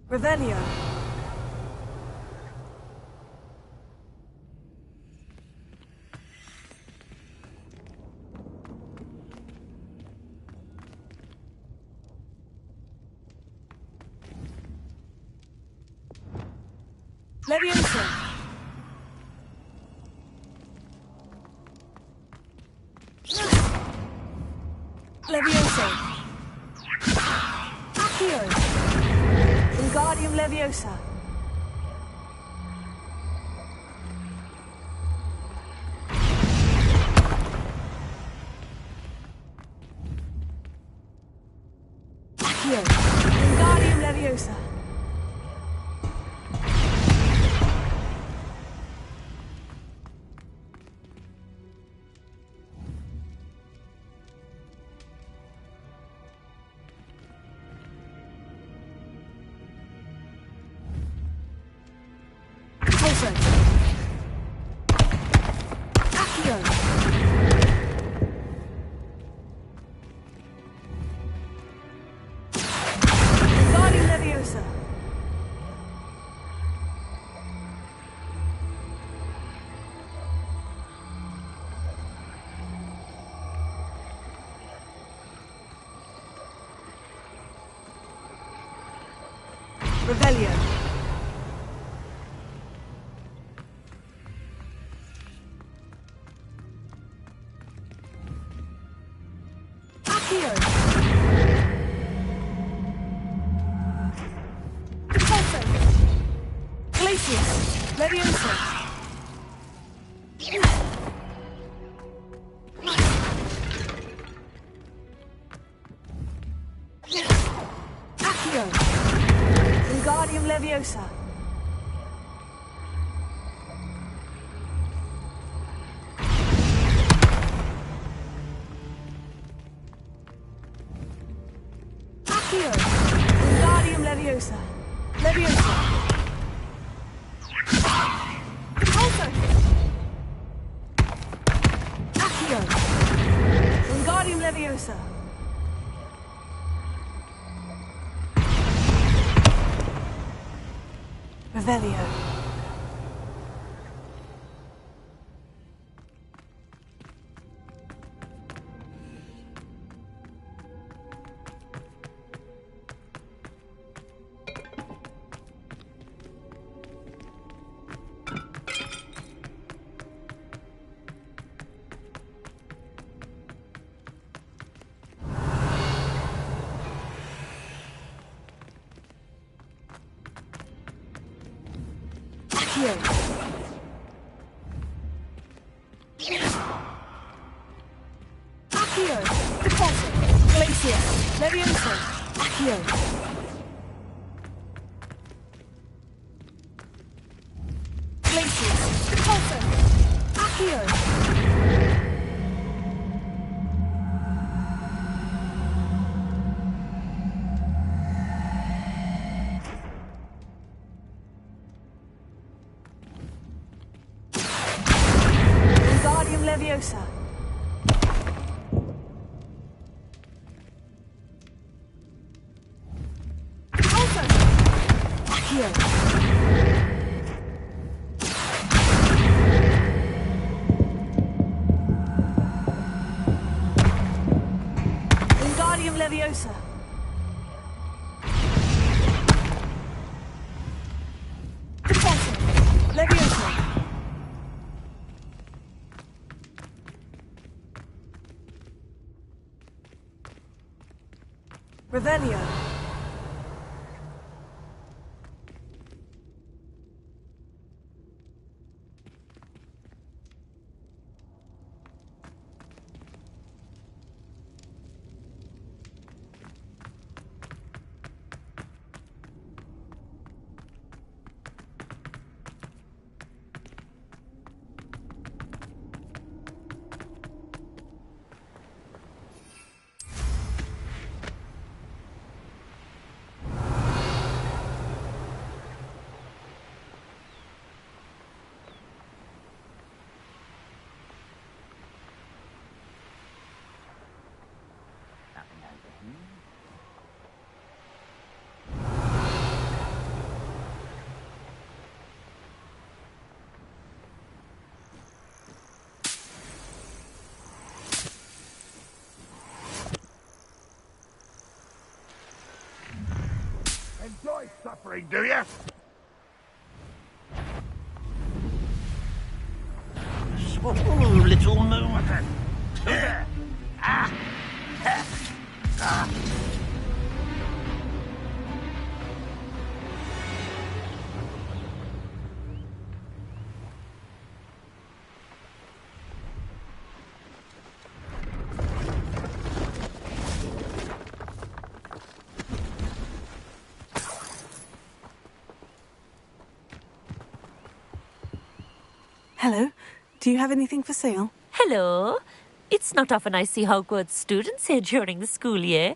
E: Revelio. Leviosa. Leviosa. Accio. Wingardium Leviosa. Accio. Wingardium Leviosa. Revelio. Accio. Repulso. Glacius. Leviosa. Accio. Wingardium Leviosa. Accio. Wingardium Leviosa. Leviosa. Repulso. Accio. Wingardium Leviosa. Revelio. Accio. Accio. Deposit. Glacier. Levioso. Accio. Glacier. Deposit. Accio. Wingardium Leviosa. Also. Accio. Wingardium Leviosa. Deposit. Leviosa. Revelio.
L: Enjoy suffering, do you?
K: Oh, little moment.
A: Hello. Do you have anything for sale?
H: Hello. It's not often I see Hogwarts students here during the school year.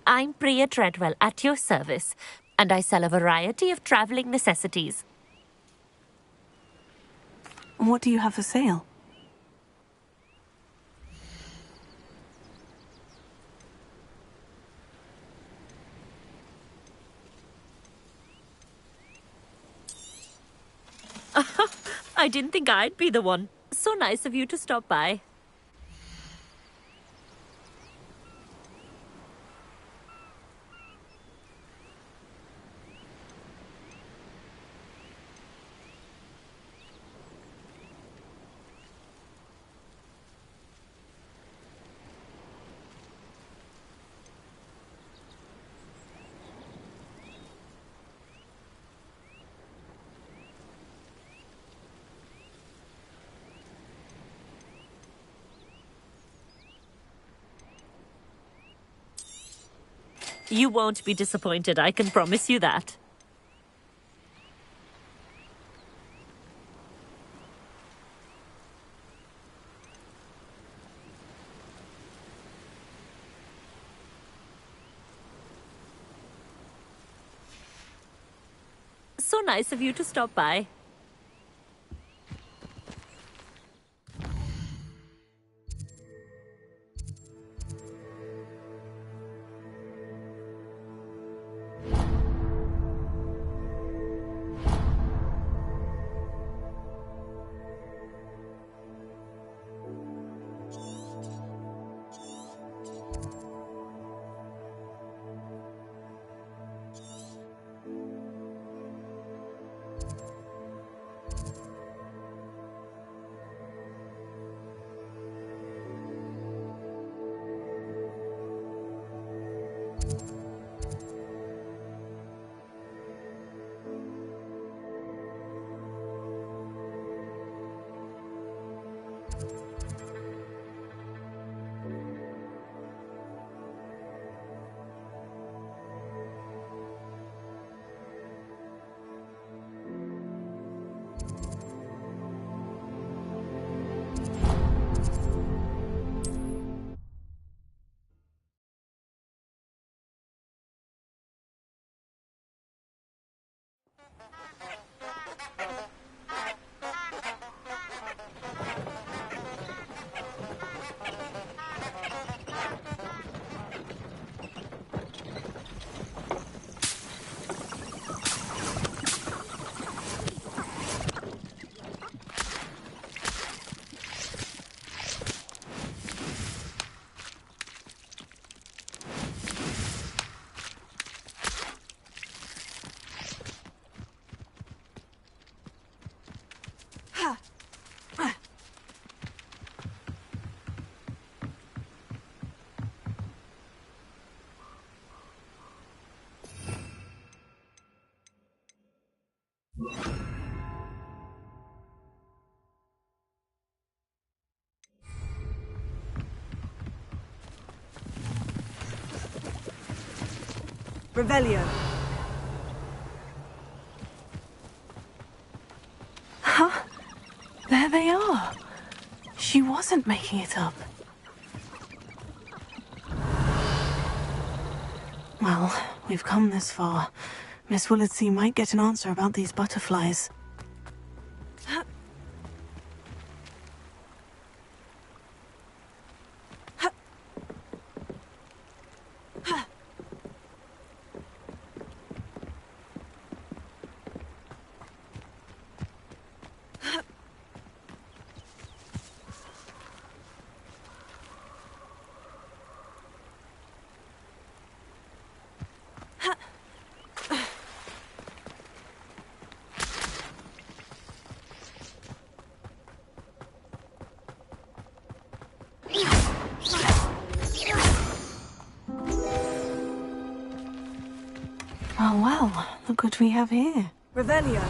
H: I'm Priya Treadwell, at your service, and I sell a variety of travelling necessities.
A: What do you have for sale?
H: I didn't think I'd be the one. So nice of you to stop by. You won't be disappointed, I can promise you that. So nice of you to stop by.
E: Revelio.
A: Huh? There they are. She wasn't making it up. Well, we've come this far. Miss Willardsea might get an answer about these butterflies. Oh, well, look what we have here.
E: Revelio.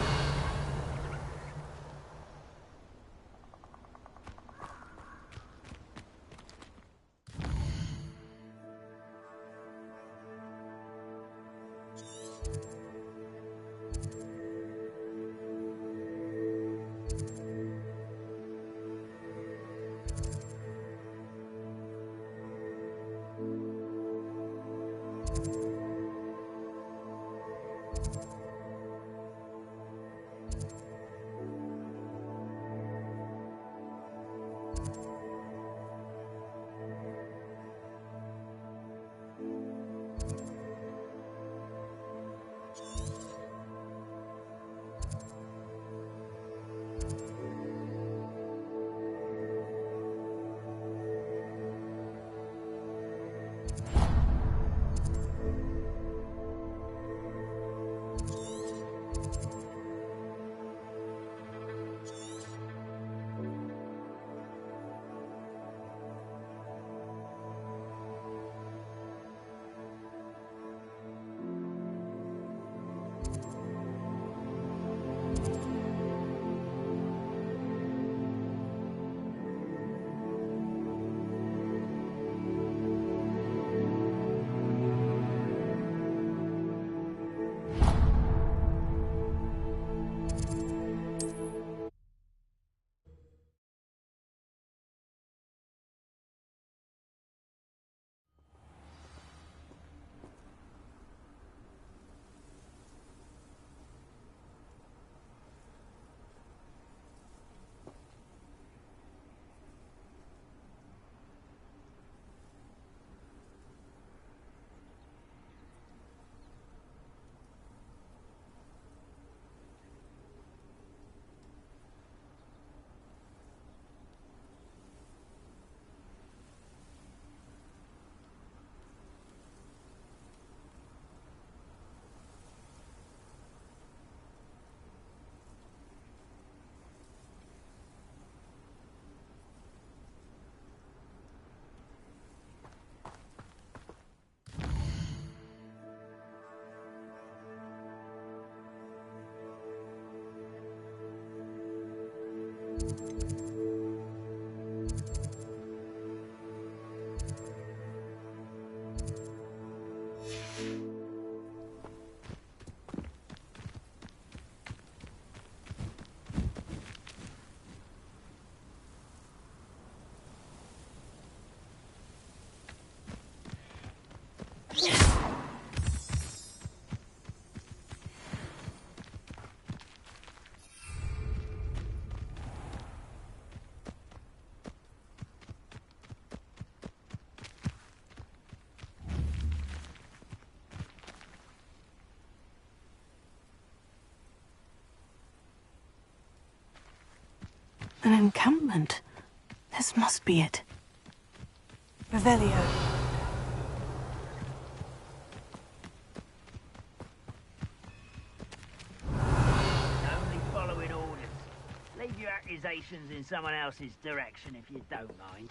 A: An encampment. This must be it.
E: Revelio.
T: Only following orders. Leave your accusations in someone else's direction if you don't mind.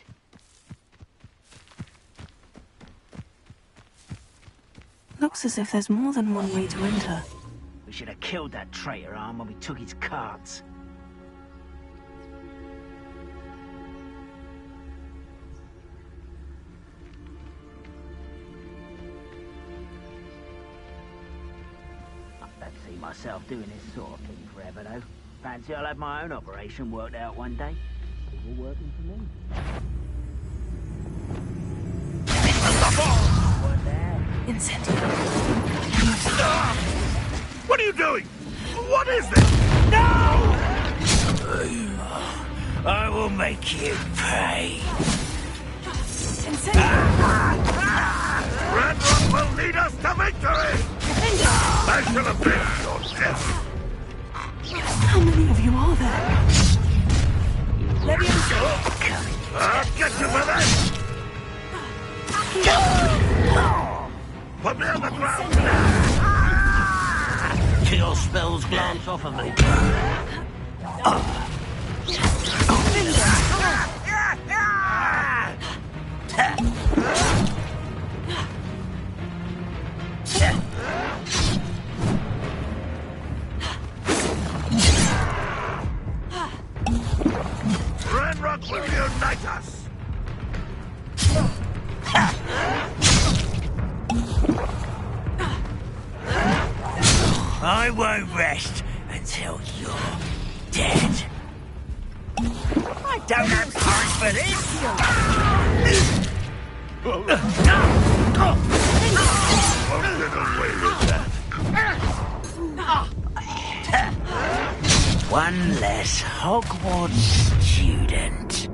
A: Looks as if there's more than one way to enter.
T: We should have killed that traitor arm when we took his carts. see myself doing this sort of thing forever, though. Fancy I'll have my own operation worked out one day. It's all working for me. What there?
A: Incendio.
L: What are you doing? What is this? No!
T: I will make you pay.
L: Ranrock will lead us to victory! I shall avenge your death.
A: How many of you are there?
L: I'll get you for that! Put me on the ground now!
T: Kill spells glance off of me.
L: Ranrock will unite us!
T: I won't rest until you're dead. I don't have time for this!
L: Won't get away with that.
T: One less Hogwarts student.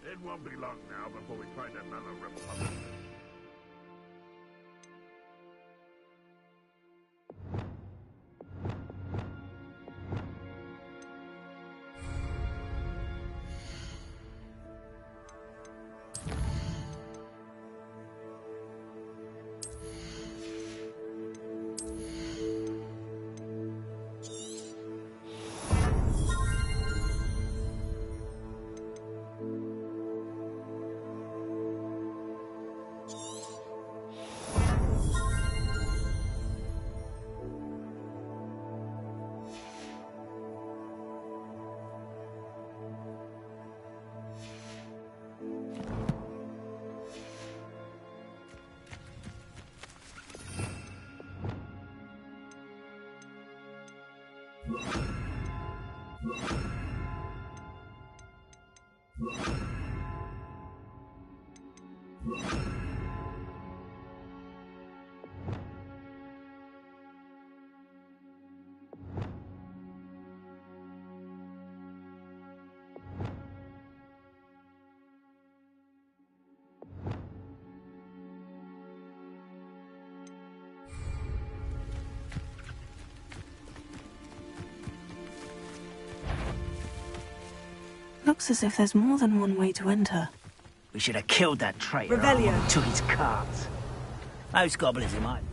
L: It won't be long now before we find another Republic.
A: Looks as if there's more than one way to enter.
T: We should have killed that traitor
A: Revelio.
T: and took his cards. Those goblins he might.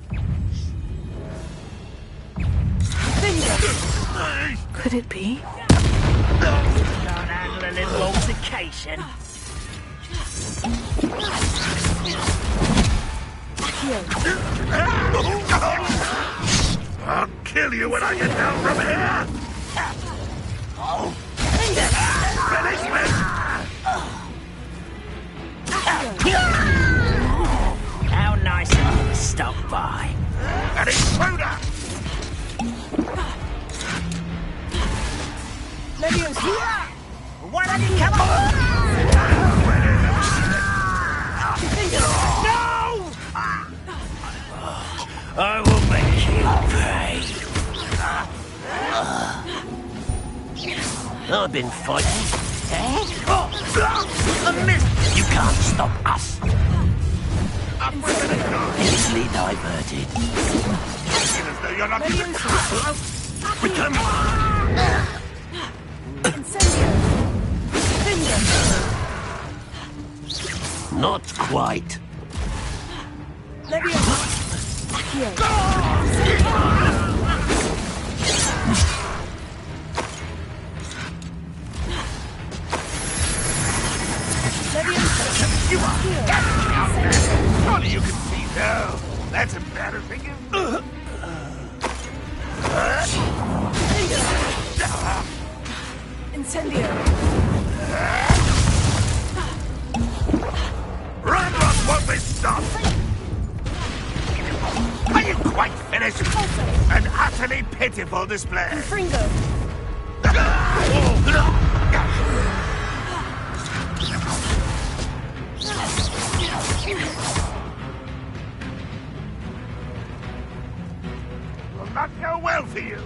A: Could it be?
T: Can't handle a little altercation.
L: I'll kill you when I get down from here! Finish me!
T: How nice of you to stop by.
L: An intruder!
T: Why don't you come on? No! I will make you pay. I've been fighting. Eh? A miss! You can't stop us. Easily diverted.
L: You're not even close.
T: Become... Not quite.
S: Incendio!
L: Ranrock won't be stopped! Are you quite finished? An utterly pitiful display.
S: Fringo!
L: Will not go well for you.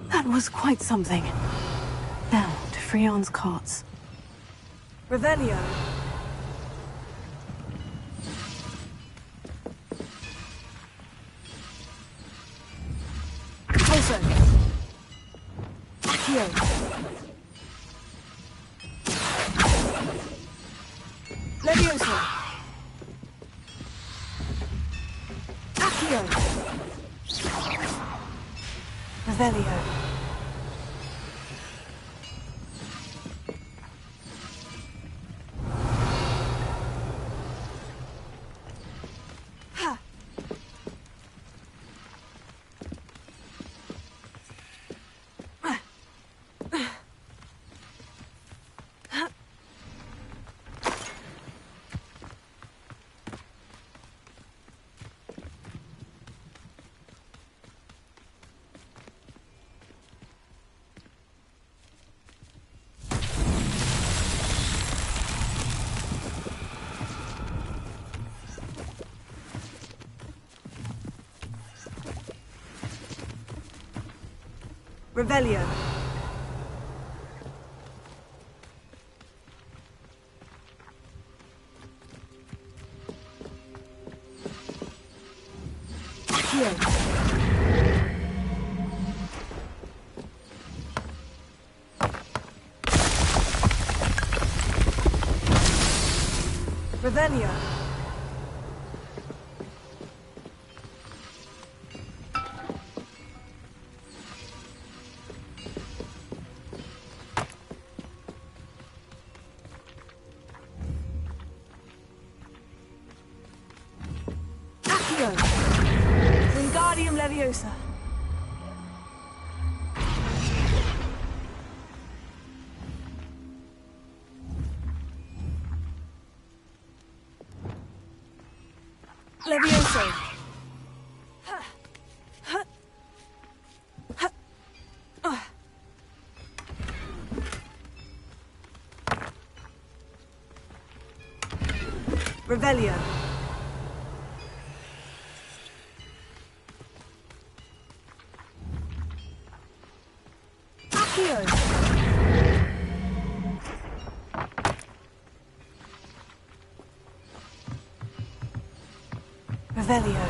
A: That was quite something. Now, to Freon's cots.
S: Revelio! Pulso! Accio! Levioso! Accio! Revelio! Revelio. Accio. Revelio. Wingardium Leviosa. Levioso. Revelio. Revelio.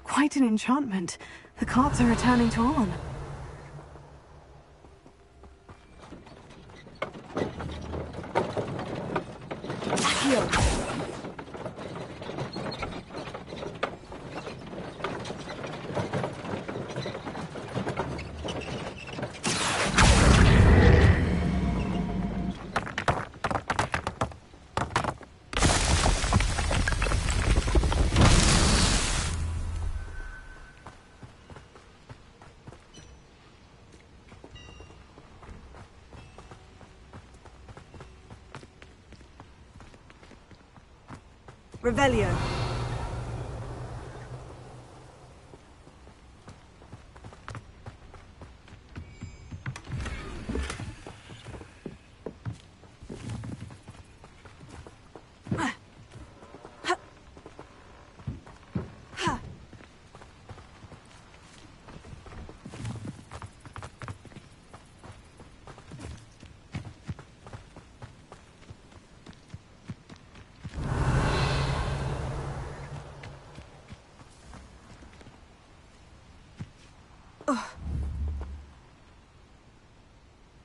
A: Quite an enchantment. The carts are returning to on.
S: Accio. Revelio.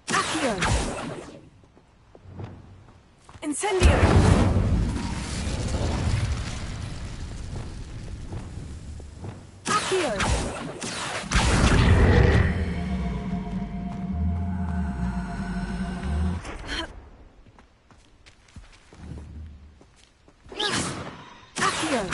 S: Accio. Incendio. Revelio!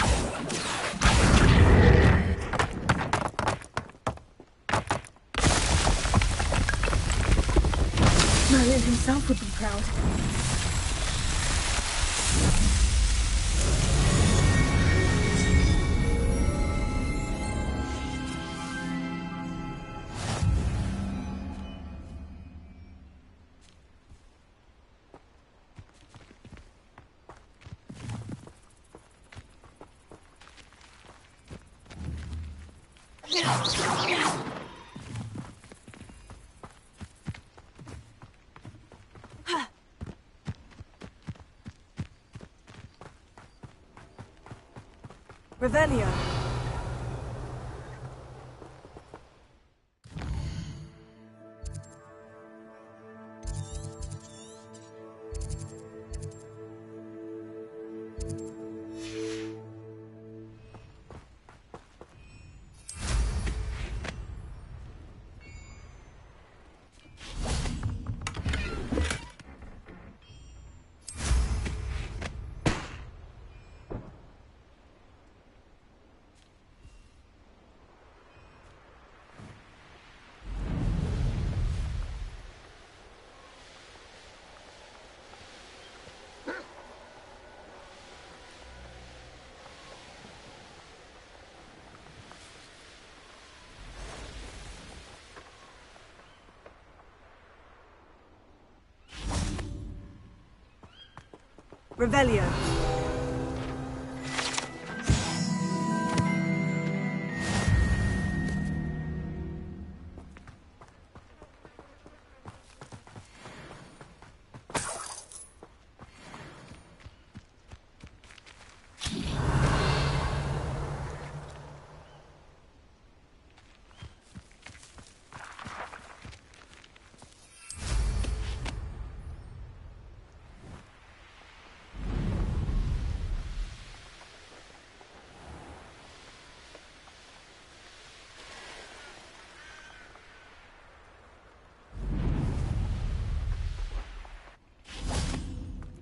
S: Merlin himself would be proud. Revelio. Revelio.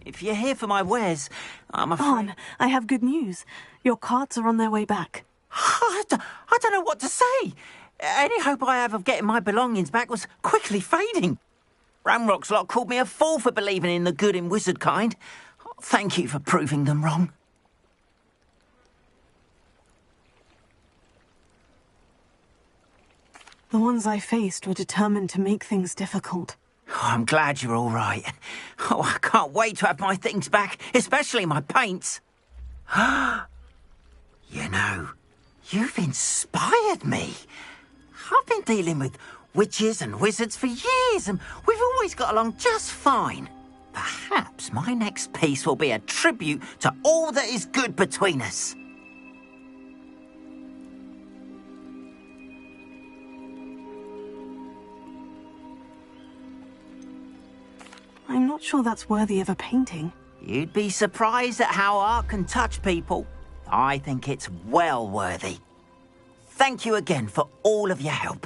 I: If you're here for my wares, I'm afraid...
A: Arn, I have good news. Your carts are on their way back.
I: I don't know what to say. Any hope I have of getting my belongings back was quickly fading. Ranrock's lot called me a fool for believing in the good in wizard kind. Thank you for proving them wrong.
A: The ones I faced were determined to make things difficult.
I: Oh, I'm glad you're all right. Oh, I can't wait to have my things back, especially my paints. You know, you've inspired me. I've been dealing with witches and wizards for years, and we've always got along just fine. Perhaps my next piece will be a tribute to all that is good between us.
A: I'm not sure that's worthy of a painting.
I: You'd be surprised at how art can touch people. I think it's well worthy. Thank you again for all of your help.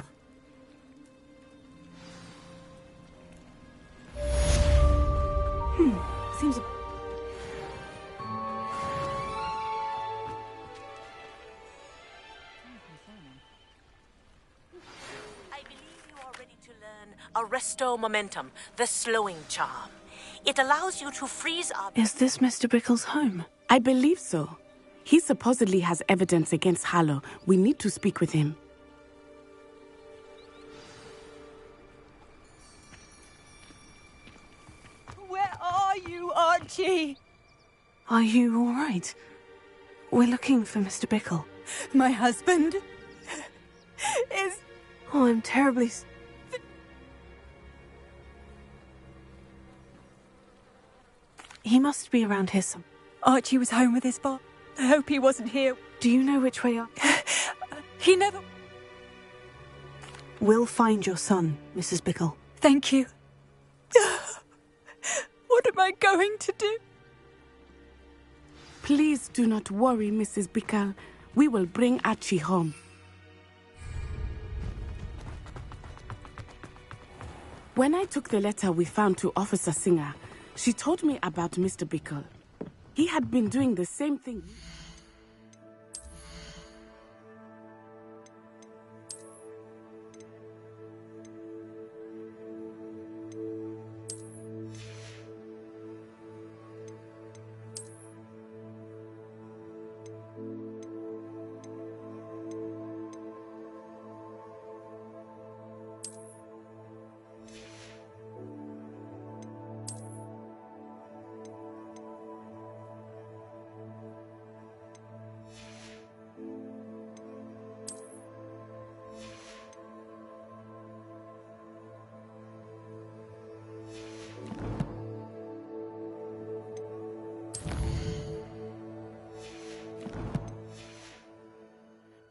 A: Seems...
C: Arresto Momentum, the slowing charm. It allows you to freeze up...
A: Is this Mr. Bickle's home?
F: I believe so. He supposedly has evidence against Harlow. We need to speak with him.
P: Where are you, Archie?
A: Are you all right? We're looking for Mr. Bickle.
P: My husband is...
A: Oh, I'm terribly... He must be around here some...
P: Archie was home with his bar. I hope he wasn't here.
A: Do you know which way up?
P: He never...
A: We'll find your son, Mrs. Bickle.
P: Thank you. What am I going to do?
F: Please do not worry, Mrs. Bickle. We will bring Archie home. When I took the letter we found to Officer Singer, she told me about Mr. Bickle. He had been doing the same thing.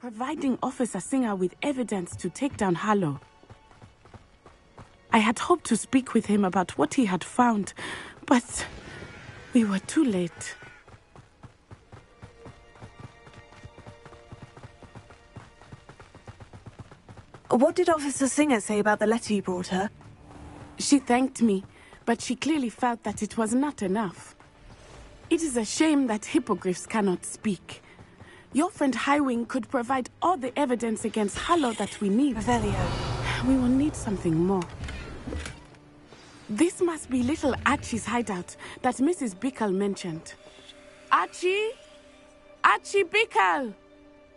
F: providing Officer Singer with evidence to take down Harlow. I had hoped to speak with him about what he had found, but we were too late.
A: What did Officer Singer say about the letter you brought her?
F: She thanked me, but she clearly felt that it was not enough. It is a shame that hippogriffs cannot speak. Your friend Highwing could provide all the evidence against Harlow that we need.
A: Revelio.
F: We will need something more. This must be little Archie's hideout that Mrs. Bickle mentioned. Archie? Archie Bickle!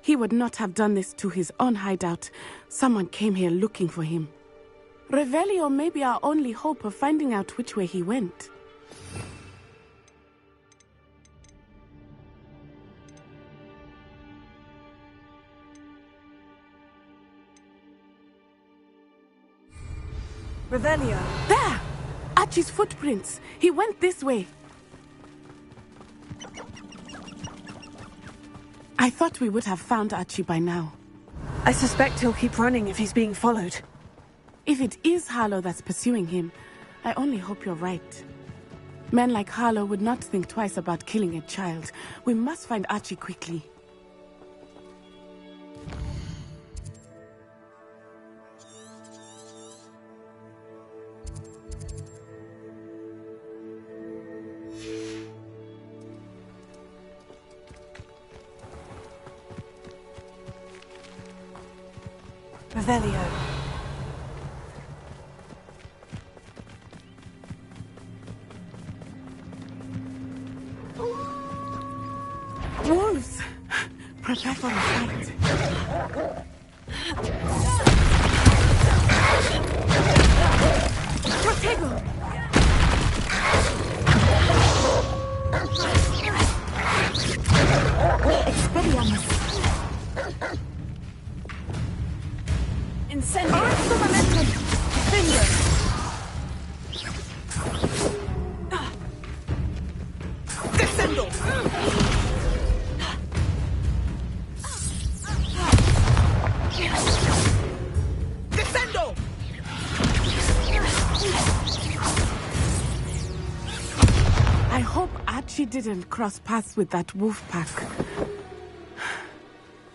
F: He would not have done this to his own hideout. Someone came here looking for him. Revelio may be our only hope of finding out which way he went.
A: Revelio.
F: There! Archie's footprints. He went this way. I thought we would have found Archie by now.
A: I suspect he'll keep running if he's being followed.
F: If it is Harlow that's pursuing him, I only hope you're right. Men like Harlow would not think twice about killing a child. We must find Archie quickly.
A: Revelio.
F: Wolves! Prepare for a fight. Protego! Expelliarmus! Incendio! Momentum! Finger! Descendo! Descendo! I hope Archie didn't cross paths with that wolf pack.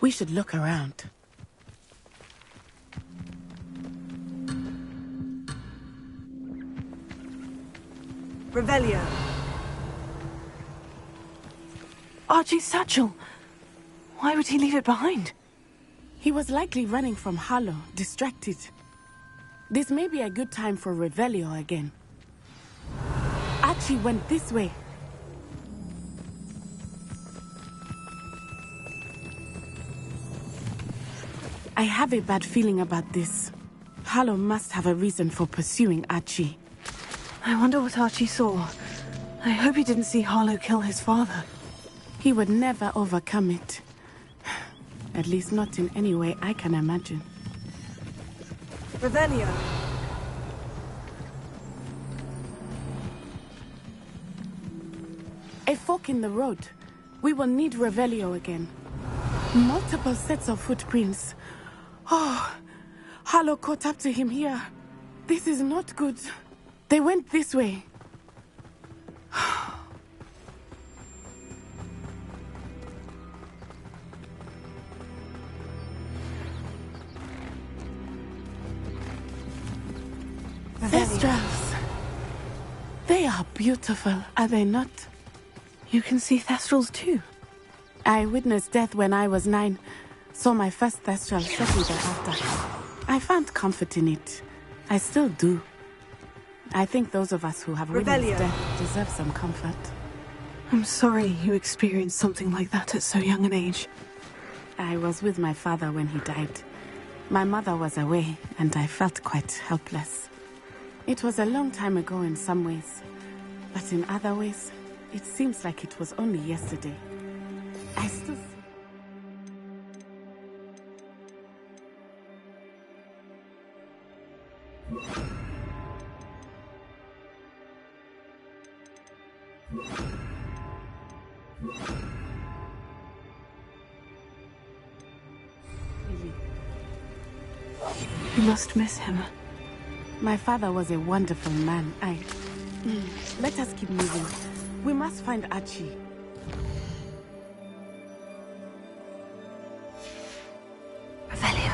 F: We should look around.
A: Revelio. Archie's satchel. Why would he leave it behind?
F: He was likely running from Harlow, distracted. This may be a good time for Revelio again. Archie went this way. I have a bad feeling about this. Harlow must have a reason for pursuing Archie.
A: I wonder what Archie saw. I hope he didn't see Harlow kill his father.
F: He would never overcome it. At least not in any way I can imagine.
A: Revelio.
F: A fork in the road. We will need Revelio again. Multiple sets of footprints. Oh, Harlow caught up to him here. This is not good. They went this way. Thestrals. They are beautiful, are they not?
A: You can see Thestrals too.
F: I witnessed death when I was 9. Saw my first Thestral shortly thereafter. I found comfort in it. I still do. I think those of us who have witnessed death deserve some comfort.
A: I'm sorry you experienced something like that at so young an age.
F: I was with my father when he died. My mother was away, and I felt quite helpless. It was a long time ago in some ways, but in other ways, it seems like it was only yesterday. I still...
A: You must miss him.
F: My father was a wonderful man. Let us keep moving. We must find Archie.
A: Revelio.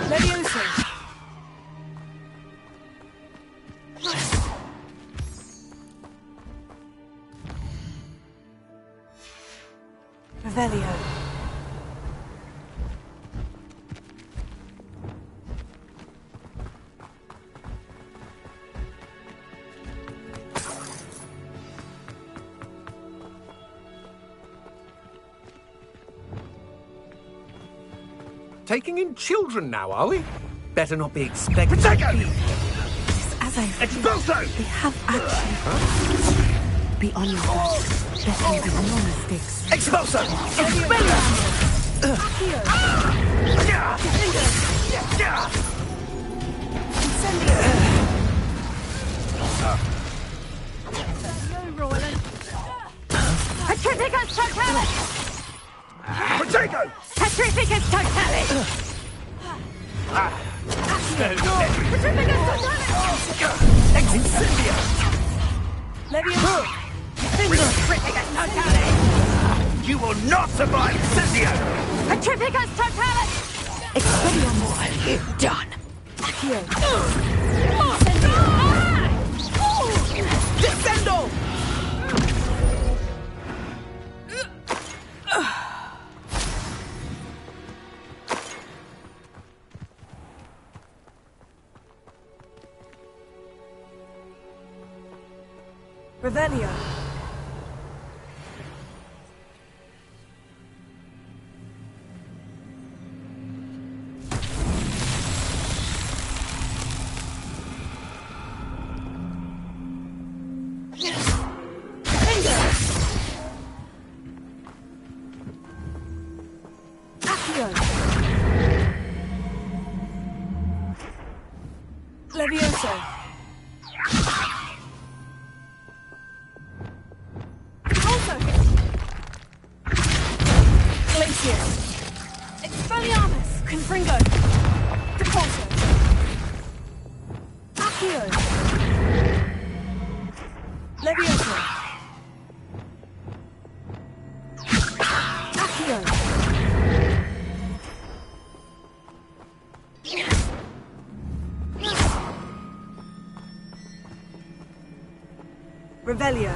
P: Levioso.
A: Revelio.
J: Taking in children now, are we? Better not be expected.
L: Protego!
F: As I
L: Expulso!
F: they have Archie. Be on your guard. There can be no mistakes.
J: Expulso!
Q: Petrificus totalis!
L: Protego!
Q: Petrificus totalis! Petrificus totalis!
J: Incendia!
P: Levioso.
Q: Petrificus totalis!
J: You will not survive Incendio!
Q: Petrificus totalis!
F: Expelliarmus.
Q: Done.
P: Accio.
J: Descendo!
P: Revelio. Accio. Levioso. Expelliarmus! Confringo! Depulso! Accio! Levioso! Accio! Revelio!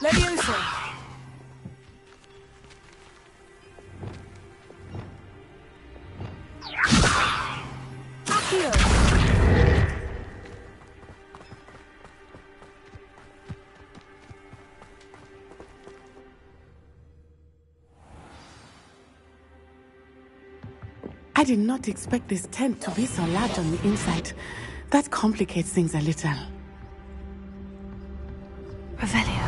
P: Levioso! Accio!
F: I did not expect this tent to be so large on the inside. That complicates things a little.
A: Revelio.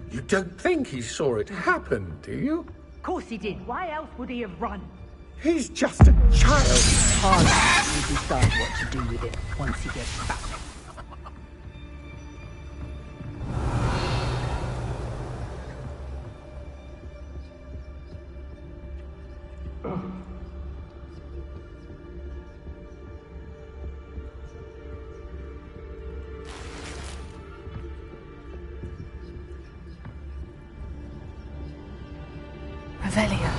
J: You don't think he saw it happen, do you?
T: Of course he did. Why else would he have run?
J: He's just a child.
T: I'll let you decide what to do with it once he gets back.
A: Revelio.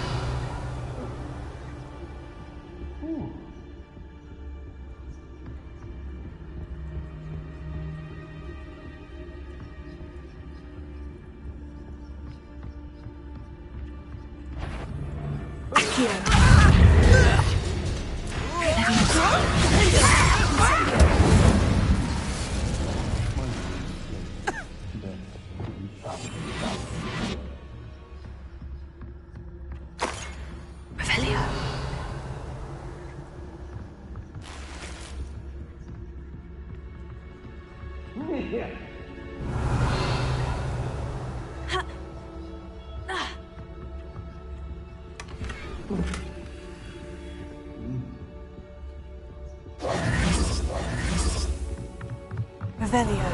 A: Revelio.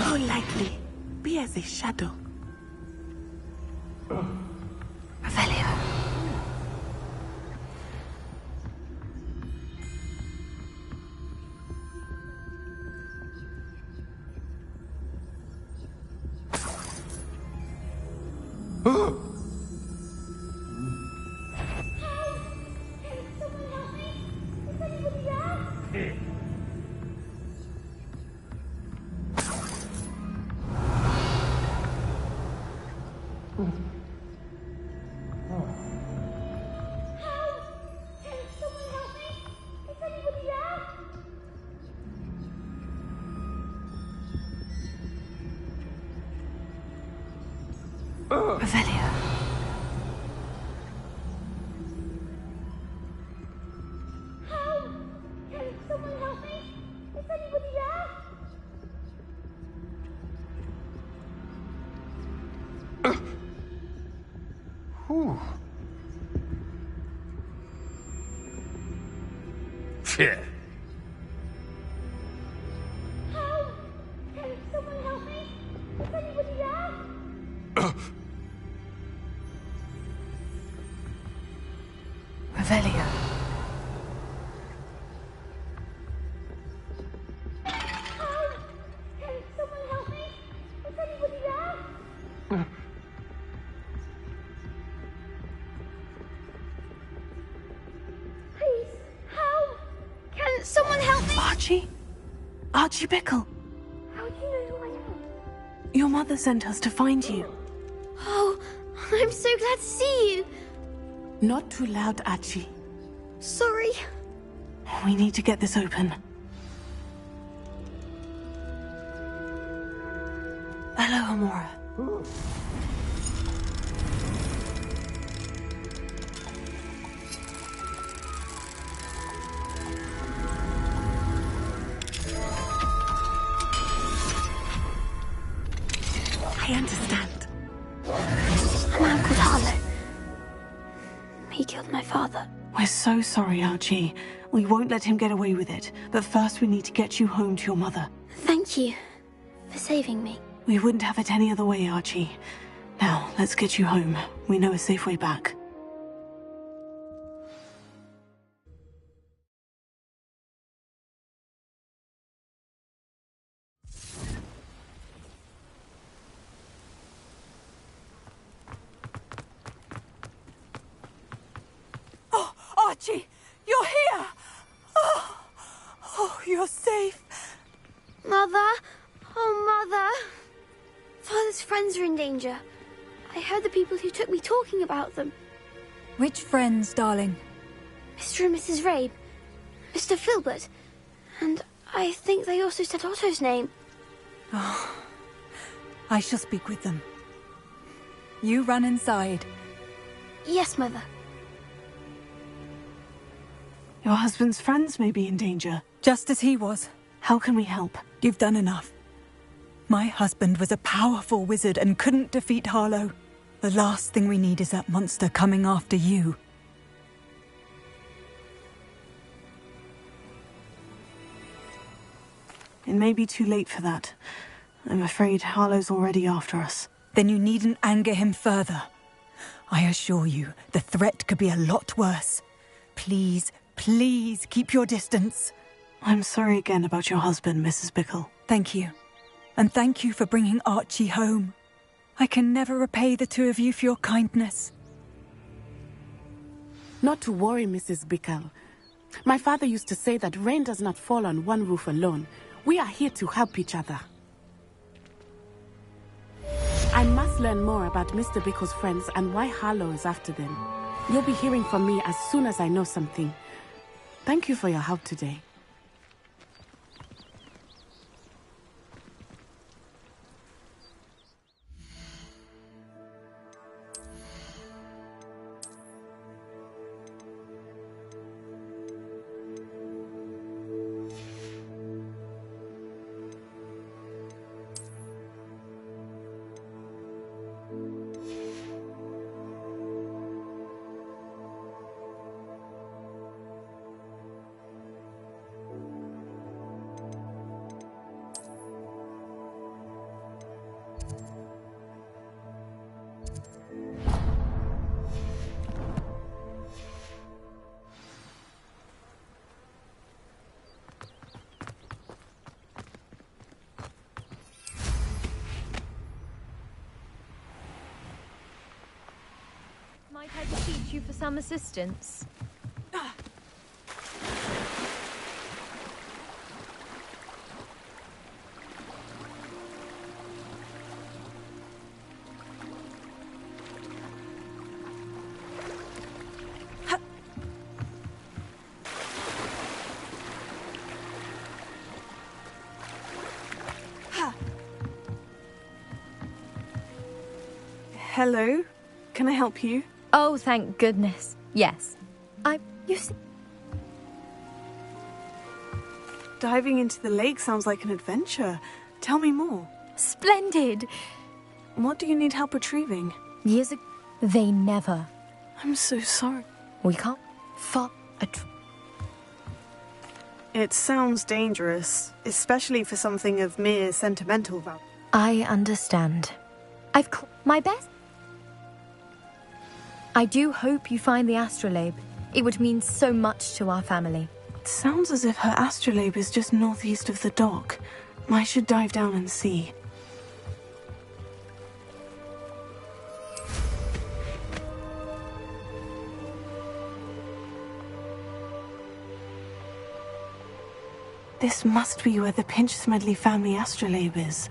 F: Oh, lightly. Be as a shadow.
A: Revelio. Revelio.
L: Yeah.
A: Revelio.
B: Can someone help me?
A: Archie? Archie Bickle.
B: How do you know who I am?
A: Your mother sent us to find you.
B: Oh, I'm so glad to see you.
F: Not too loud, Archie.
B: Sorry.
A: We need to get this open. Hello, Amora.
F: I understand.
B: A man called Harlow. He killed my father.
A: We're so sorry, Archie. We won't let him get away with it. But first we need to get you home to your mother.
B: Thank you for saving me.
A: We wouldn't have it any other way, Archie. Now, let's get you home. We know a safe way back.
P: Oh, Archie, you're here! Oh, you're safe.
B: Mother? Oh, Mother. Father's friends are in danger. I heard the people who took me talking about them.
D: Which friends, darling?
B: Mr. and Mrs. Rabe, Mr. Filbert, and I think they also said Otto's name.
D: Oh, I shall speak with them. You run inside.
B: Yes, Mother.
A: Your husband's friends may be in danger.
D: Just as he was.
A: How can we help?
D: You've done enough. My husband was a powerful wizard and couldn't defeat Harlow. The last thing we need is that monster coming after you.
A: It may be too late for that. I'm afraid Harlow's already after us.
D: Then you needn't anger him further. I assure you, the threat could be a lot worse. Please, please keep your distance.
A: I'm sorry again about your husband, Mrs. Bickle.
D: Thank you. And thank you for bringing Archie home. I can never repay the two of you for your kindness.
F: Not to worry, Mrs. Bickle. My father used to say that rain does not fall on one roof alone. We are here to help each other. I must learn more about Mr. Bickle's friends and why Harlow is after them. You'll be hearing from me as soon as I know something. Thank you for your help today.
N: Might I beseech you for some assistance?
A: Hello? Can I help you?
N: Oh, thank goodness. Yes. You see...
A: Diving into the lake sounds like an adventure. Tell me more.
N: Splendid!
A: What do you need help retrieving?
N: Years ago, they never...
A: I'm so sorry.
N: We can't...
A: It sounds dangerous, especially for something of mere sentimental value.
N: I understand. I've my best. I do hope you find the astrolabe. It would mean so much to our family.
A: It sounds as if her astrolabe is just northeast of the dock. I should dive down and see. This must be where the Pinch-Smedley family astrolabe is.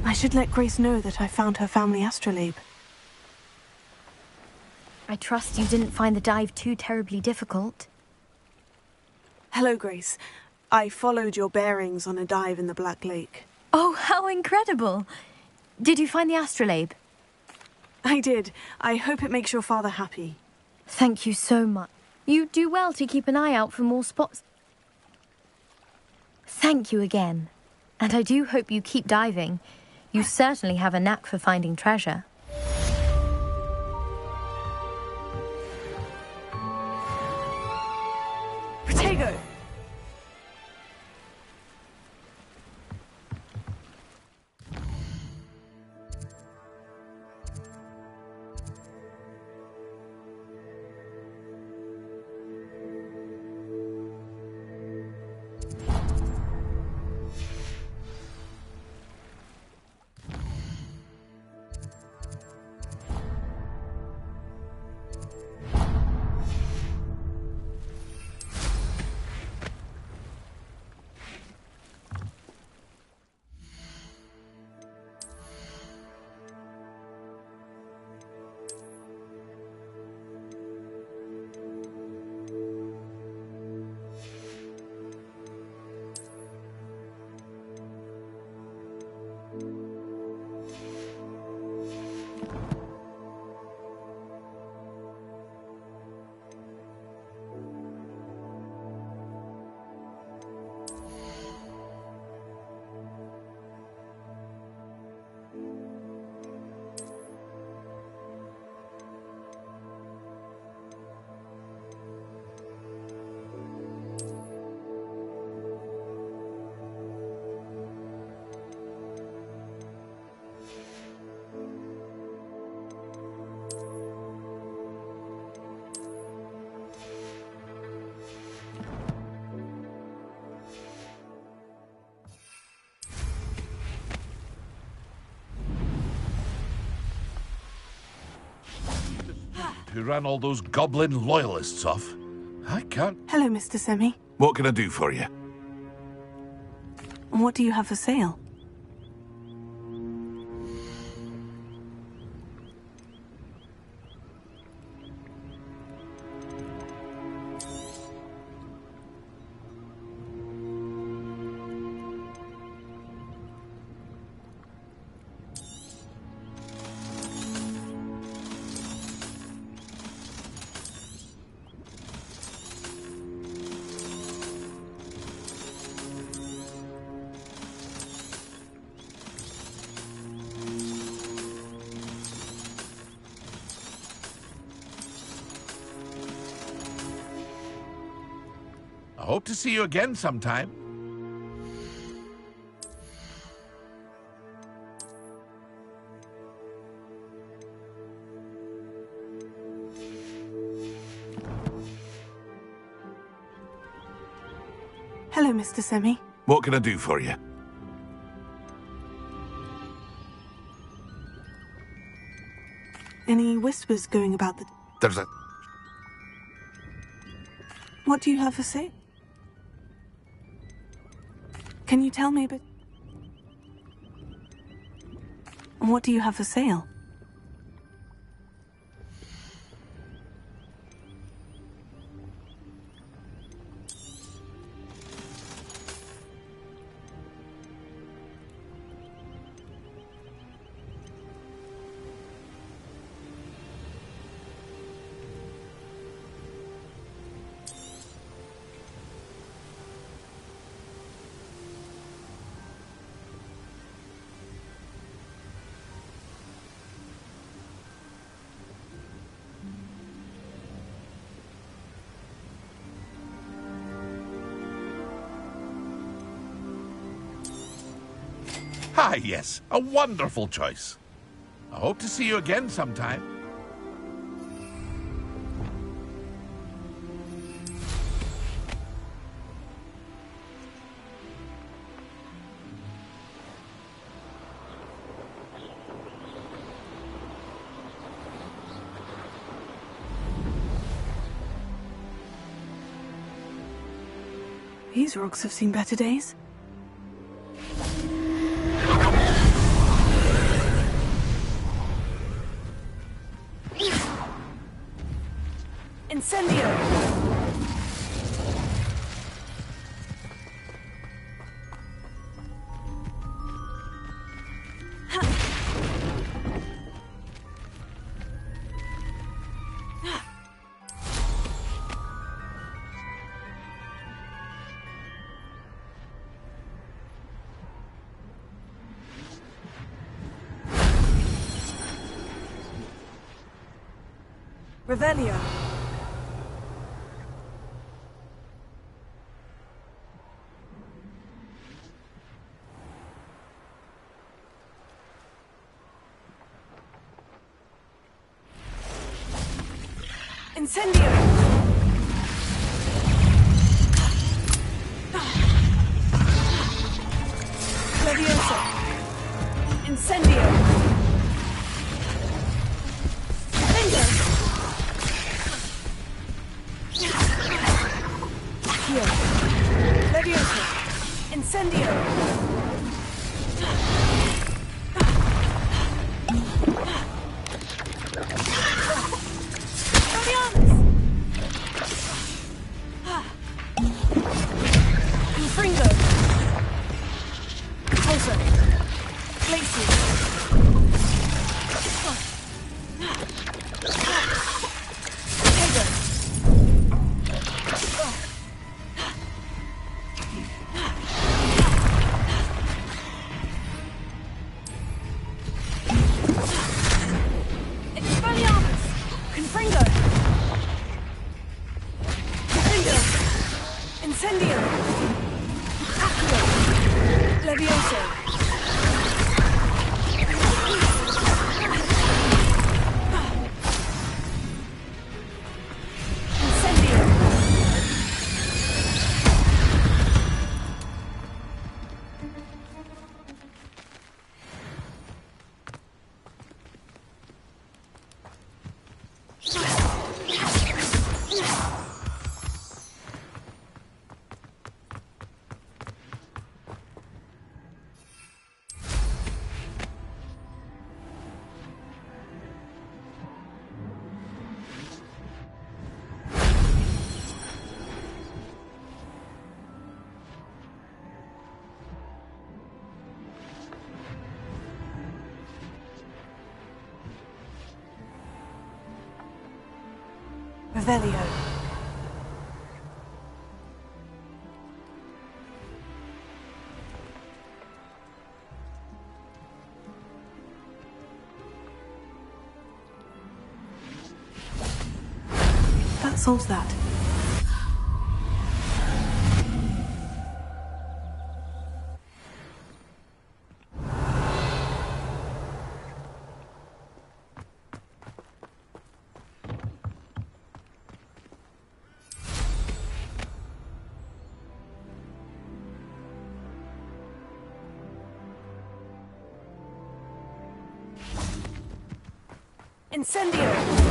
A: I should let Grace know that I found her family astrolabe.
N: I trust you didn't find the dive too terribly difficult.
A: Hello, Grace. I followed your bearings on a dive in the Black Lake.
N: Oh, how incredible! Did you find the astrolabe?
A: I did. I hope it makes your father happy.
N: Thank you so much. You do well to keep an eye out for more spots. Thank you again. And I do hope you keep diving. You certainly have a knack for finding treasure.
A: Protego!
L: who ran all those goblin loyalists off. I can't...
A: Hello, Mr. Semi.
L: What can I do for you?
A: What do you have for sale?
L: I hope to see you again sometime.
A: Hello, Mr. Semi.
L: What can I do for you?
A: Any whispers going about the...
L: There's a...
A: What do you have for sale? Can you tell me a bit? What do you have for sale?
L: Ah, yes, a wonderful choice. I hope to see you again sometime.
A: These rocks have seen better days.
P: Incendio! Revelio. Incendio! Levioso! Incendio! Bingo! Here. Levioso! Incendio! Incendio! Accio! Levioso! Incendio!
E: Revelio.
A: That solves that.
P: Incendio!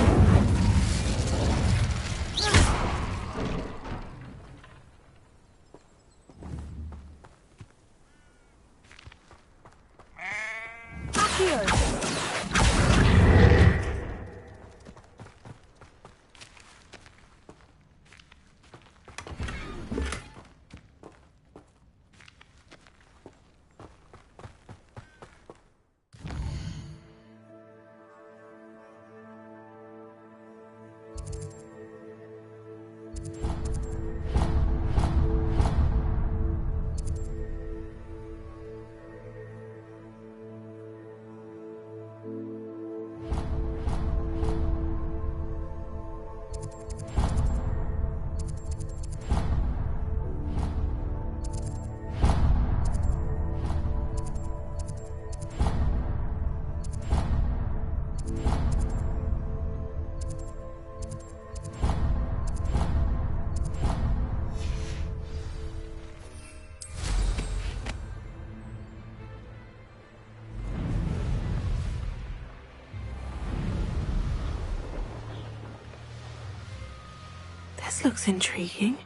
A: This looks intriguing.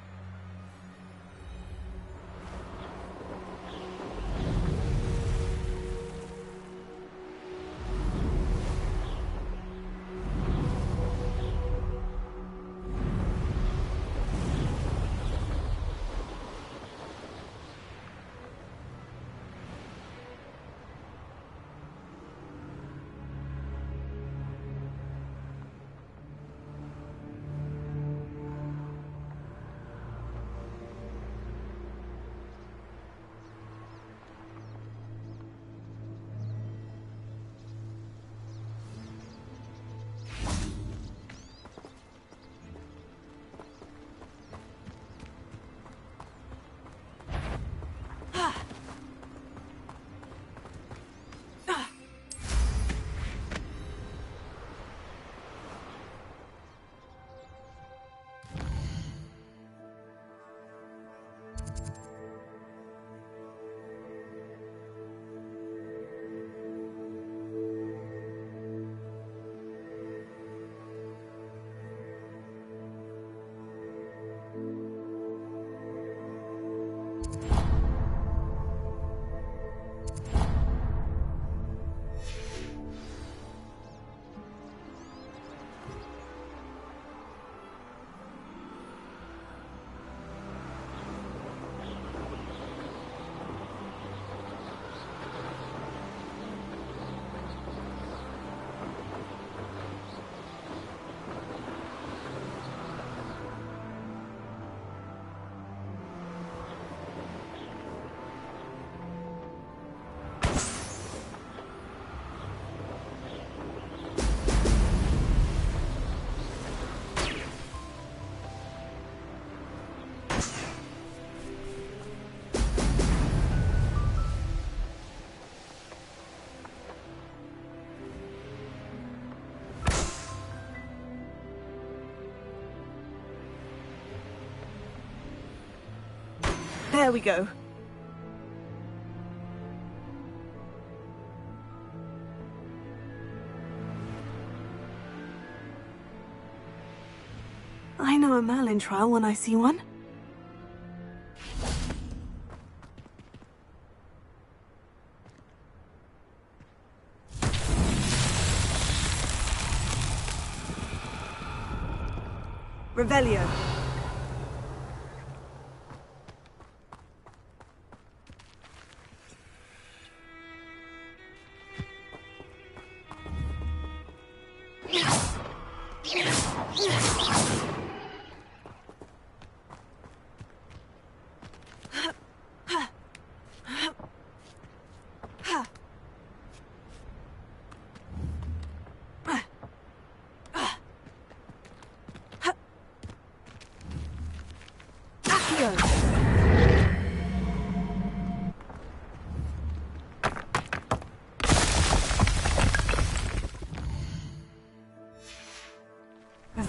E: There we go.
A: I know a Merlin trial when I see one.
E: Revelio.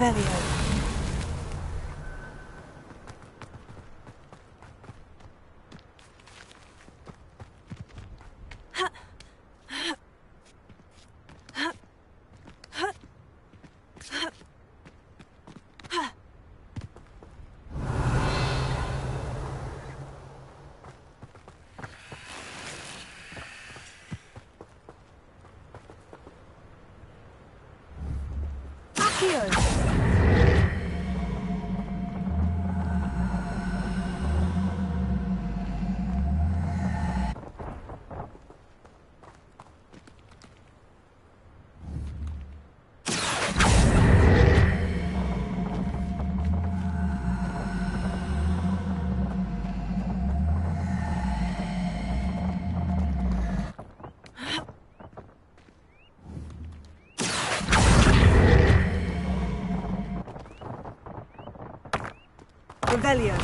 E: Revelio. Revelio.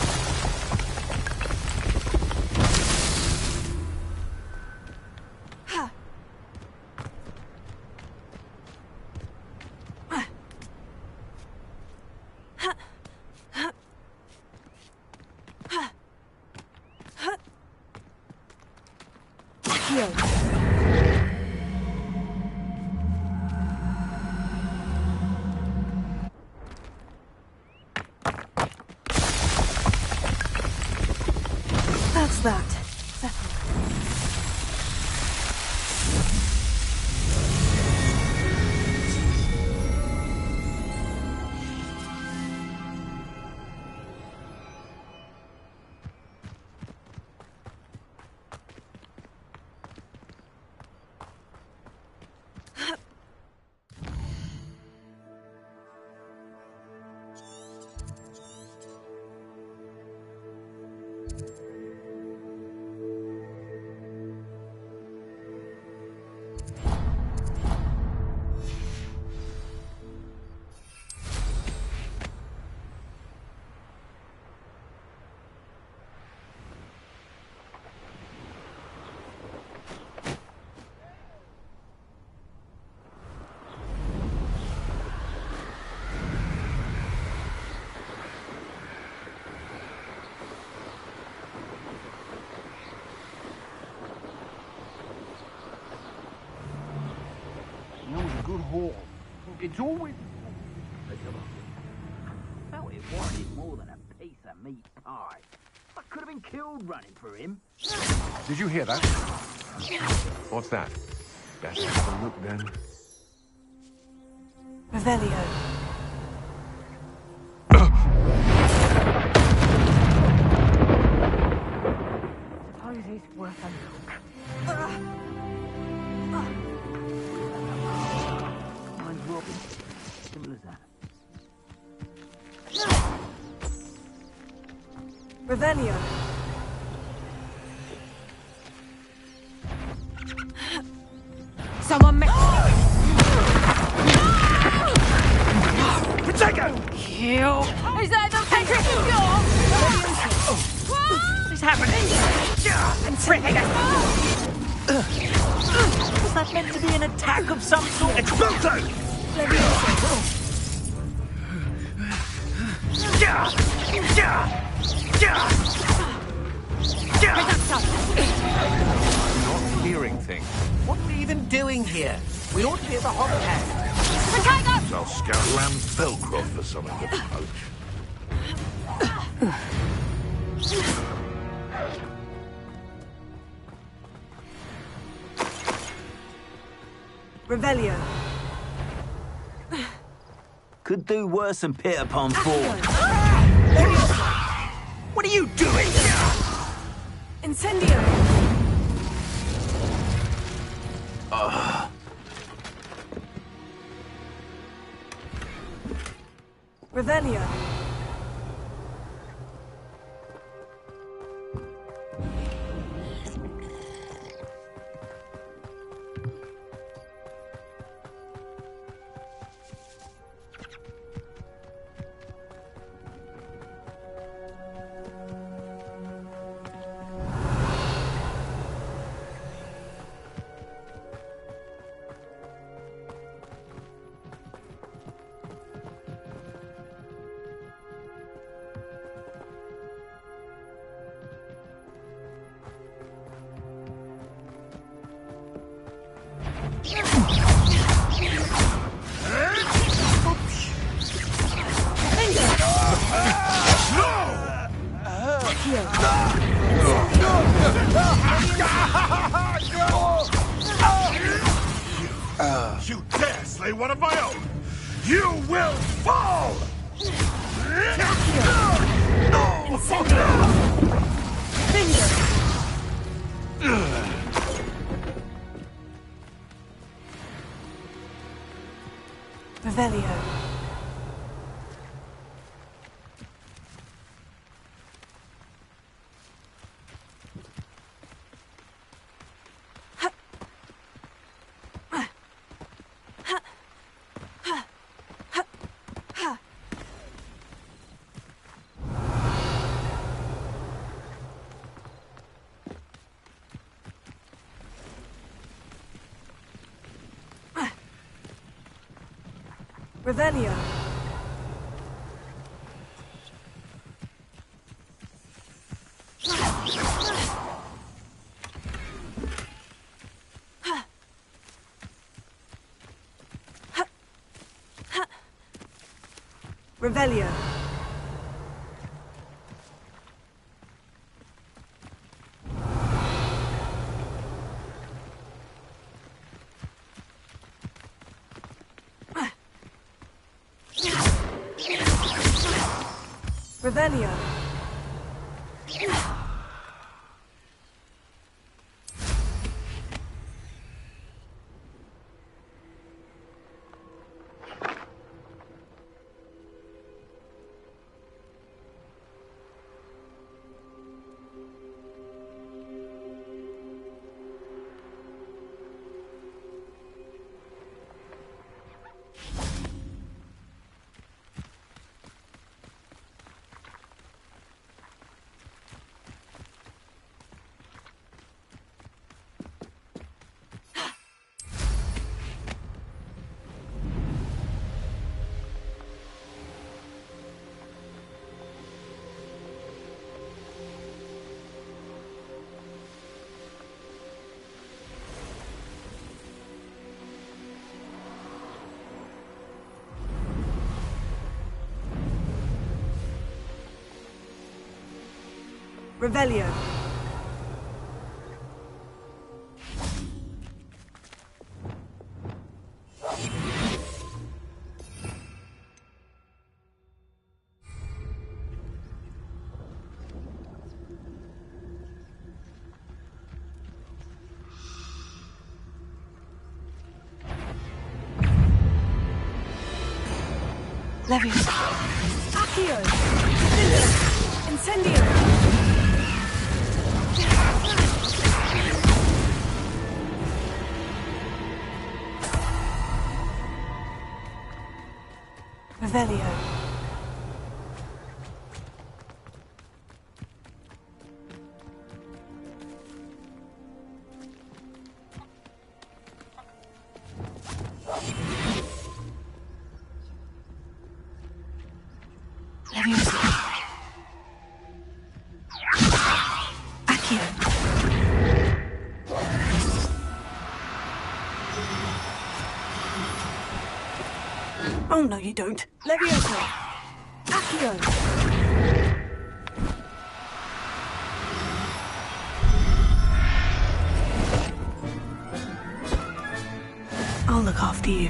E: That's that.
M: Good haul. It's always...
T: I felt it wanted more than a piece of meat pie. I could have been killed running for him.
O: Did you hear that? What's that? Better have a look then.
E: Revelio.
T: Suppose it's worth a look. Mine's Robin. Simple as that.
E: Revelio.
I: Someone
T: Protego!
I: Kill!
T: Is that the Patrick What's happening? Was that meant to be an attack of some sort? Expulso!
O: I'm not hearing things.
I: What are we even doing here? We ought to be at the Hogwarts.
L: I'll scout Lamb Felcroft for something to poach.
E: Revelio.
T: Could do worse than Peter Pan Ford.
I: What are you doing?
E: Incendio. Revelio.
L: You dare slay one of my own! You will fall!
A: Revelio.
P: Revelio. Revelio. Revelio. Revelio.
A: Leviosa.
P: Accio. Incendio.
A: Revelio. Leviosa. Accio. Oh, no, you don't.
P: Leviosa. Accio.
A: I'll look after you.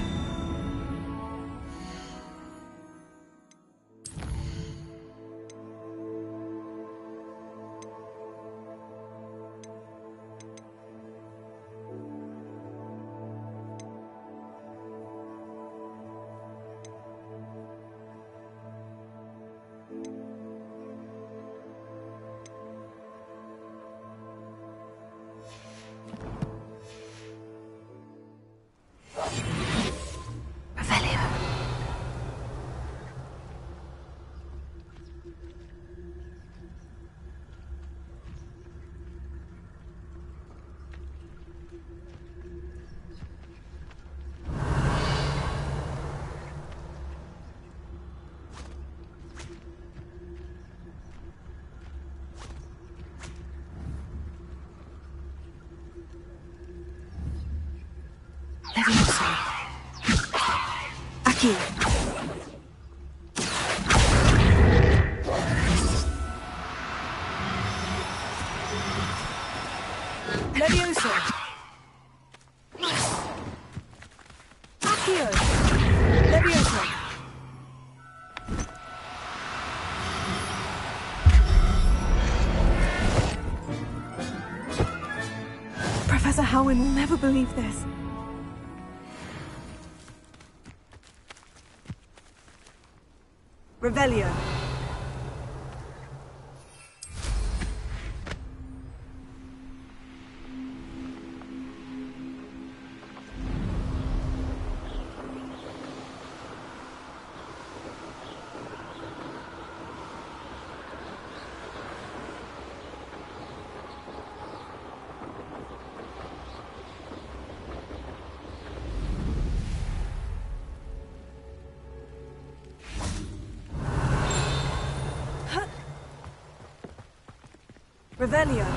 A: Levioso. Accio.
P: Levioso. Accio. Levioso.
A: Professor Howin will never believe this.
P: Revelio. Revelio.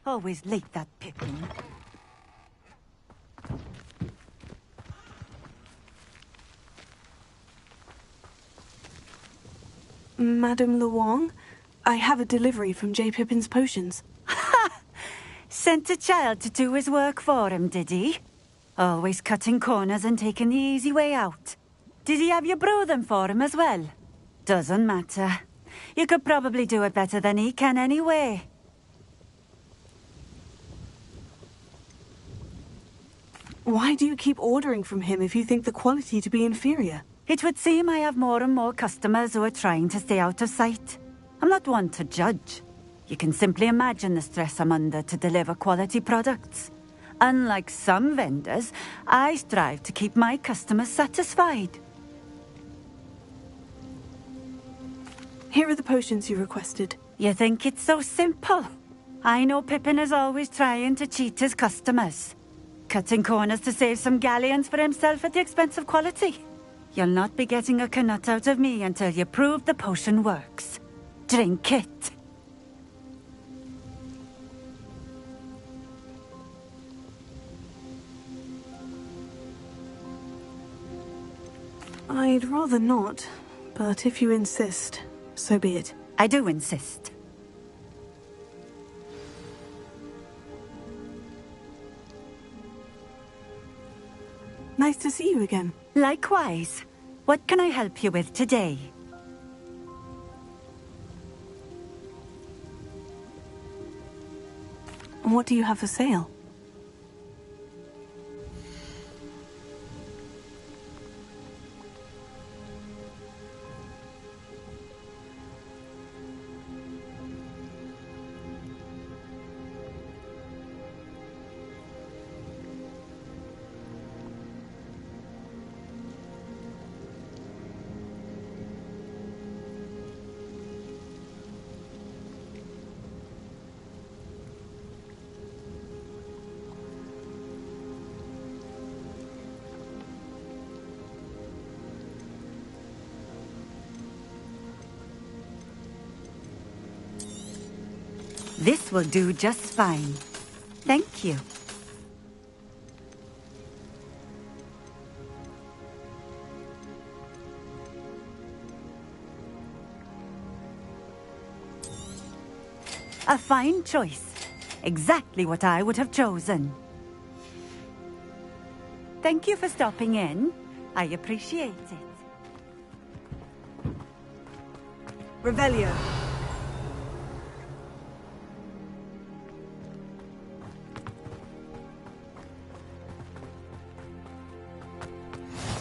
R: Always late, that Pippin.
A: Madame Luong, I have a delivery from J. Pippin's potions.
R: Sent a child to do his work for him, did he? Always cutting corners and taking the easy way out. Did he have you brew them for him as well? Doesn't matter. You could probably do it better than he can anyway.
A: Why do you keep ordering from him if you think the quality to be inferior?
R: It would seem I have more and more customers who are trying to stay out of sight. I'm not one to judge. You can simply imagine the stress I'm under to deliver quality products. Unlike some vendors, I strive to keep my customers satisfied.
A: Here are the potions you requested.
R: You think it's so simple? I know Pippin is always trying to cheat his customers. Cutting corners to save some galleons for himself at the expense of quality. You'll not be getting a knut out of me until you prove the potion works. Drink it.
A: I'd rather not, but if you insist, so be it.
R: I do insist.
A: Nice to see you again.
R: Likewise. What can I help you with today?
A: What do you have for sale?
R: This will do just fine. Thank you. A fine choice. Exactly what I would have chosen. Thank you for stopping in. I appreciate it.
P: Revelio.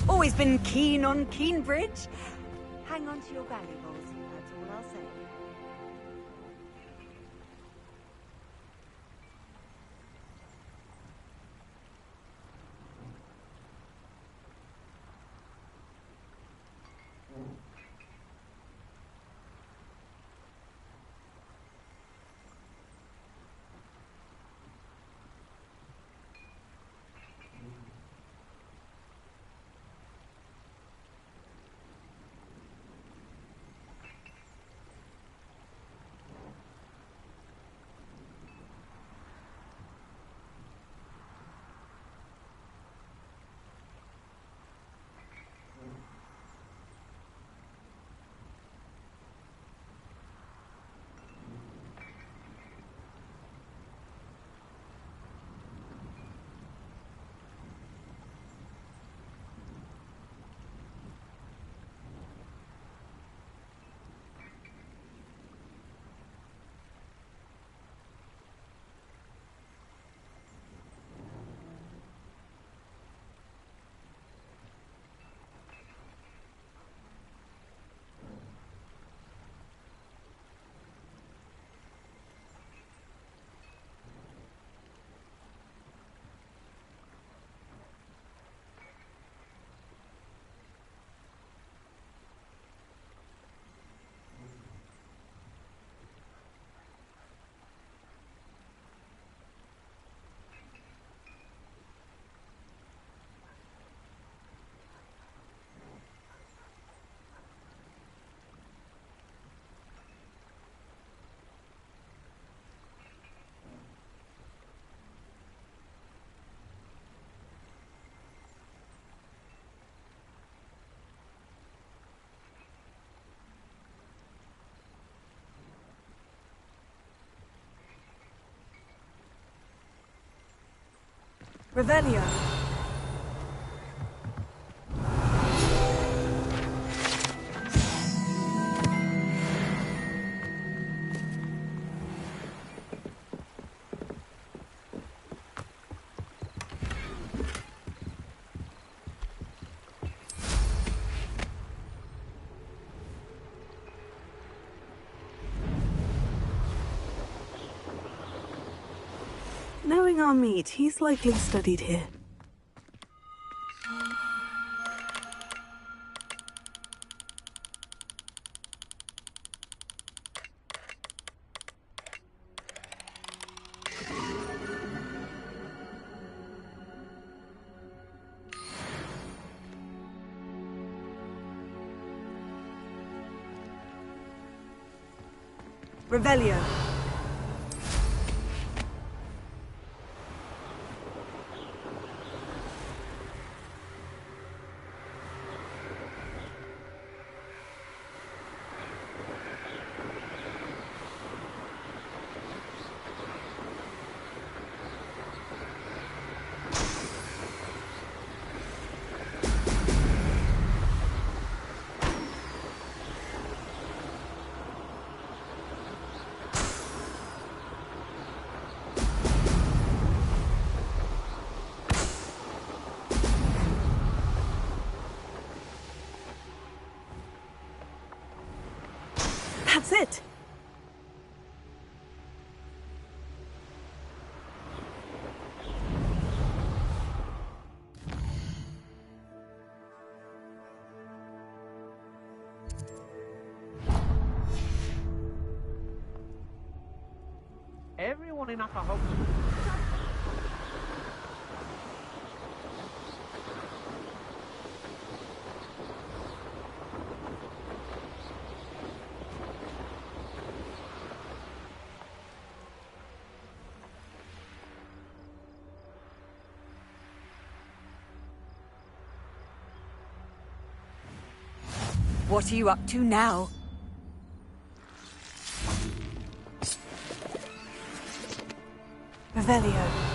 D: Always been keen on Keenbridge. Hang on to your valuables, that's all I'll say.
P: Revelio.
A: Knowing our meat, he's likely studied here.
P: Revelio.
A: That's it!
T: Everyone in Upper Hogwarts.
D: What are you up to now?
A: Revelio.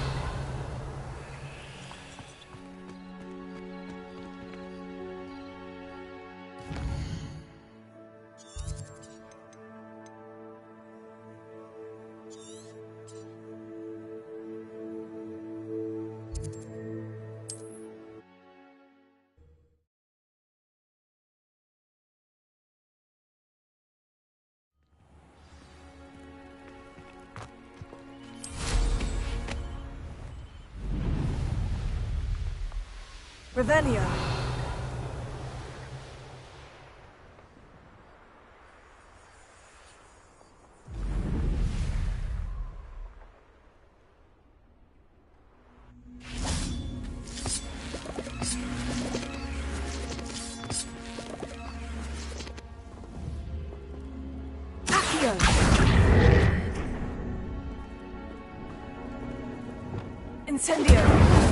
P: Revelio. Accio. Incendio.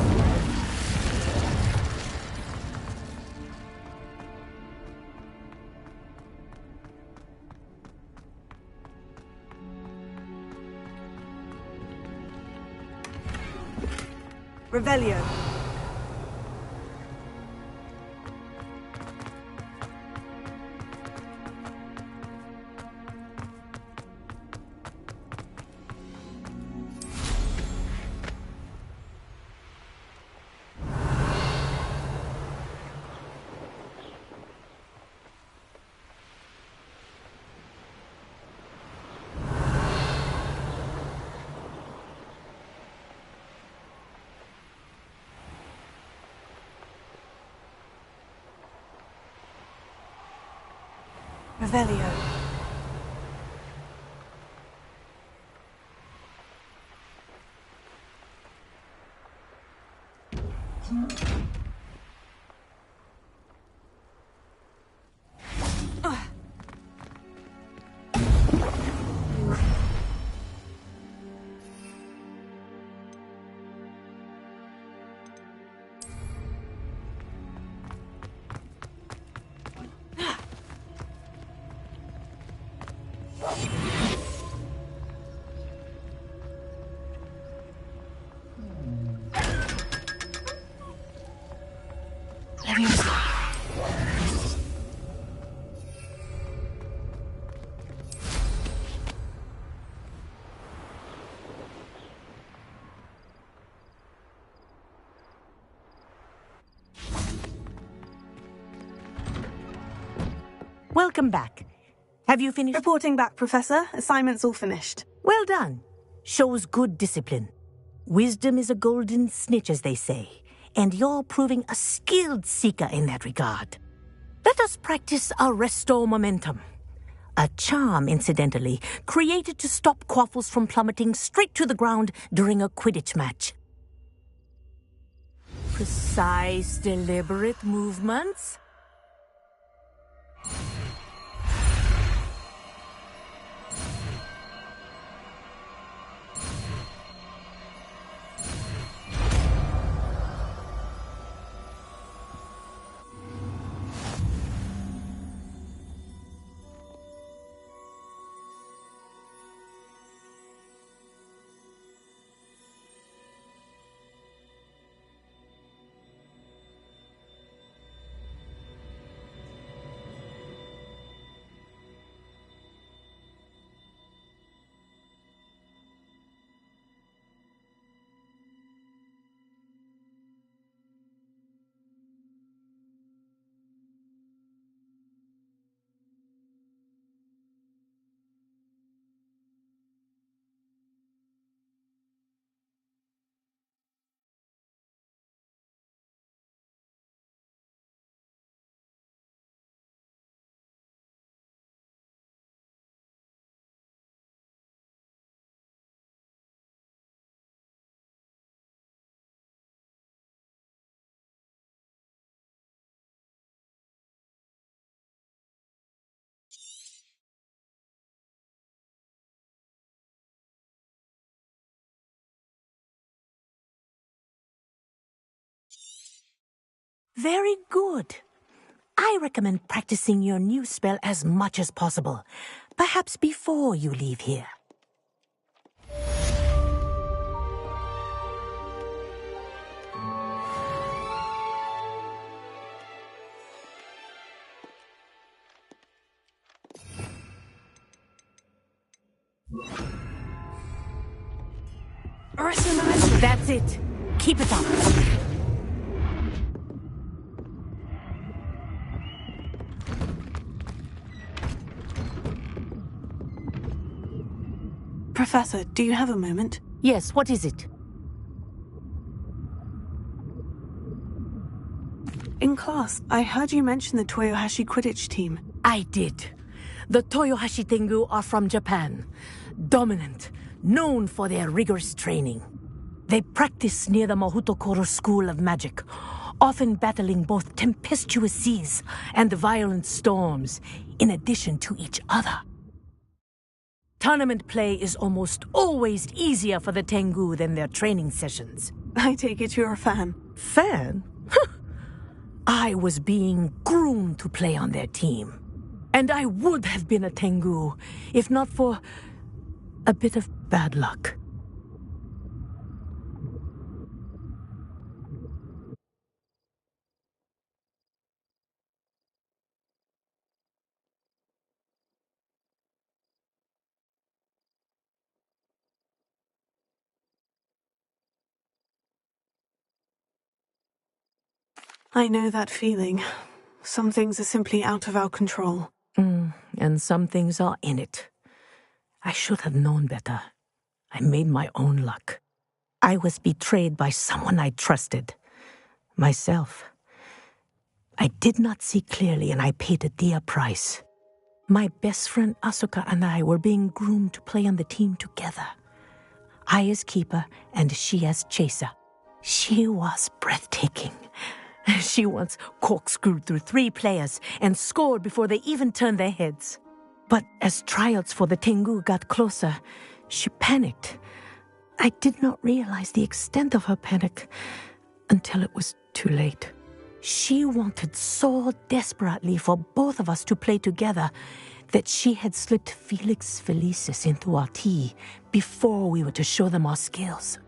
P: Revelio. Revelio.
U: Welcome back. Have you finished?
A: Reporting back, Professor. Assignment's all finished.
U: Well done. Shows good discipline. Wisdom is a golden snitch, as they say, and you're proving a skilled seeker in that regard. Let us practice our restore momentum. A charm, incidentally, created to stop quaffles from plummeting straight to the ground during a Quidditch match. Precise, deliberate movements. Very good. I recommend practicing your new spell as much as possible, perhaps before you leave here. That's it. Keep it up.
A: Professor, do you have a moment?
U: Yes, what is it?
A: In class, I heard you mention the Toyohashi Quidditch team.
U: I did. The Toyohashi Tengu are from Japan. Dominant, known for their rigorous training. They practice near the Mahutokoro School of Magic, often battling both tempestuous seas and violent storms, in addition to each other. Tournament play is almost always easier for the Tengu than their training sessions.
A: I take it you're a fan.
U: Fan? I was being groomed to play on their team. And I would have been a Tengu, if not for a bit of bad luck.
A: I know that feeling. Some things are simply out of our control.
U: And some things are in it. I should have known better. I made my own luck. I was betrayed by someone I trusted. Myself. I did not see clearly, and I paid a dear price. My best friend Asuka and I were being groomed to play on the team together. I as keeper, and she as chaser. She was breathtaking. She once corkscrewed through 3 players and scored before they even turned their heads. But as trials for the Tengu got closer, she panicked. I did not realize the extent of her panic until it was too late. She wanted so desperately for both of us to play together that she had slipped Felix Felicis into our tea before we were to show them our skills.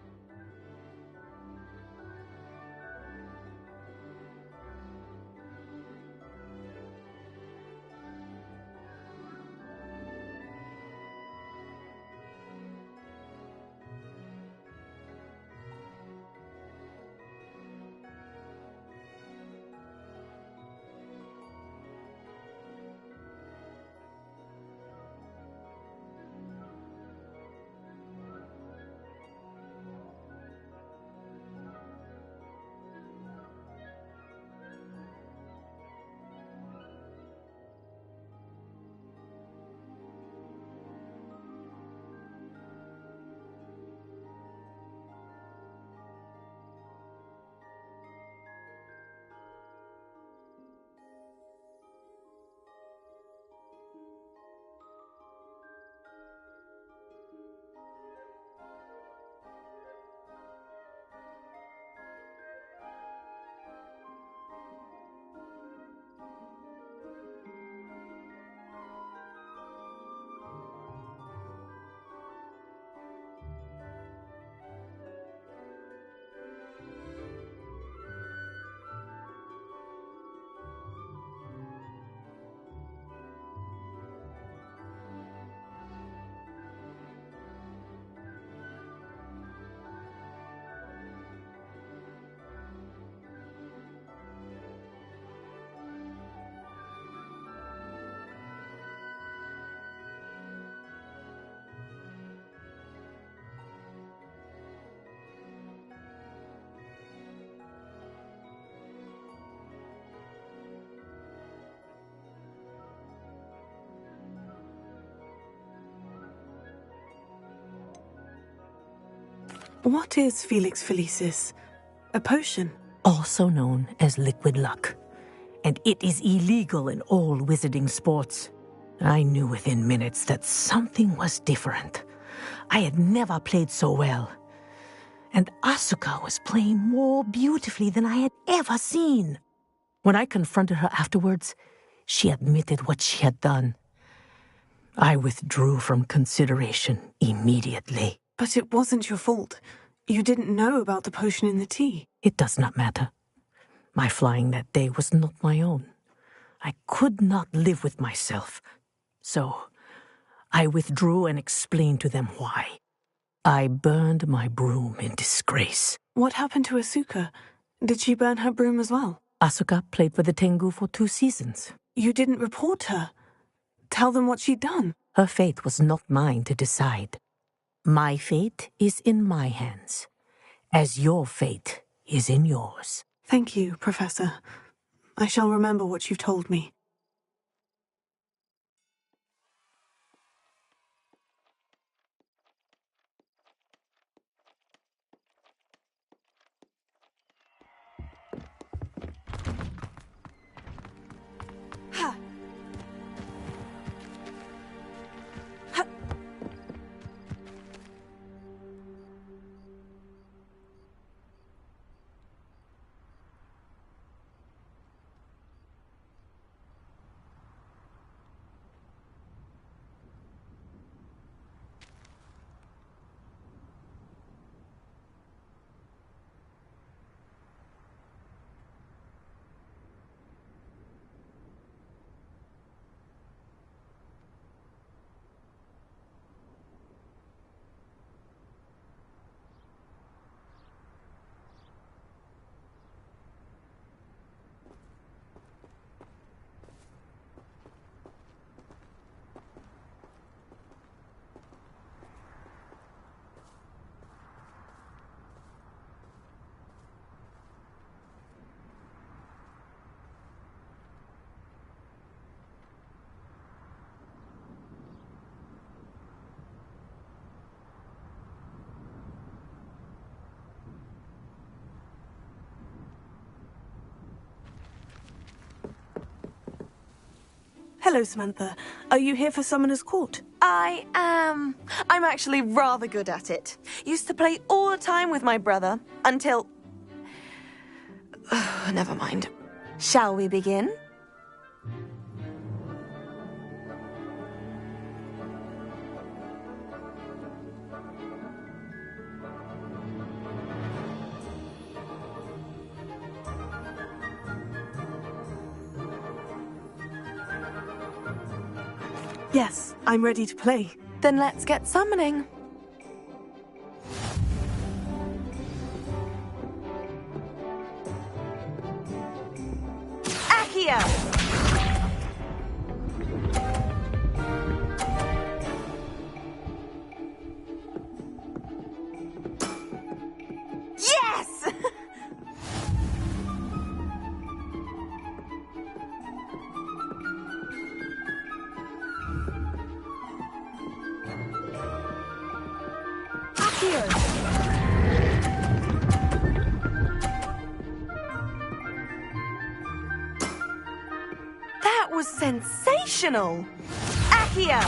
A: What is Felix Felicis? A potion?
U: Also known as liquid luck. And it is illegal in all wizarding sports. I knew within minutes that something was different. I had never played so well. And Asuka was playing more beautifully than I had ever seen. When I confronted her afterwards, she admitted what she had done. I withdrew from consideration immediately.
A: But it wasn't your fault. You didn't know about the potion in the tea.
U: It does not matter. My flying that day was not my own. I could not live with myself. So, I withdrew and explained to them why. I burned my broom in disgrace.
A: What happened to Asuka? Did she burn her broom as well?
U: Asuka played for the Tengu for 2 seasons.
A: You didn't report her. Tell them what she'd done.
U: Her fate was not mine to decide. My fate is in my hands, as your fate is in yours.
A: Thank you, Professor. I shall remember what you've told me. Hello, Samantha. Are you here for Summoner's Court?
G: I am. I'm actually rather good at it. Used to play all the time with my brother, until... never mind. Shall we begin?
A: Yes, I'm ready to play.
G: Then let's get summoning. Accio! Yes! That was sensational! Accio!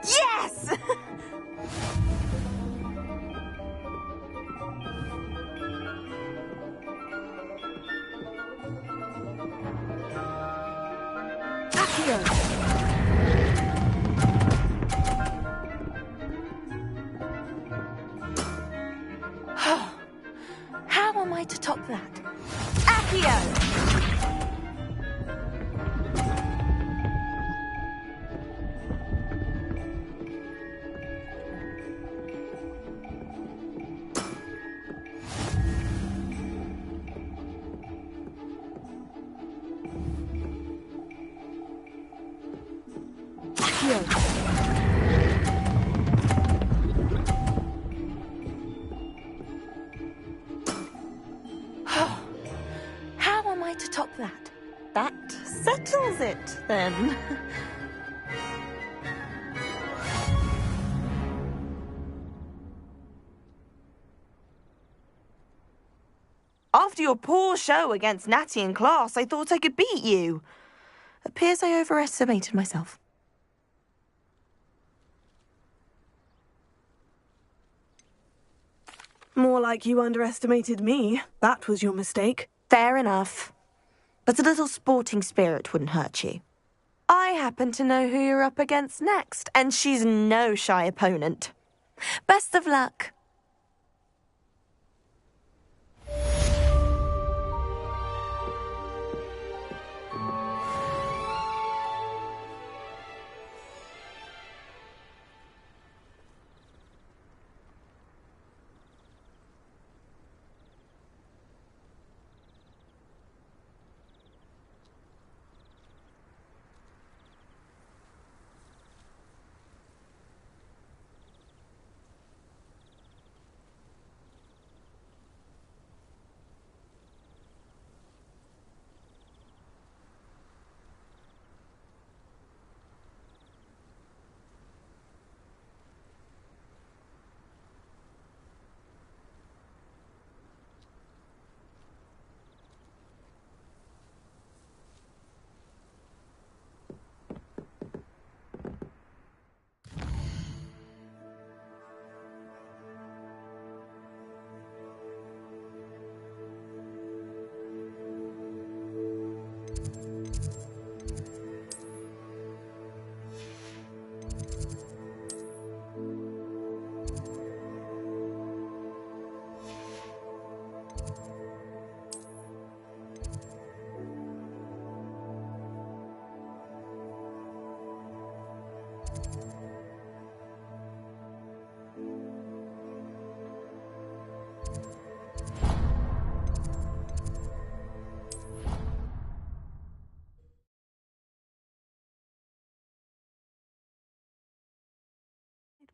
G: Yes! Accio! How am I to top that? Accio! How am I to That settles it, then. After your poor show against Natty in class, I thought I could beat you. Appears I overestimated myself.
A: More like you underestimated me. That was your mistake.
G: Fair enough. But a little sporting spirit wouldn't hurt you. I happen to know who you're up against next, and she's no shy opponent. Best of luck.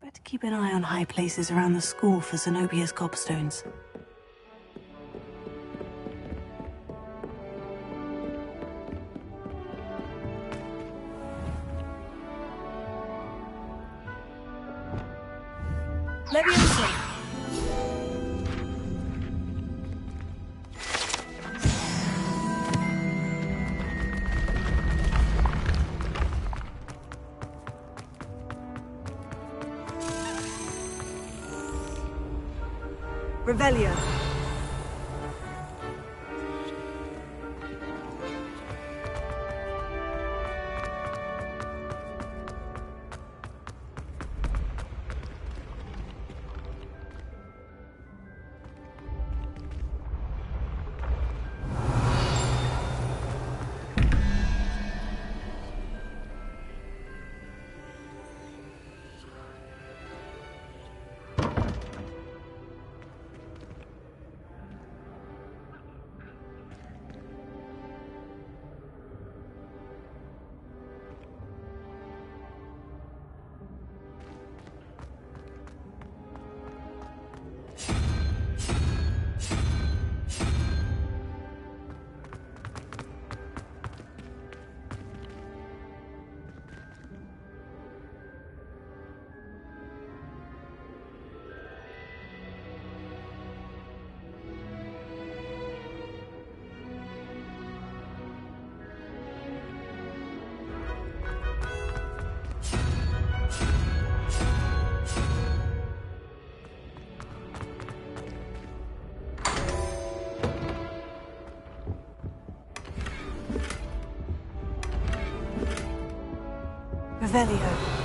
A: Better keep an eye on high places around the school for Zenobia's gobstones.
P: Leviosa. Revelio. Revelio.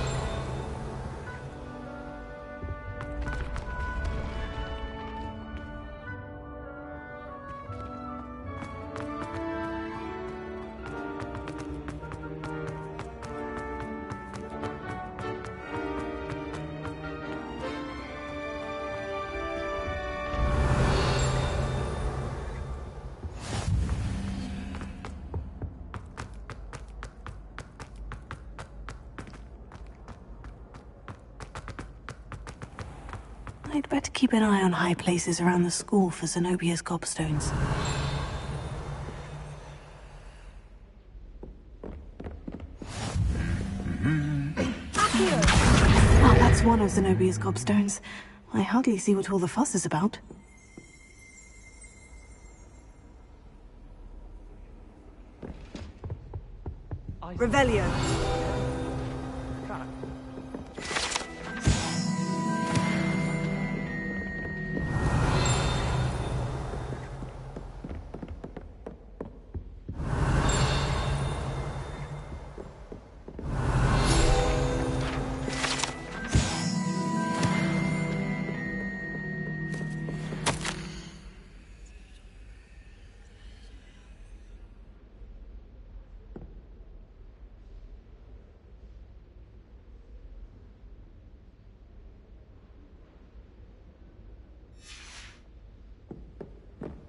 P: I'd better keep an eye on high places around the school for Zenobia's gobstones.
A: of Zenobia's gobstones. I hardly see what all the fuss is about.
P: Revelio.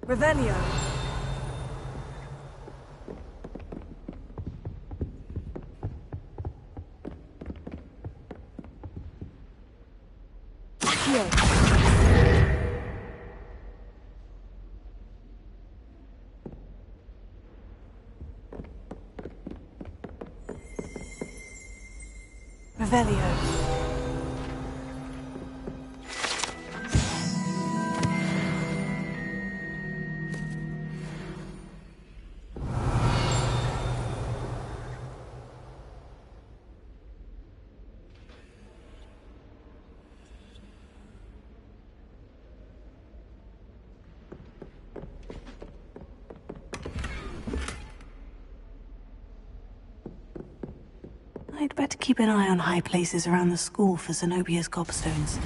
P: Revelio. Revelio.
A: I'd better keep an eye on high places around the school for Zenobia's gobstones.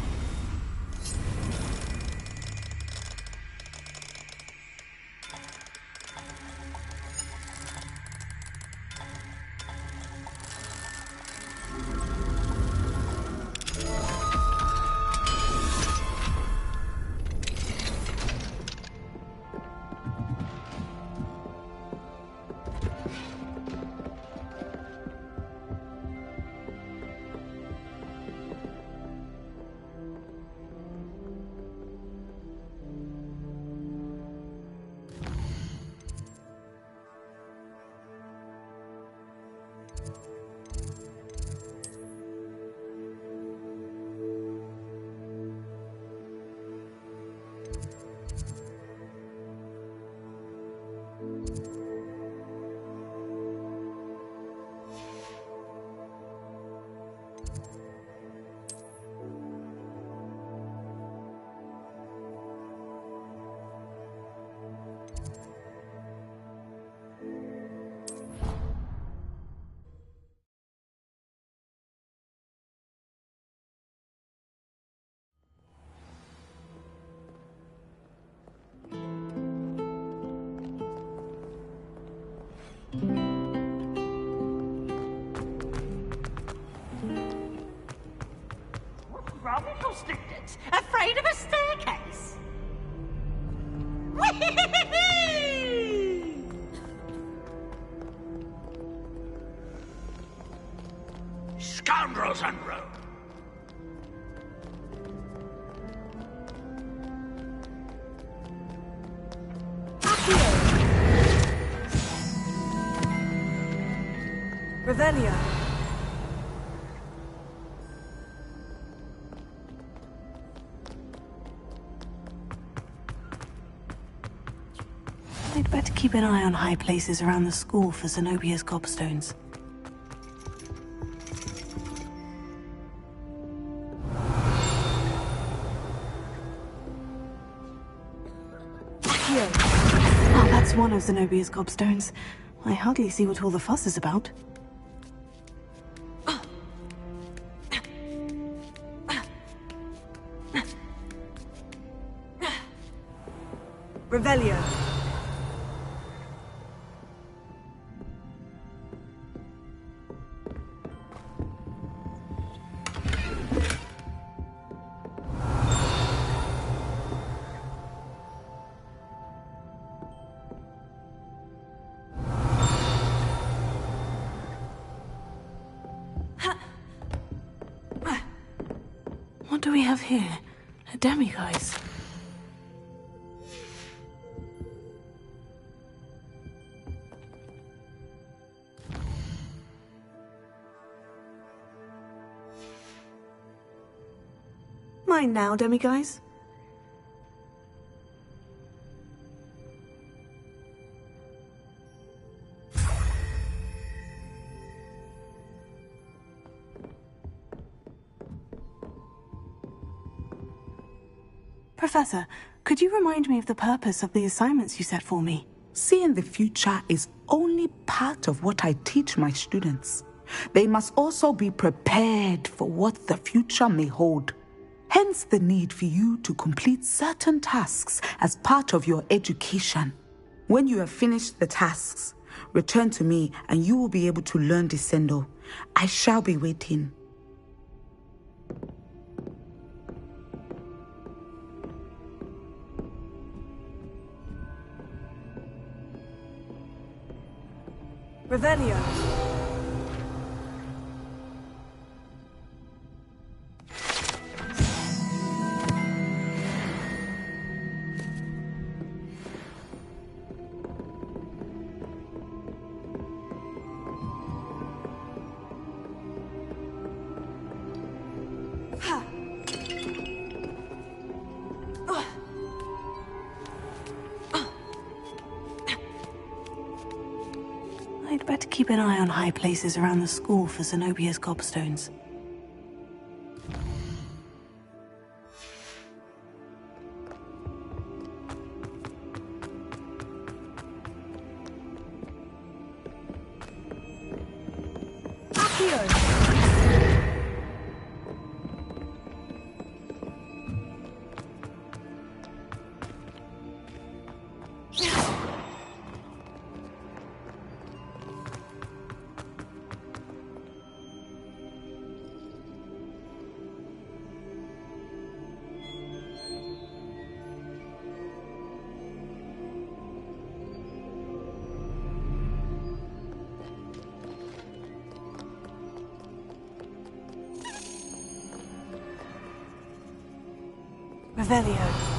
T: Wrong, little students? Afraid of a staircase?
I: Scoundrels and rogue!
P: Revelio.
A: I'd better keep an eye on high places around the school for Zenobia's gobstones. Oh, that's one of Zenobia's gobstones. I hardly see what all the fuss is about.
P: Revelio.
A: What do we have here? A demiguise. fine now, demiguise? Professor, could you remind me of the purpose of the assignments you set for me?
K: Seeing the future is only part of what I teach my students. They must also be prepared for what the future may hold. Hence the need for you to complete certain tasks as part of your education. When you have finished the tasks, return to me and you will be able to learn Descendo. I shall be waiting.
P: Revelio.
A: I'd better keep an eye on high places around the school for Zenobia's gobstones. Revelio.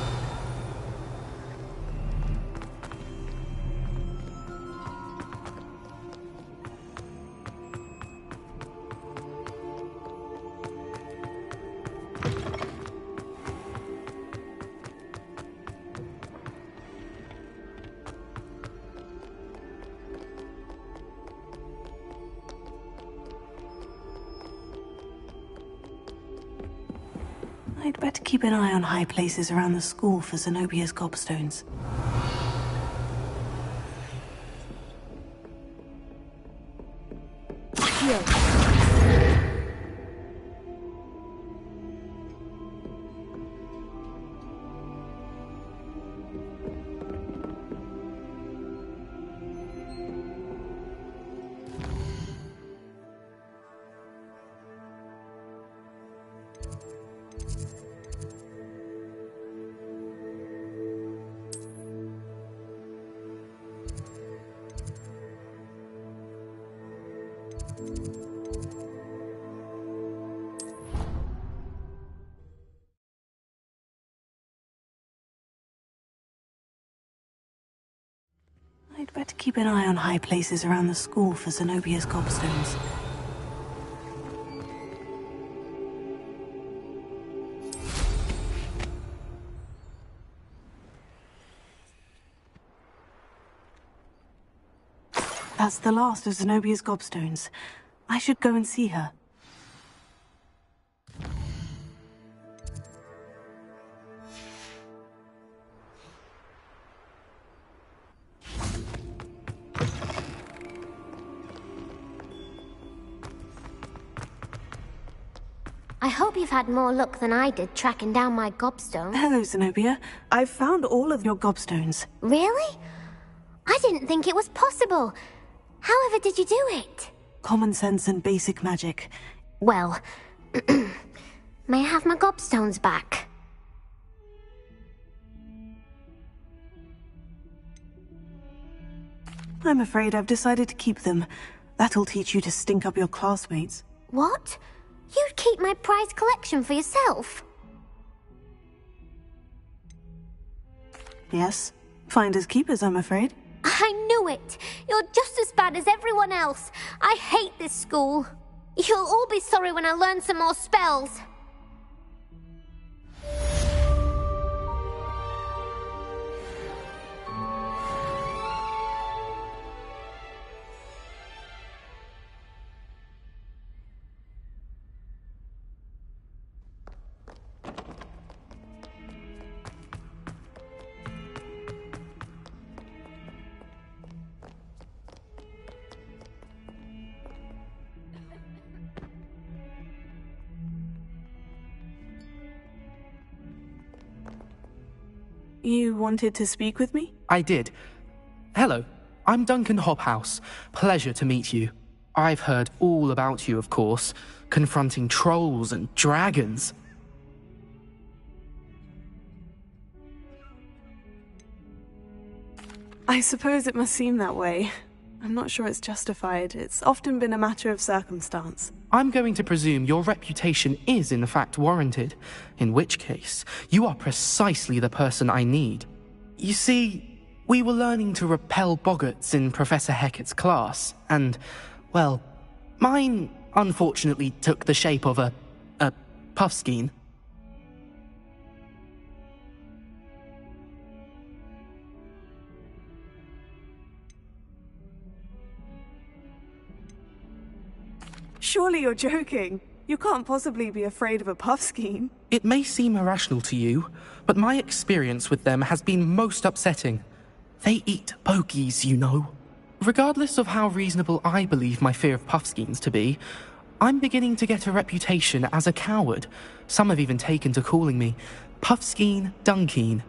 A: I'd better keep an eye on high places around the school for Zenobia's gobstones. I'd better keep an eye on high places around the school for Zenobia's gobstones. That's the last of Zenobia's gobstones. I should go and see her.
V: I hope you've had more luck than I did tracking down my gobstone.
A: Hello, Zenobia. I've found all of your gobstones.
V: Really? I didn't think it was possible. However did you do it?
A: Common sense and basic magic.
V: Well, may I have my gobstones back?
A: I'm afraid I've decided to keep them. That'll teach you to stink up your classmates.
V: What? You'd keep my prized collection for yourself?
A: Yes. Finders keepers, I'm afraid.
V: I knew it! You're just as bad as everyone else. I hate this school. You'll all be sorry when I learn some more spells.
A: You wanted to speak with me?
H: I did. Hello, I'm Duncan Hobhouse. Pleasure to meet you. I've heard all about you, of course, confronting trolls and dragons.
A: I suppose it must seem that way. I'm not sure it's justified. It's often been a matter of circumstance.
H: I'm going to presume your reputation is in fact warranted, in which case, you are precisely the person I need. You see, we were learning to repel boggarts in Professor Hecat's class, and, well, mine unfortunately took the shape of a puffskein.
A: Surely you're joking. You can't possibly be afraid of a puffskein.
H: It may seem irrational to you, but my experience with them has been most upsetting. They eat bogies, you know. Regardless of how reasonable I believe my fear of puffskeins to be, I'm beginning to get a reputation as a coward. Some have even taken to calling me Puffskeen Dunkeen.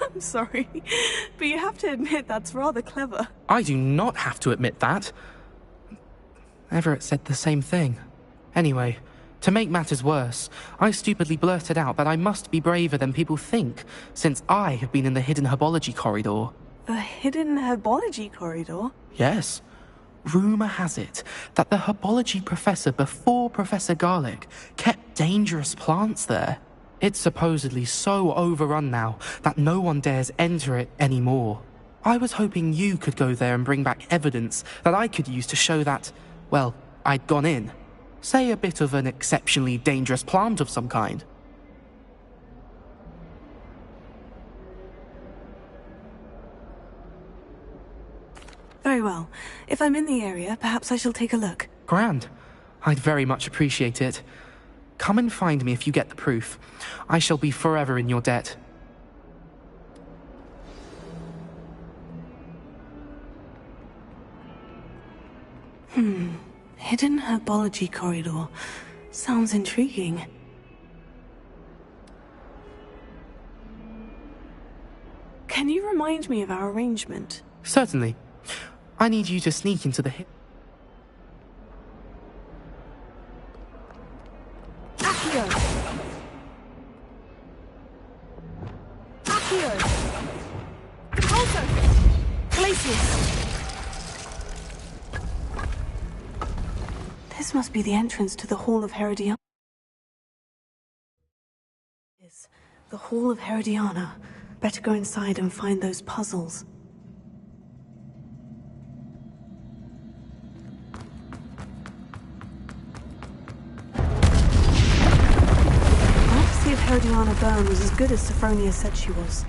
A: I'm sorry, but you have to admit that's rather clever.
H: I do not have to admit that. Everett said the same thing. Anyway, to make matters worse, I stupidly blurted out that I must be braver than people think, since I have been in the hidden herbology corridor.
A: The hidden herbology corridor?
H: Yes. Rumour has it that the herbology professor before Professor Garlic kept dangerous plants there. It's supposedly so overrun now that no one dares enter it anymore. I was hoping you could go there and bring back evidence that I could use to show that, well, I'd gone in. Say a bit of an exceptionally dangerous plant of some kind.
A: Very well. If I'm in the area, perhaps I shall take a look.
H: Grand. I'd very much appreciate it. Come and find me if you get the proof. I shall be forever in your debt.
A: Hidden herbology corridor. Sounds intriguing. Can you remind me of our arrangement?
H: Certainly. I need you to sneak into the
A: Accio! Accio! Also! Glacius! This must be the entrance to the Hall of Herodiana. The Hall of Herodiana. Better go inside and find those puzzles. Let's see if Herodiana Byrne was as good as Sophronia said she was.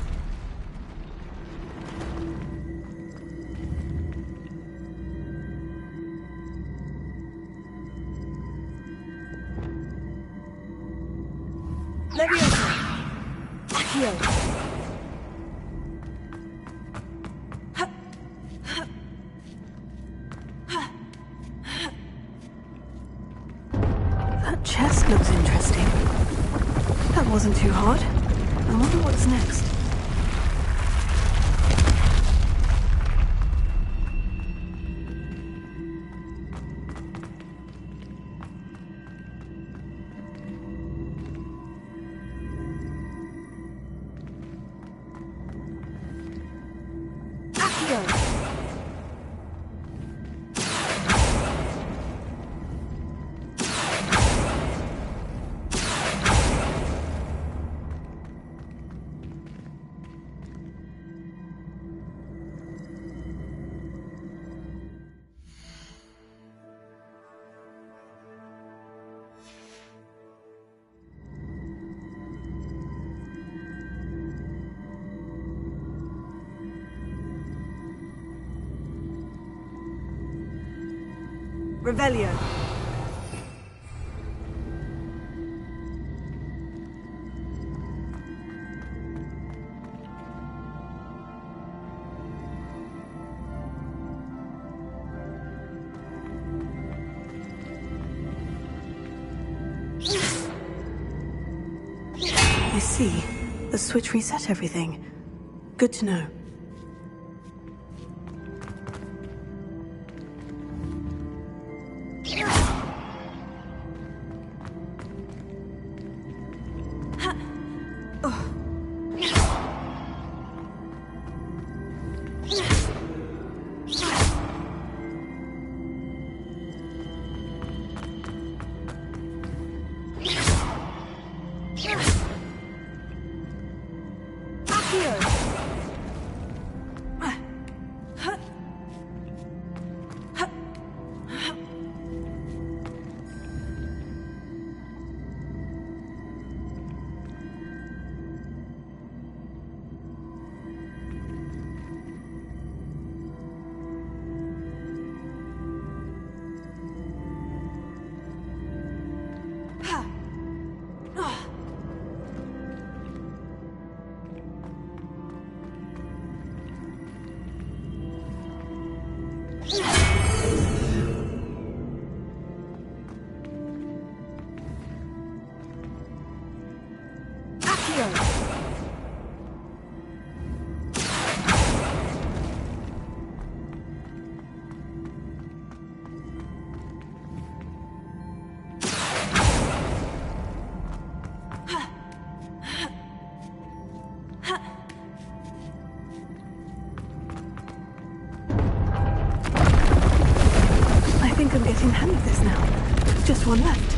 A: That chest looks interesting. That wasn't too hard. I wonder what's next. Revelio. see. The switch reset everything. Good to know. I think I'm getting the hang of this now. Just one left.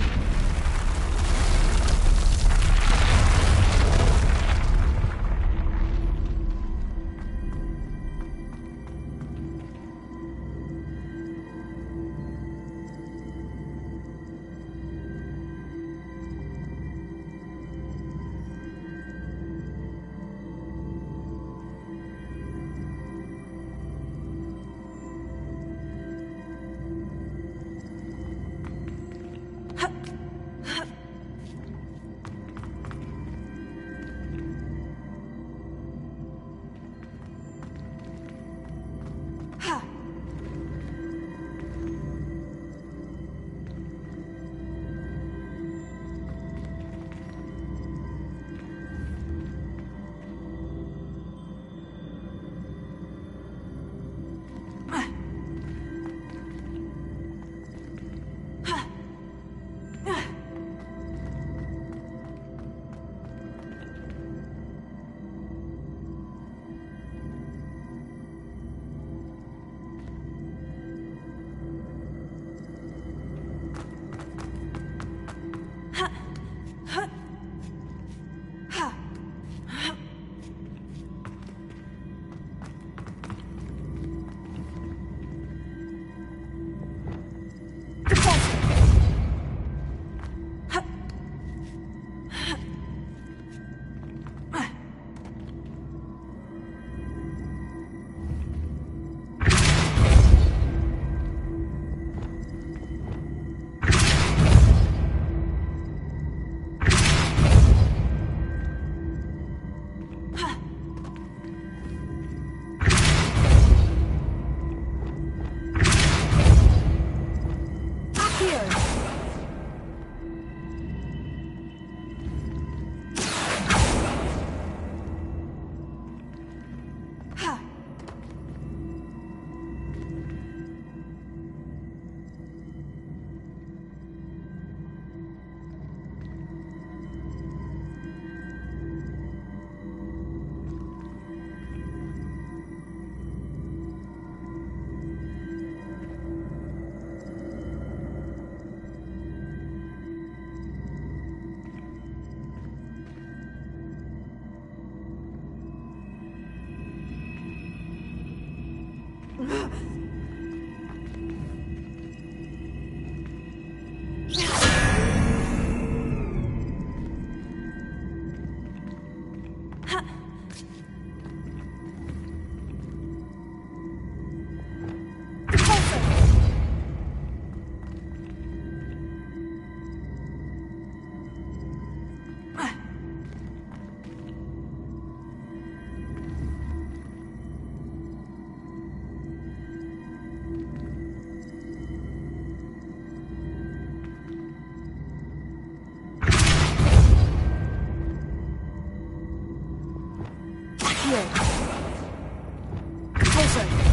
E: Repulsor!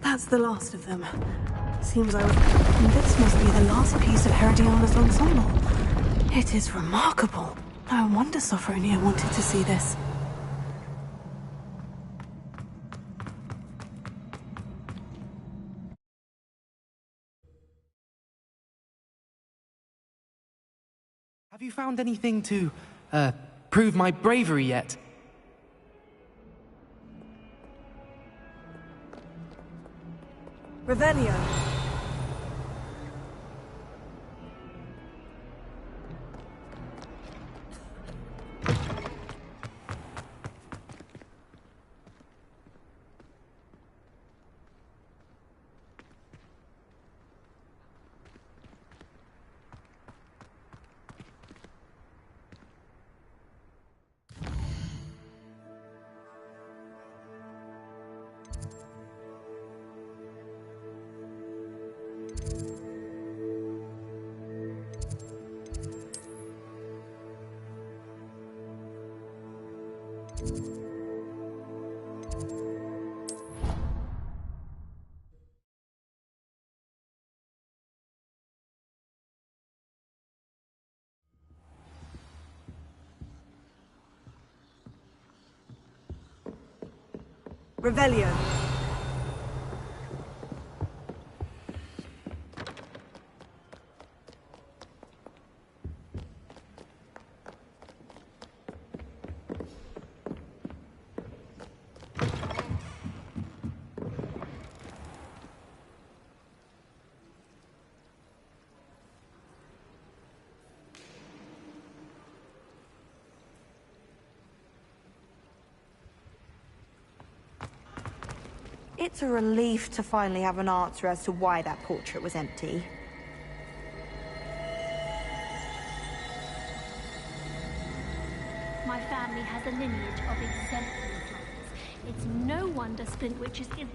A: That's the last of them. Seems I was... This must be the last piece of Herodiana's ensemble. It is remarkable. No wonder Sophronia wanted to see this.
H: Have you found anything to, prove my bravery yet?
E: Revelio. Revelio.
G: It's a relief to finally have an answer as to why that portrait was empty.
C: My family has a lineage of exemplary flyers. It's no wonder Splint Witches is...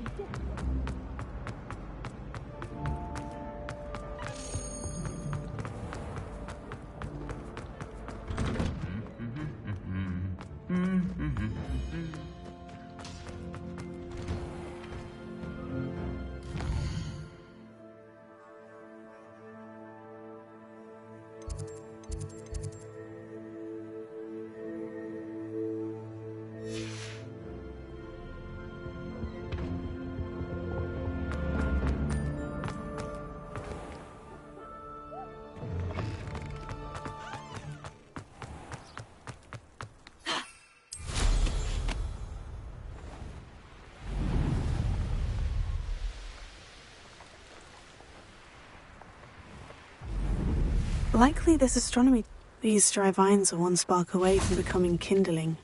A: Likely this astronomy... These dry vines are one spark away from becoming kindling.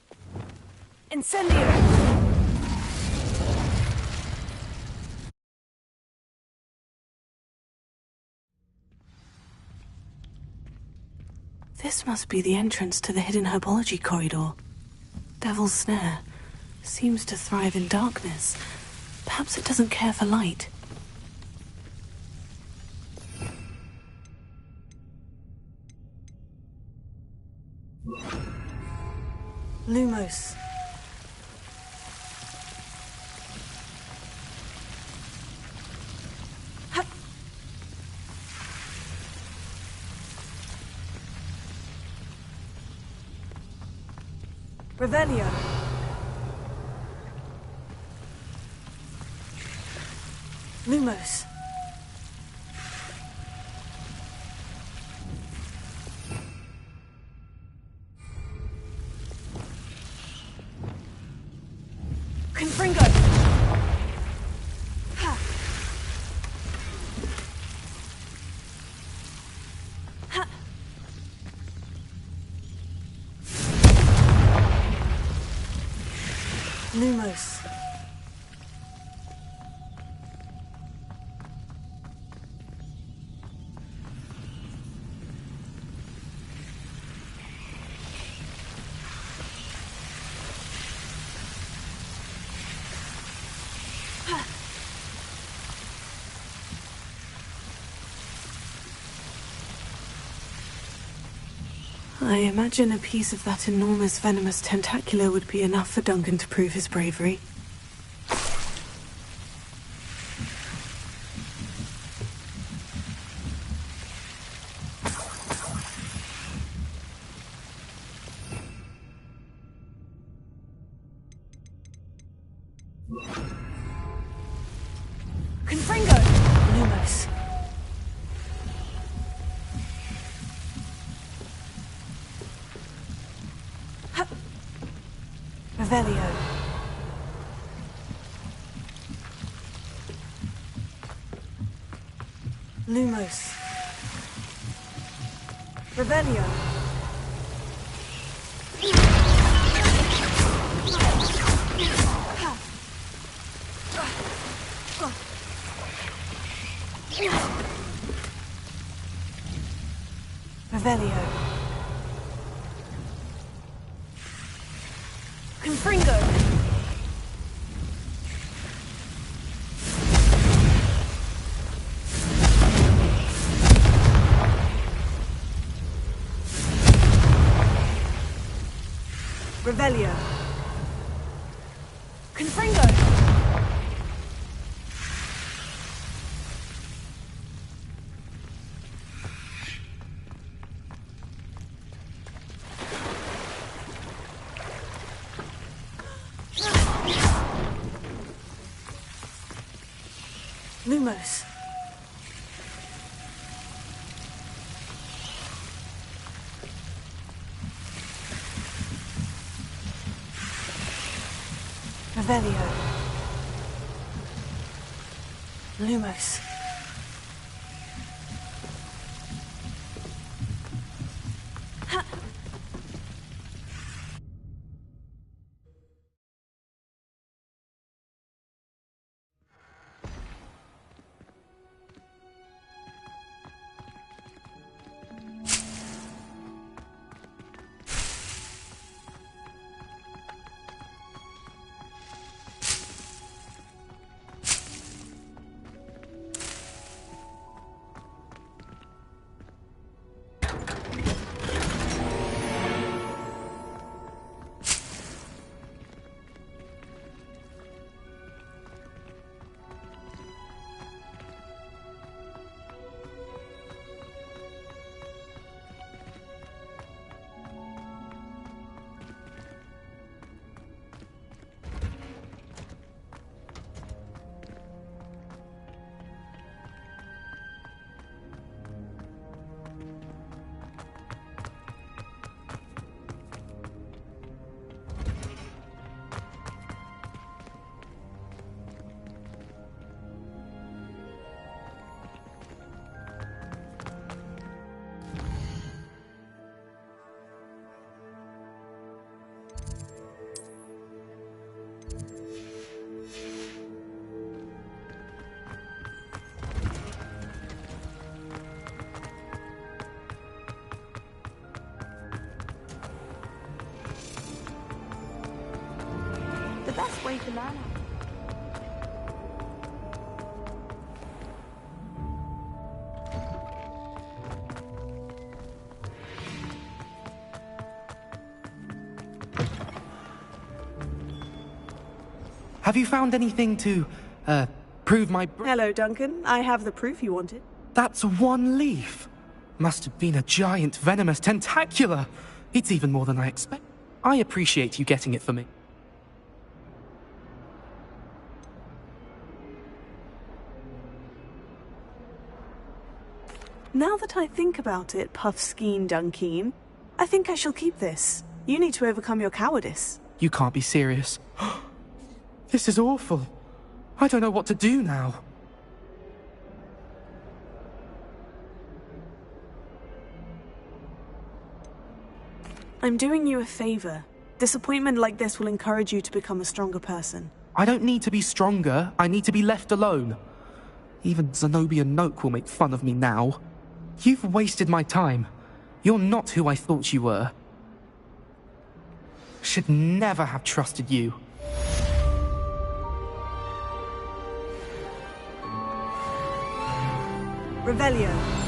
E: Incendio!
A: This must be the entrance to the hidden herbology corridor. Devil's Snare seems to thrive in darkness. Perhaps it doesn't care for light.
E: Lumos. Revelio. Lumos. Confringo. Ha. Ha. Lumos.
A: I imagine a piece of that enormous venomous tentacular would be enough for Duncan to prove his bravery.
E: Confringo. Lumos. Revelio. Lumos. Revelio. Revelio. Confringo. Revelio. Confringo. Lumos. Revelio. Lumos. Ha.
G: the best way to learn.
H: Have you found anything to, prove my...
E: Hello, Duncan. I have the proof you wanted.
H: That's one leaf. Must have been a giant venomous tentacula. It's even more than I expect. I appreciate you getting it for me.
E: Now that I think about it, Puffskeen Dunkeen, I think I shall keep this. You need to overcome your cowardice.
H: You can't be serious. This is awful. I don't know what to do now.
E: I'm doing you a favor. Disappointment like this will encourage you to become a stronger person.
H: I don't need to be stronger. I need to be left alone. Even Zenobia Noak will make fun of me now. You've wasted my time. You're not who I thought you were. Should never have trusted you.
E: Revelio.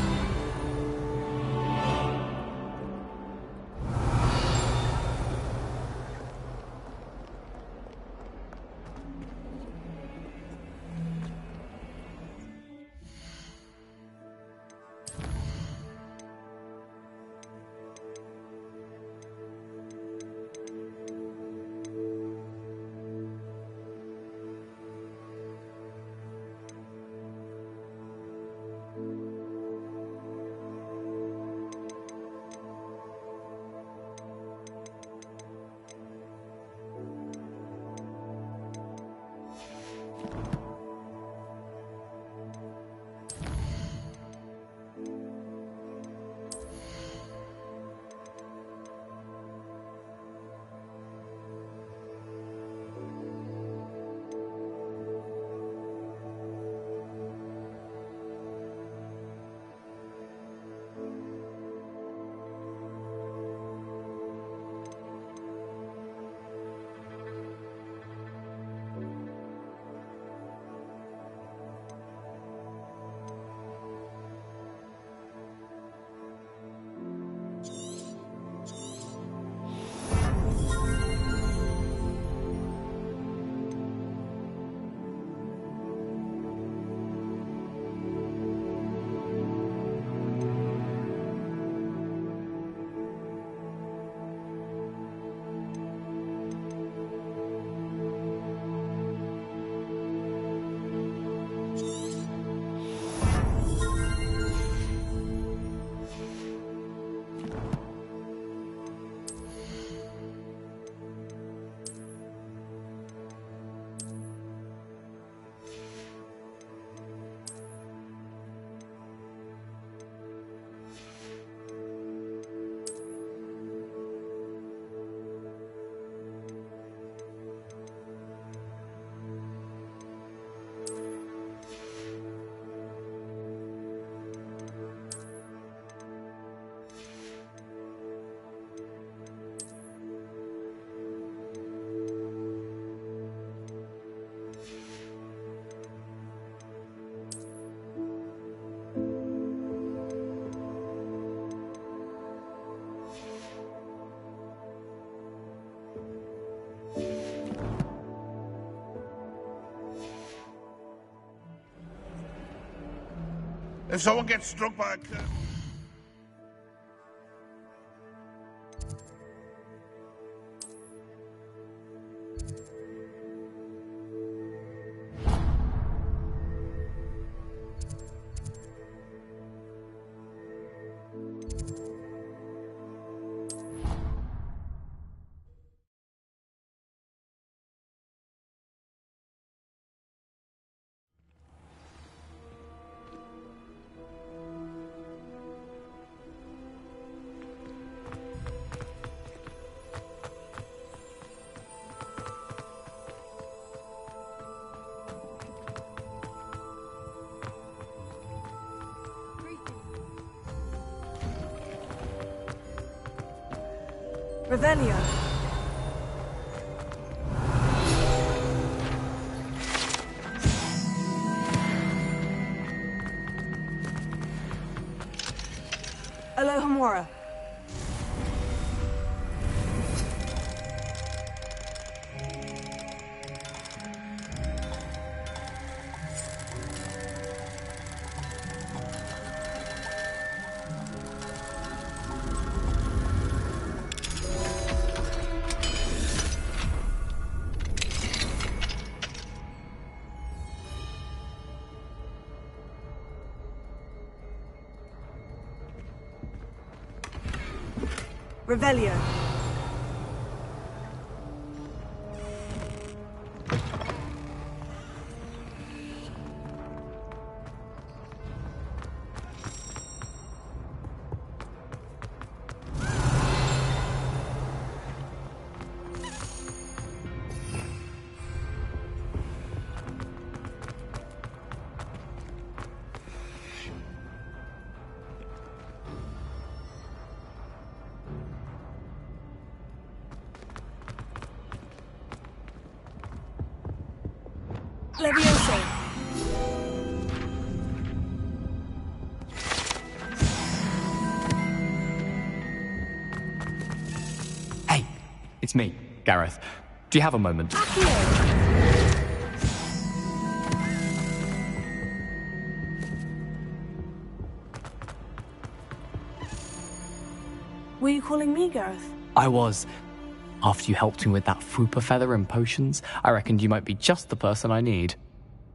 L: If someone gets struck by a curse...
E: Revelio.
P: Revelio. Levioso.
Q: Hey, it's me, Gareth. Do you have a moment?
A: Were you calling me, Gareth?
Q: I was. After you helped me with that Fupa feather and potions, I reckoned you might be just the person I need.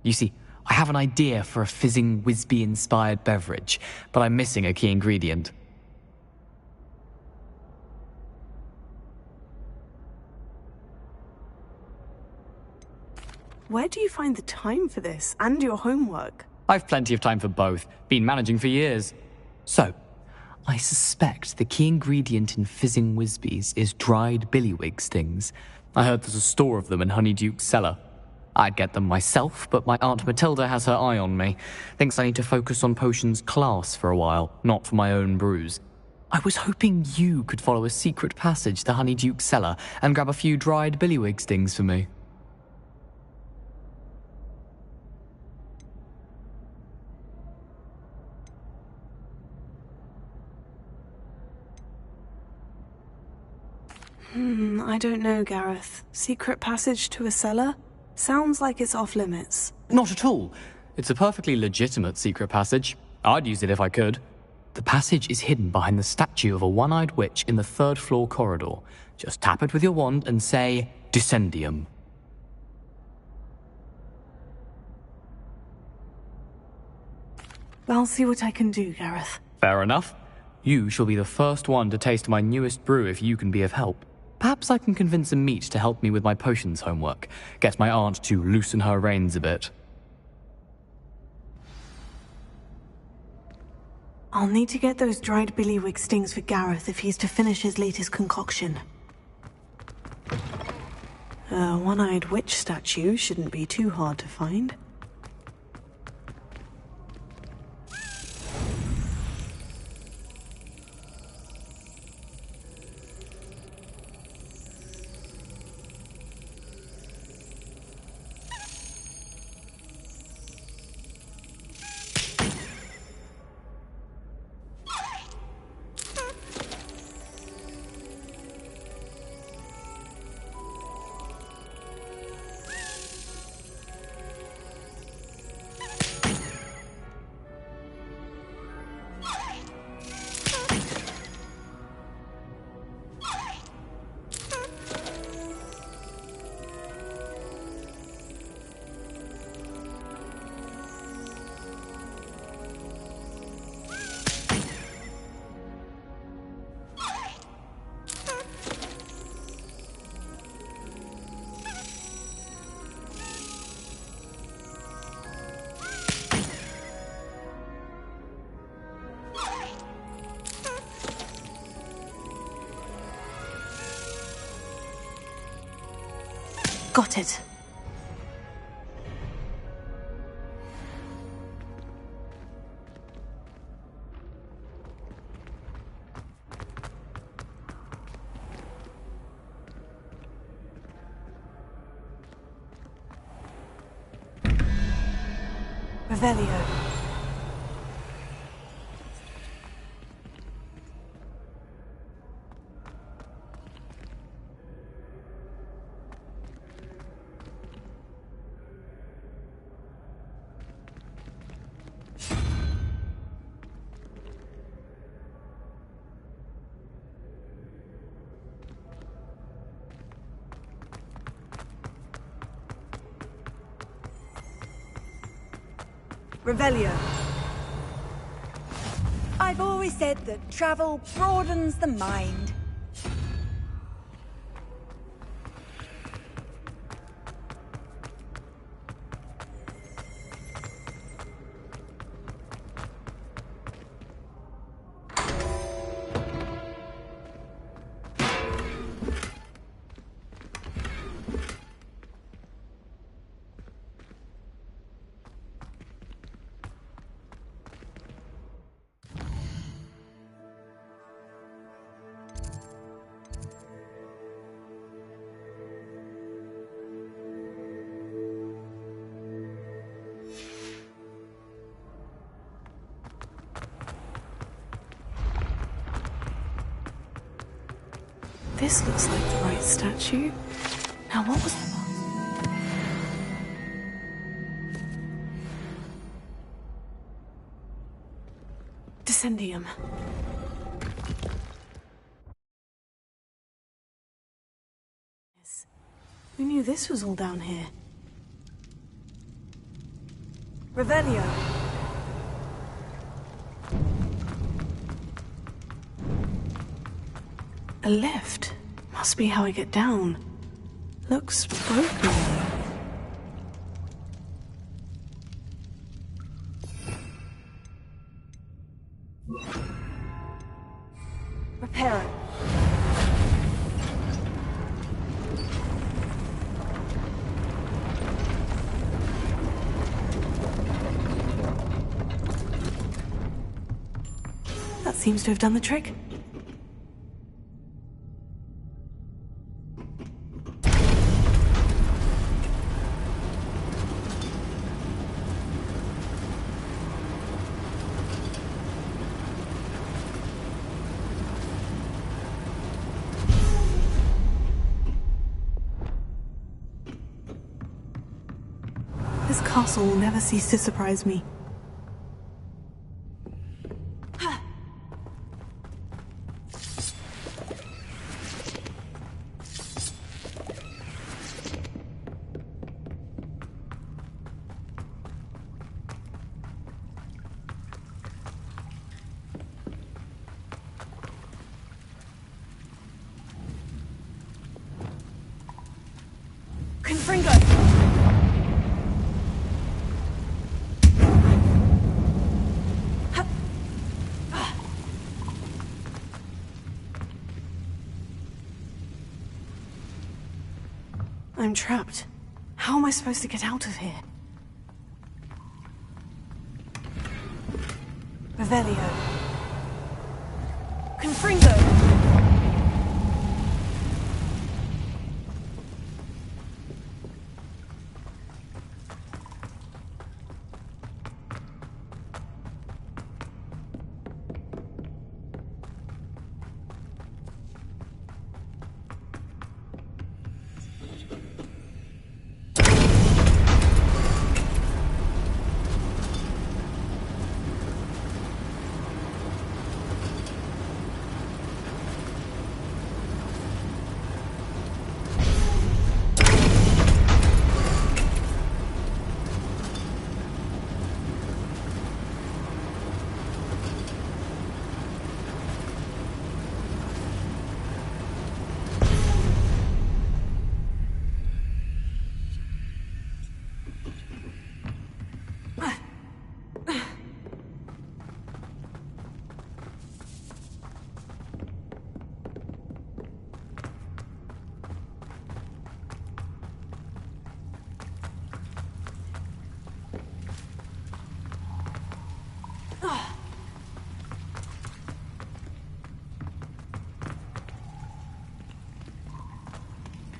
Q: You see, I have an idea for a fizzing Wisby-inspired beverage, but I'm missing a key ingredient.
A: Where do you find the time for this, and your homework?
Q: I've plenty of time for both. Been managing for years. So, I suspect the key ingredient in fizzing Wisbies is dried billywig stings. I heard there's a store of them in Honeyduke's cellar. I'd get them myself, but my Aunt Matilda has her eye on me. Thinks I need to focus on potions class for a while, not for my own brews. I was hoping you could follow a secret passage to Honeyduke's cellar and grab a few dried billywig stings for me.
A: I don't know, Gareth. Secret passage to a cellar? Sounds like it's off limits.
Q: Not at all. It's a perfectly legitimate secret passage. I'd use it if I could. The passage is hidden behind the statue of a one-eyed witch in the third-floor corridor. Just tap it with your wand and say, Descendium.
A: I'll see what I can do, Gareth.
Q: Fair enough. You shall be the first one to taste my newest brew if you can be of help. Perhaps I can convince a meat to help me with my potions homework. Get my aunt to loosen her reins a bit.
A: I'll need to get those dried billywig stings for Gareth if he's to finish his latest concoction. A one-eyed witch statue shouldn't be too hard to find. Got it. Revelio. Revelio.
R: I've always said that travel broadens the mind.
A: This looks like the right statue. Now what was... Descendium. Who knew this was all down here?
P: Revelio.
A: A lift. Must be how I get down. Looks broken.
P: Repair it.
A: That seems to have done the trick. This castle will never cease to surprise me.
P: Confringo!
A: I'm trapped. How am I supposed to get out of here?
P: Revelio. Confringo!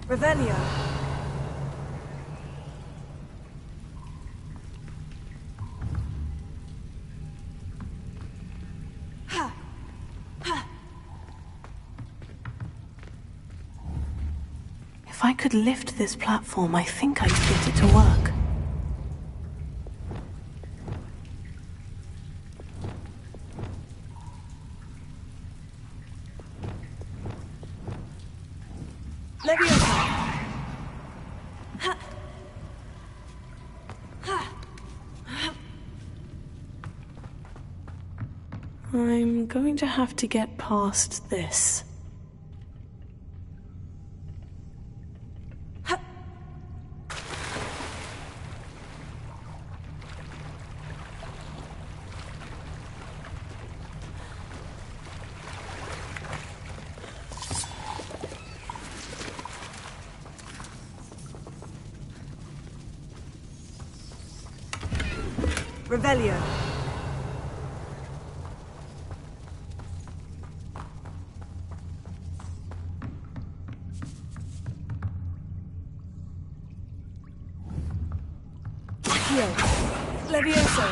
P: Revelio.
A: If I could lift this platform, I think I could get it to work. I'm going to have to get past this.
P: Revelio. Levioso.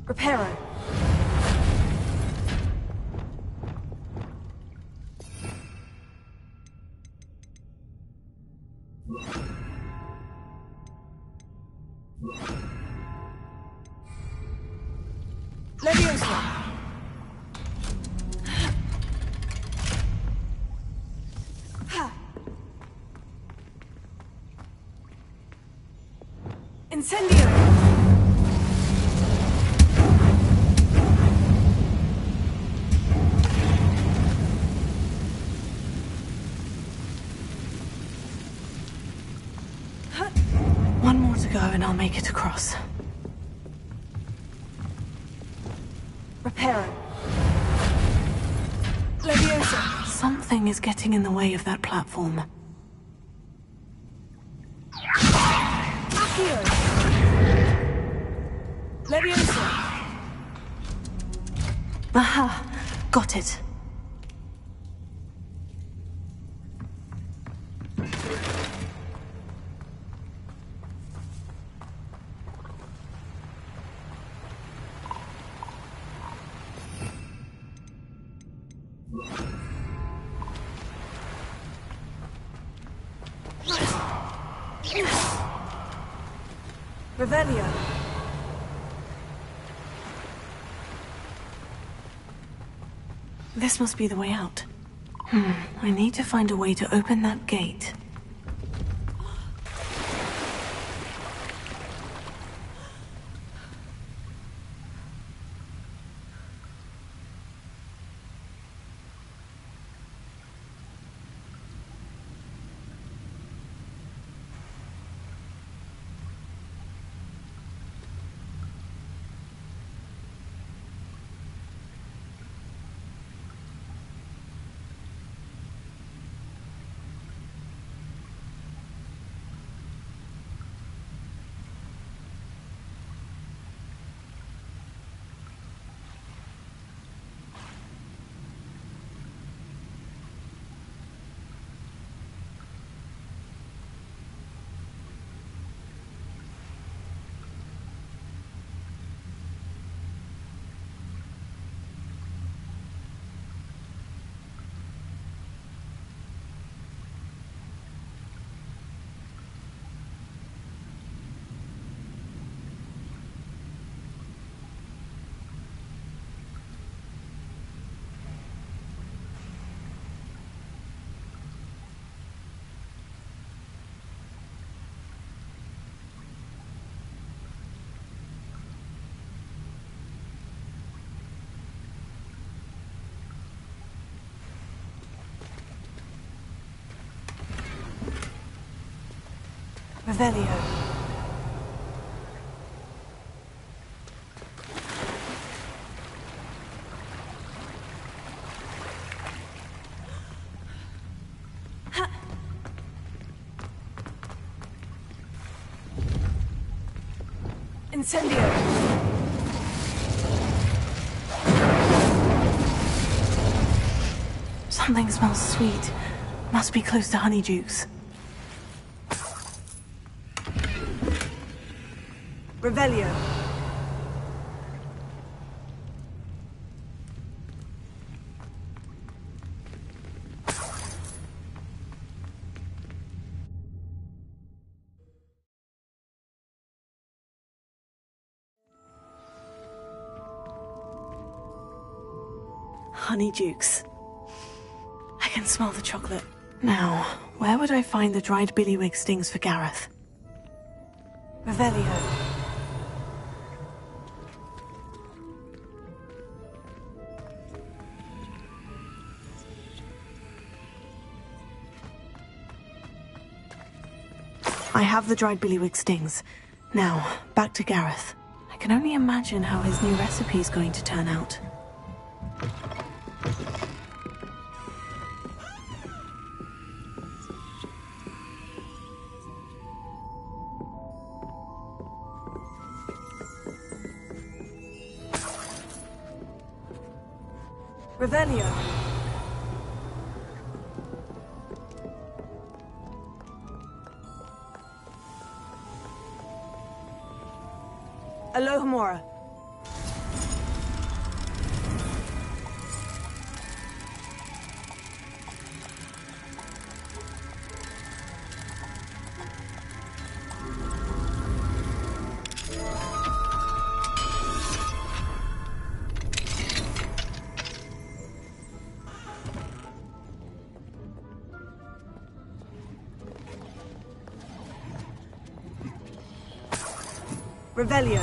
P: Reparo. Leviosa. Incendio.
A: One more to go and I'll make it across.
P: Reparo. Leviosa.
A: Something is getting in the way of that platform.
P: Accio. Leviosa.
A: Aha! Got it.
P: Revelio.
A: This must be the way out. I need to find a way to open that gate.
P: Revelio. Incendio.
A: Something smells sweet. Must be close to Honeydukes.
P: Revelio.
A: Honeydukes. I can smell the chocolate. Now, where would I find the dried billywig stings for Gareth?
P: Revelio.
A: I have the dried billywig stings. Now, back to Gareth. I can only imagine how his new recipe is going to turn out.
P: Revelio. Alohomora. Revelio.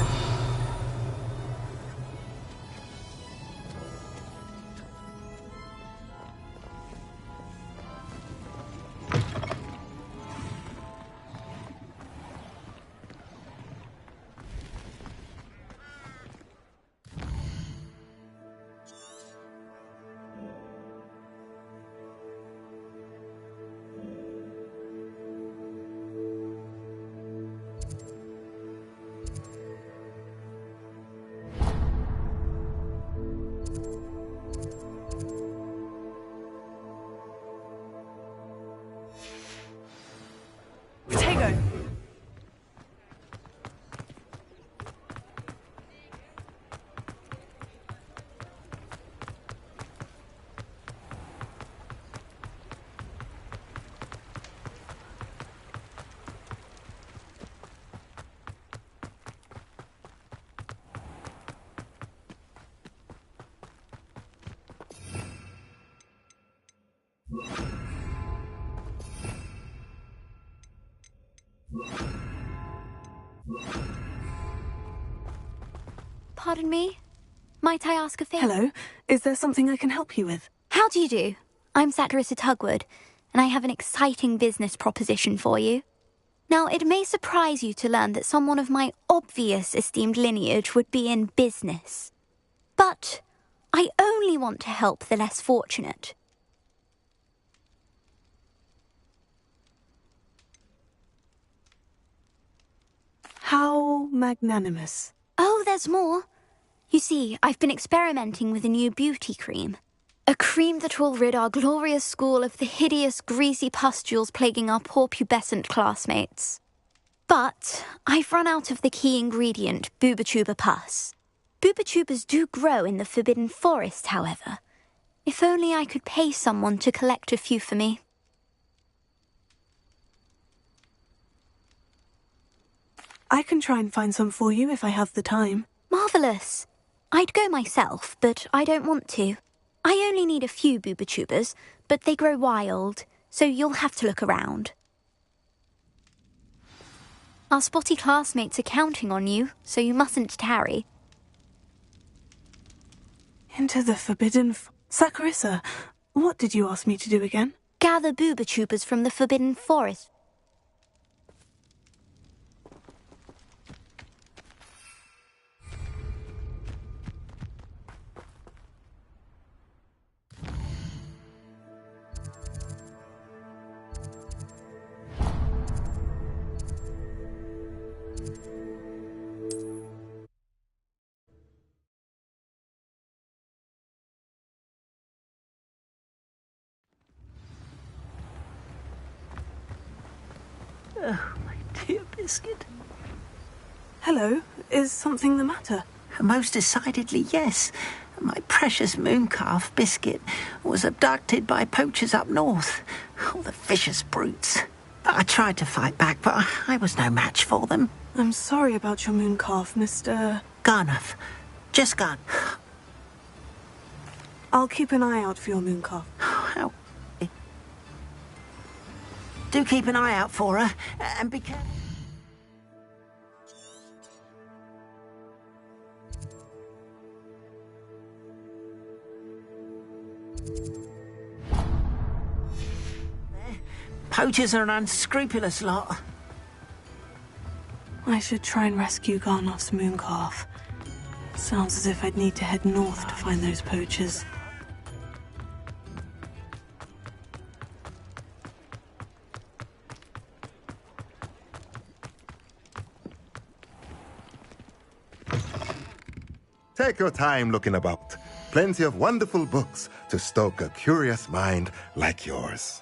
P: Potato.
B: Pardon me? Might I ask a favour?
A: Hello. Is there something I can help you with?
B: How do you do? I'm Satirissa Tugwood, and I have an exciting business proposition for you. Now, it may surprise you to learn that someone of my obvious esteemed lineage would be in business. But I only want to help the less fortunate.
A: How magnanimous.
B: Oh, there's more. You see, I've been experimenting with a new beauty cream. A cream that will rid our glorious school of the hideous, greasy pustules plaguing our poor pubescent classmates. But I've run out of the key ingredient, Booba-Tuba pus. Booba-Tubas do grow in the Forbidden Forest, however. If only I could pay someone to collect a few for me.
A: I can try and find some for you if I have the time.
B: Marvellous. I'd go myself, but I don't want to. I only need a few Booba-Tubas, but they grow wild, so you'll have to look around. Our spotty classmates are counting on you, so you mustn't tarry.
A: Into the forbidden... Saccharissa, what did you ask me to do again?
B: Gather Booba-Tubas from the Forbidden Forest.
I: Oh, my dear Biscuit.
A: Hello, is something the matter?
I: Most decidedly, yes. My precious mooncalf, Biscuit, was abducted by poachers up north. Oh, the vicious brutes. I tried to fight back, but I was no match for them.
A: I'm sorry about your mooncalf, Mr...
I: Garnuff. Just gone.
A: I'll keep an eye out for your mooncalf.
I: How... Do keep an eye out for her, and be careful. Poachers are an unscrupulous lot.
A: I should try and rescue Garnoff's mooncalf. Sounds as if I'd need to head north to find those poachers.
J: Take your time looking about. Plenty of wonderful books to stoke a curious mind like yours.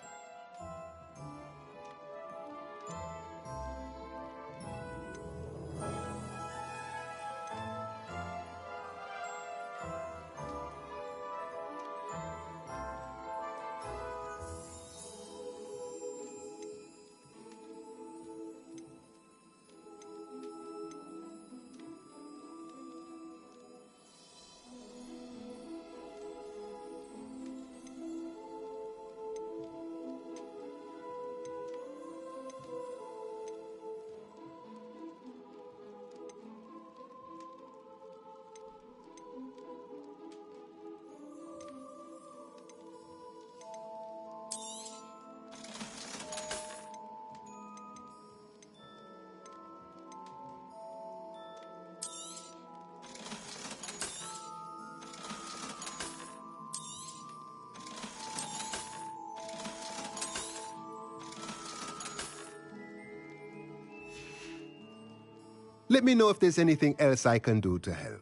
F: Let me know if there's anything else I can do to help.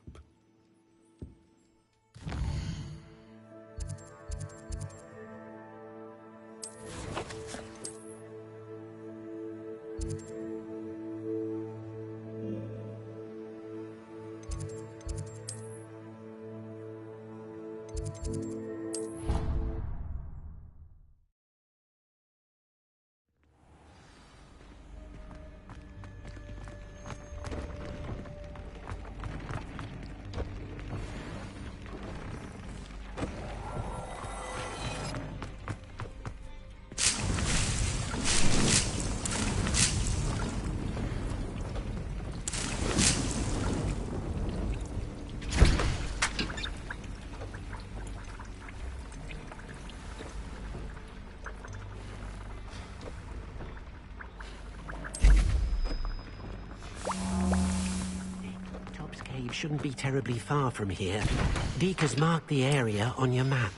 S: Shouldn't be terribly far from here. Deke has marked the area on your map.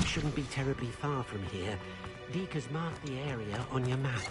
S: Shouldn't be terribly far from here. Deke has marked the area on your map.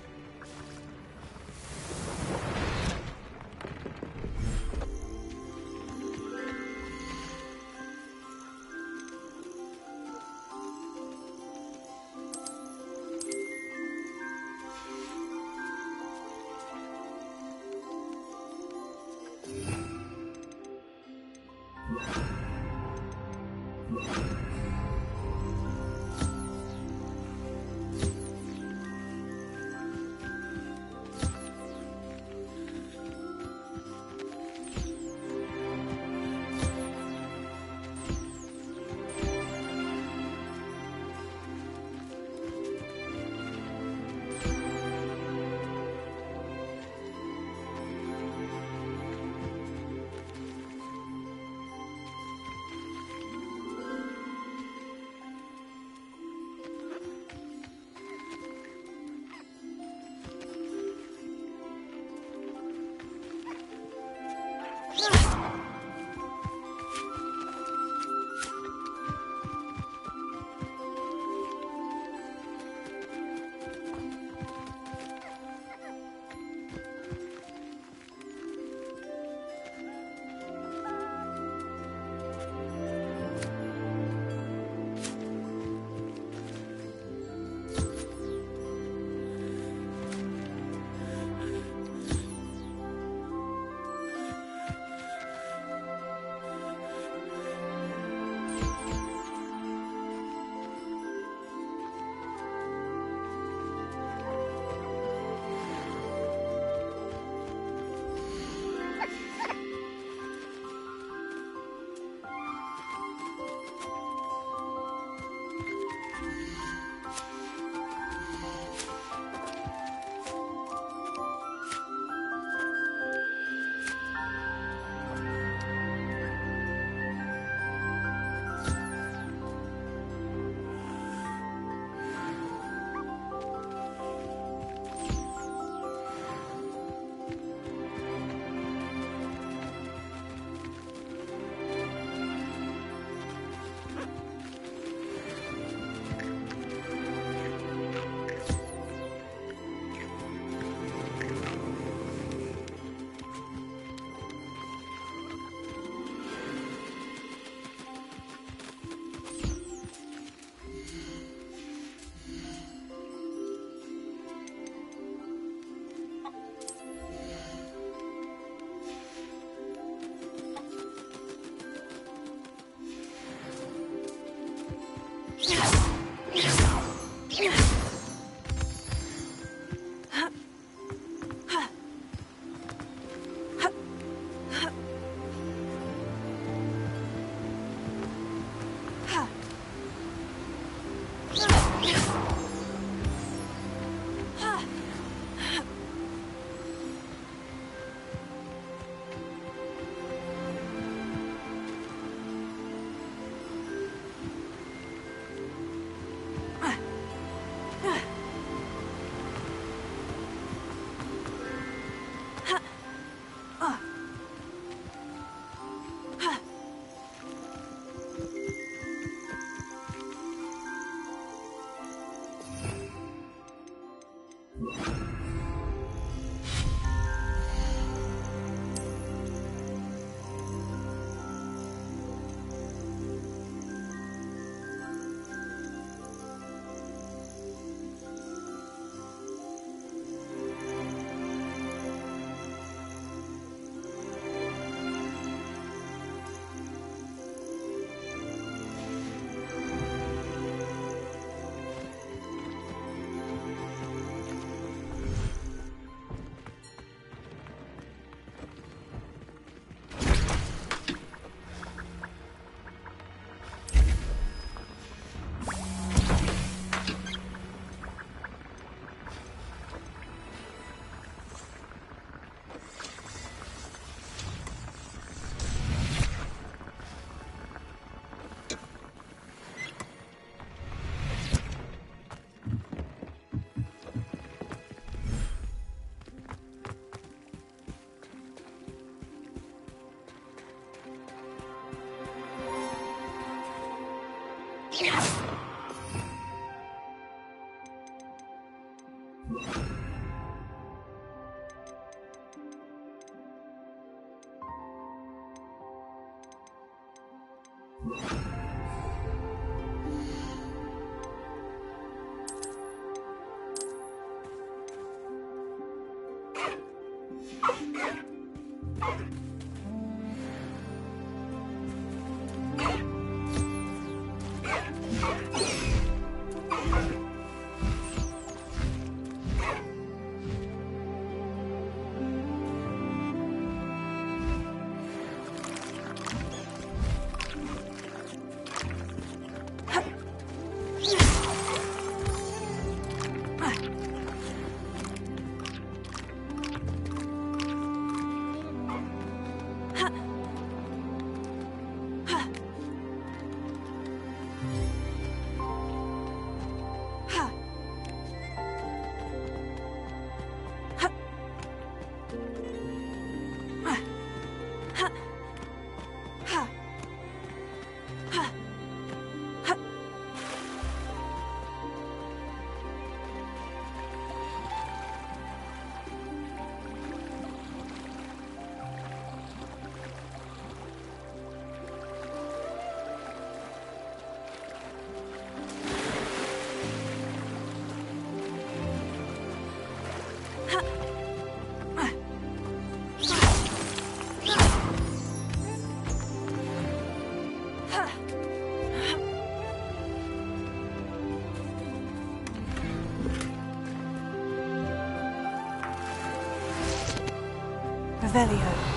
E: Revelio.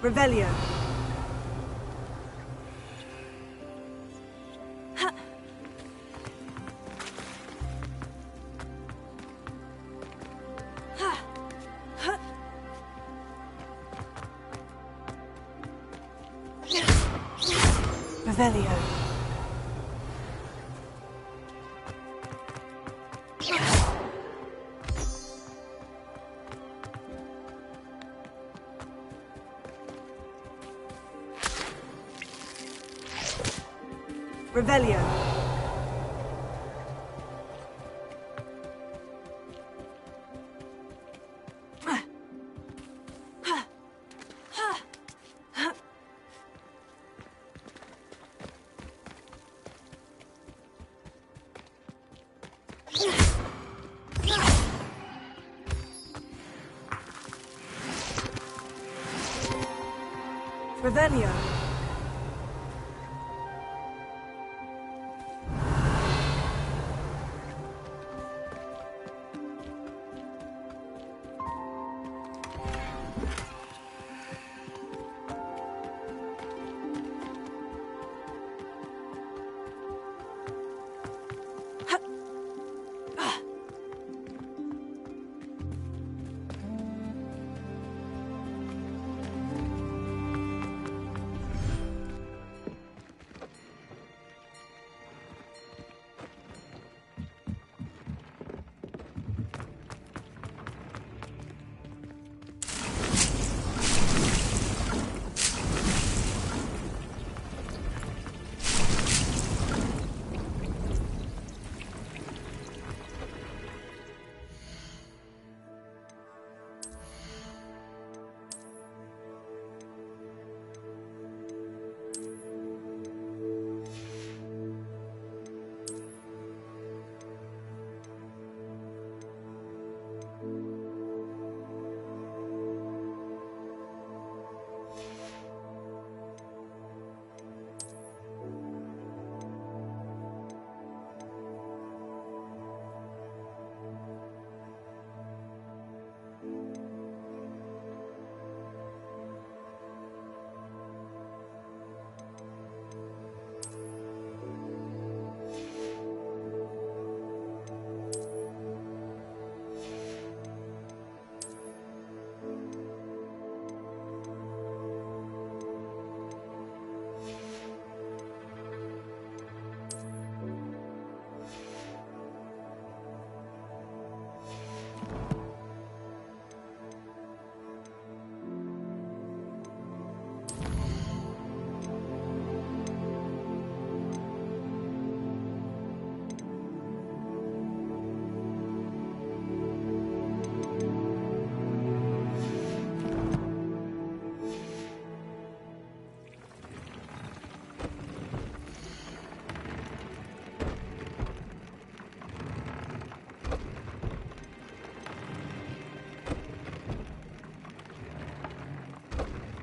E: Revelio. Revelio. Revelio. Revelio.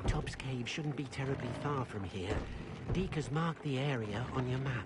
S: Tobbs Cave shouldn't be terribly far from here. Deke has marked the area on your map.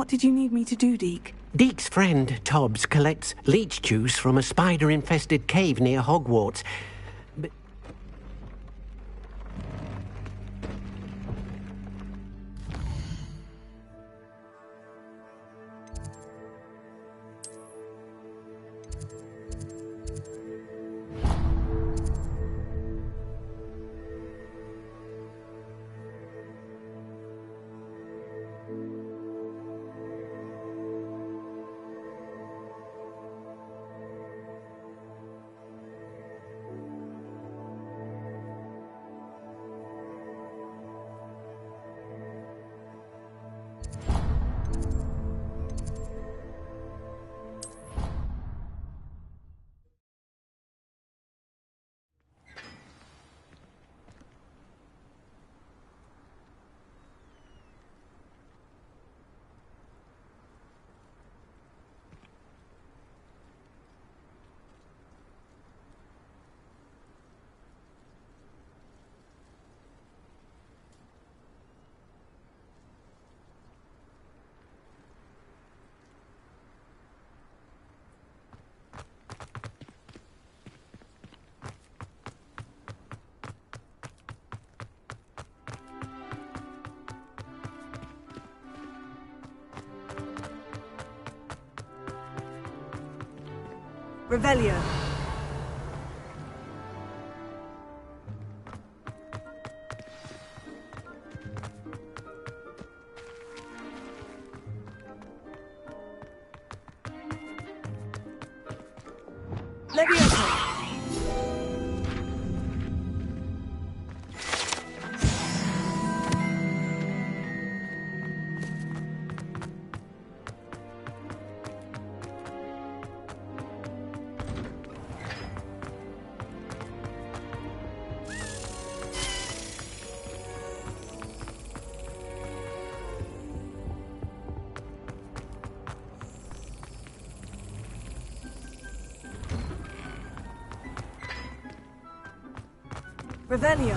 A: What did you need me to do, Deke?
S: Deke's friend, Tobbs, collects leech juice from a spider-infested cave near Hogwarts. But
A: Revelio. Levioso. Revelio.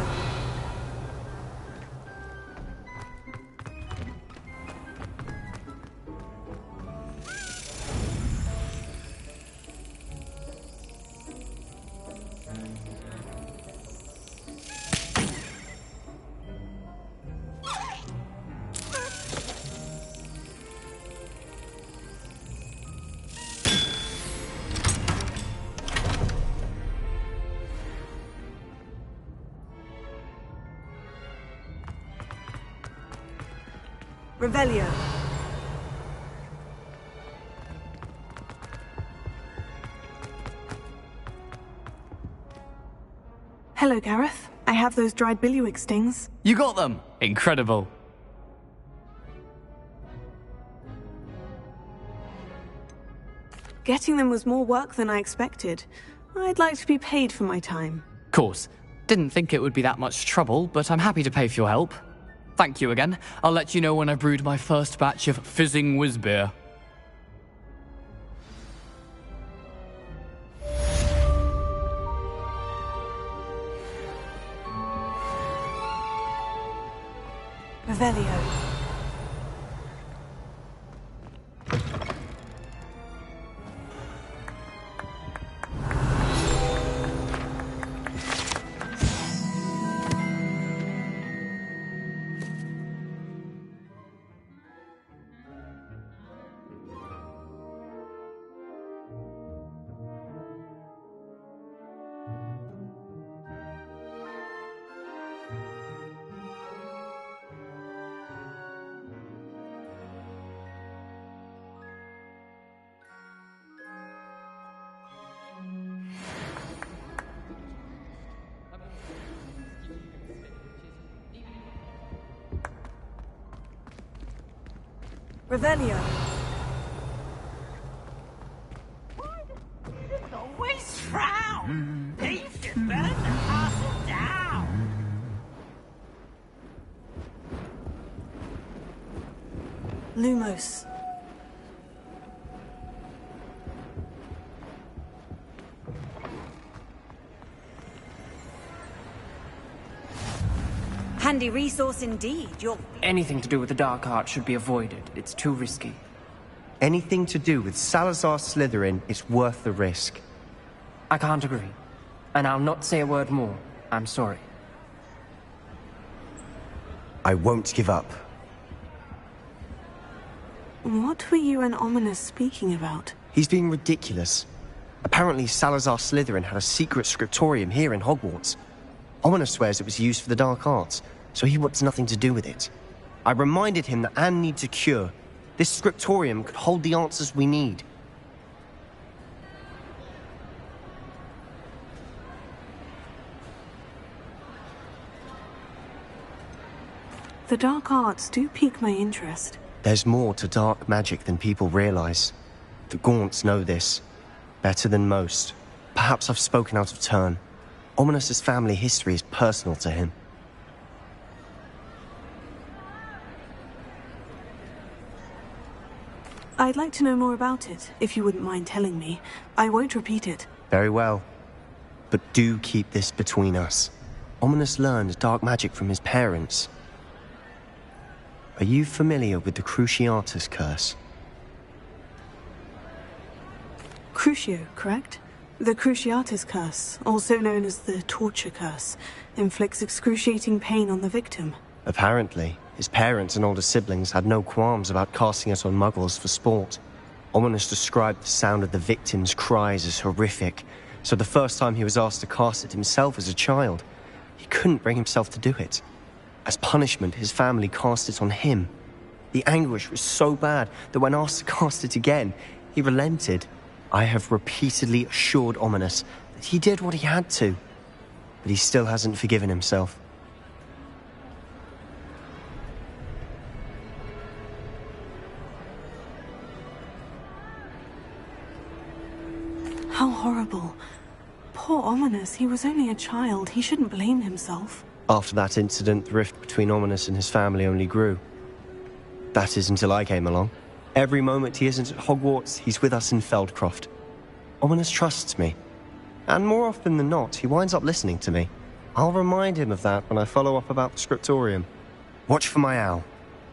A: Revelio. Hello, Gareth. I have those dried billywig stings.
Q: You got them! Incredible.
A: Getting them was more work than I expected. I'd like to be paid for my time.
Q: Course. Didn't think it would be that much trouble, but I'm happy to pay for your help. Thank you again. I'll let you know when I've brewed my first batch of fizzing whizbeer.
A: Revelio. Revelio.
T: Always frown. Thieves just burn the castle down.
A: Lumos.
M: Handy resource indeed.
N: Anything to do with the dark art should be avoided. It's too risky.
W: Anything to do with Salazar Slytherin is worth the risk.
N: I can't agree. And I'll not say a word more. I'm sorry.
W: I won't give up.
A: What were you and Ominous speaking about?
W: He's being ridiculous. Apparently Salazar Slytherin had a secret scriptorium here in Hogwarts. Ominous swears it was used for the dark arts, so he wants nothing to do with it. I reminded him that Anne needs a cure. This scriptorium could hold the answers we need.
A: The dark arts do pique my interest.
W: There's more to dark magic than people realize. The Gaunts know this. Better than most. Perhaps I've spoken out of turn. Ominous's family history is personal to him.
A: I'd like to know more about it, if you wouldn't mind telling me. I won't repeat it.
W: Very well. But do keep this between us. Ominous learned dark magic from his parents. Are you familiar with the Cruciatus curse?
A: Crucio, correct? The Cruciatus curse, also known as the torture curse, inflicts excruciating pain on the victim.
W: Apparently, his parents and older siblings had no qualms about casting it on muggles for sport. Ominous described the sound of the victim's cries as horrific, so the first time he was asked to cast it himself as a child, he couldn't bring himself to do it. As punishment, his family cast it on him. The anguish was so bad that when asked to cast it again, he relented. I have repeatedly assured Ominous that he did what he had to, but he still hasn't forgiven himself.
A: How horrible. Poor Ominous, he was only a child. He shouldn't blame himself.
W: After that incident, the rift between Ominous and his family only grew. That is until I came along. Every moment he isn't at Hogwarts, he's with us in Feldcroft. Ominous trusts me. And more often than not, he winds up listening to me. I'll remind him of that when I follow up about the scriptorium. Watch for my owl.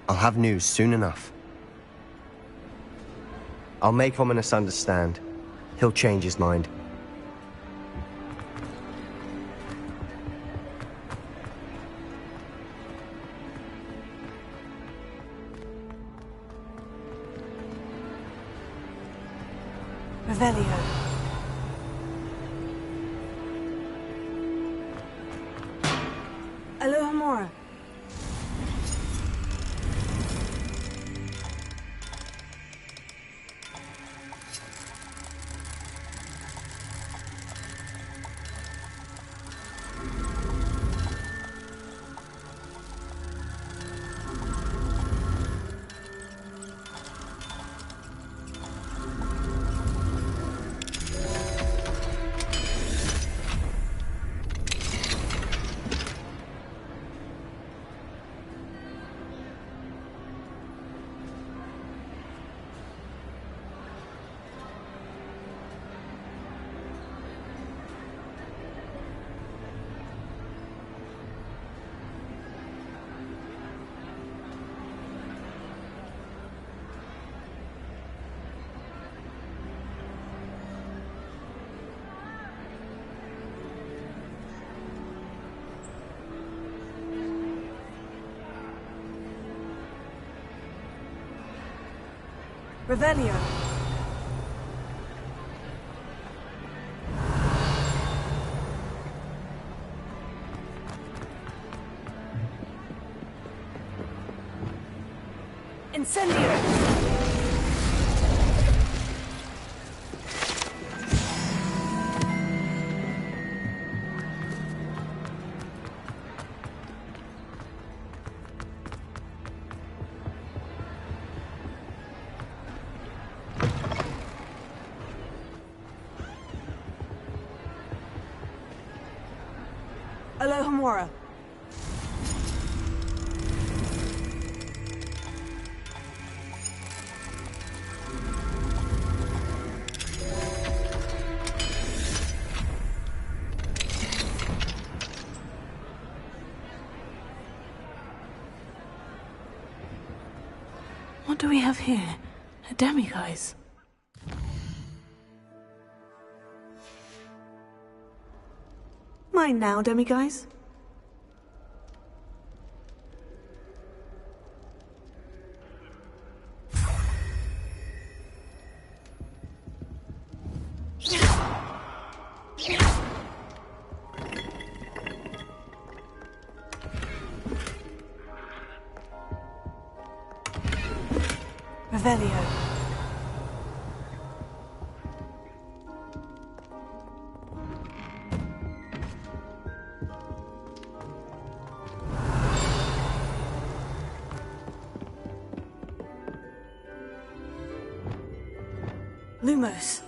W: I'll have news soon enough. I'll make Ominous understand. He'll change his mind.
A: Revelio. Alohomora. Revelio. Incendio. Alohomora. do we have here? A demiguise.
E: Mine now, demiguise. Revelio. Lumos.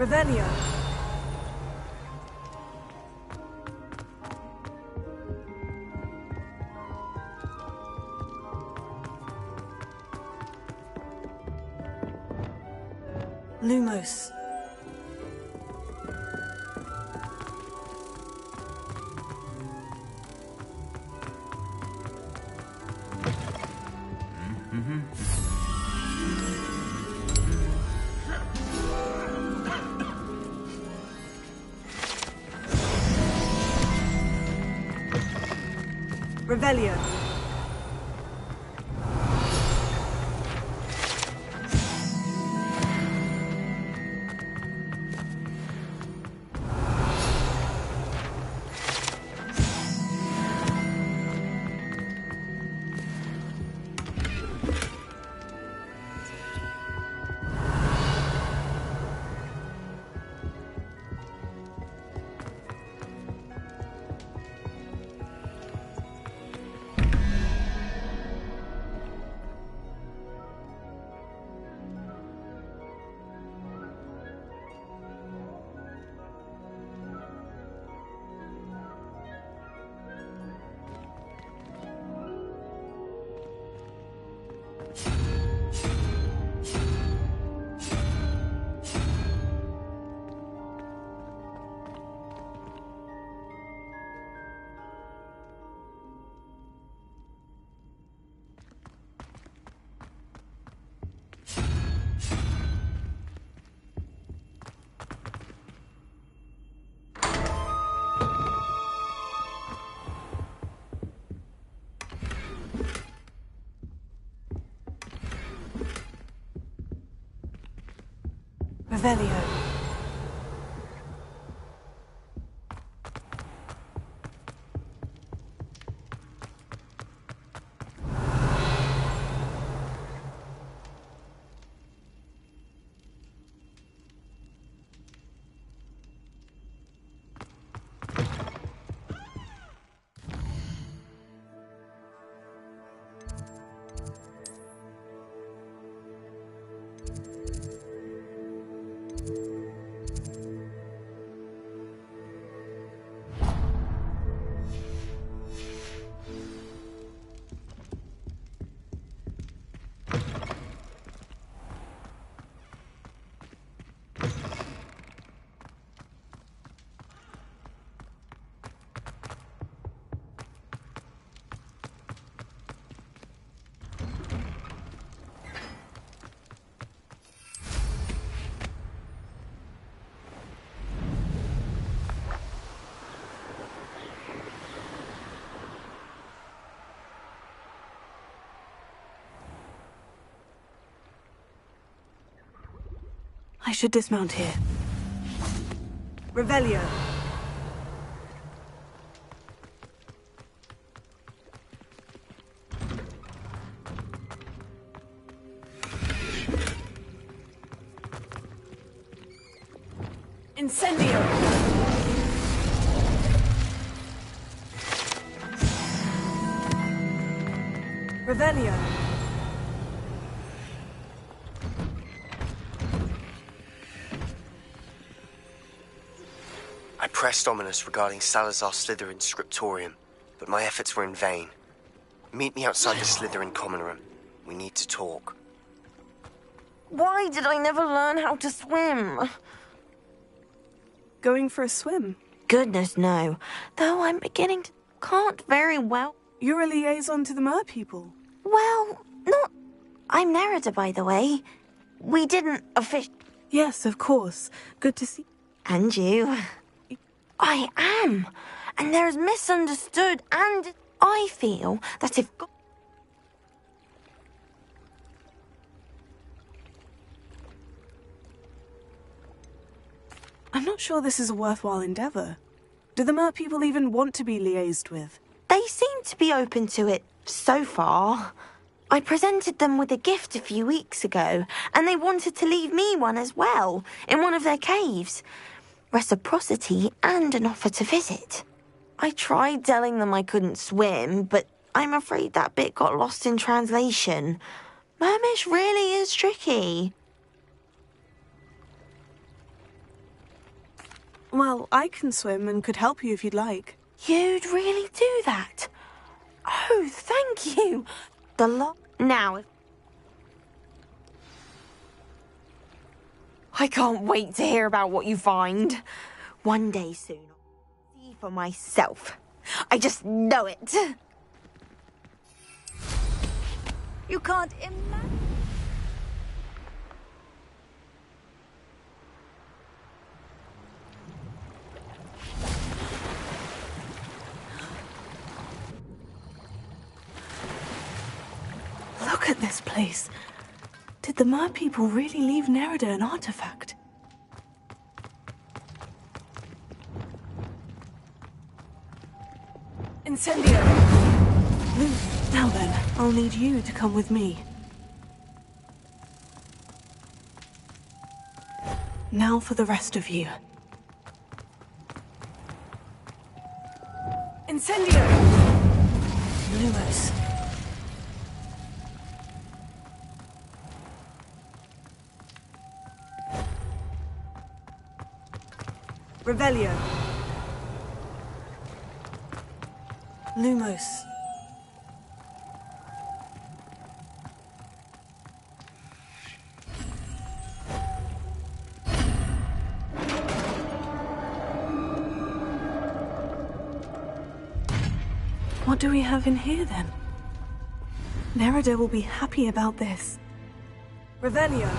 E: Revelio. Lumos. Revelio. Revelio.
A: I should dismount here.
E: Revelio. Incendio. Revelio.
W: I pressed Ominous regarding Salazar Slytherin's scriptorium, but my efforts were in vain. Meet me outside the Slytherin common room. We need to talk.
G: Why did I never learn how to swim?
E: Going for a swim?
G: Goodness, no. Though I'm beginning to... can't very well...
E: You're a liaison to the Mer people.
G: Well, not... I'm Nerida, by the way. We didn't
E: Yes, of course. Good to see...
G: And you. I am. And there is misunderstood, and I feel that if...
E: I'm not sure this is a worthwhile endeavour. Do the Mer people even want to be liaised with?
G: They seem to be open to it so far. I presented them with a gift a few weeks ago, and they wanted to leave me one as well, in one of their caves. Reciprocity and an offer to visit. I tried telling them I couldn't swim, but I'm afraid that bit got lost in translation. Mermish really is tricky.
E: Well, I can swim and could help you if you'd like.
G: You'd really do that? Oh, thank you. Now... I can't wait to hear about what you find. One day soon, I'll see for myself. I just know it. You can't imagine...
E: Look at this place. Did the Mer people really leave Nerida an artifact? Incendio! Now then, I'll need you to come with me. Now for the rest of you. Incendio! Lumos. Revelio. Lumos. What do we have in here, then? Nerida will be happy about this. Revelio.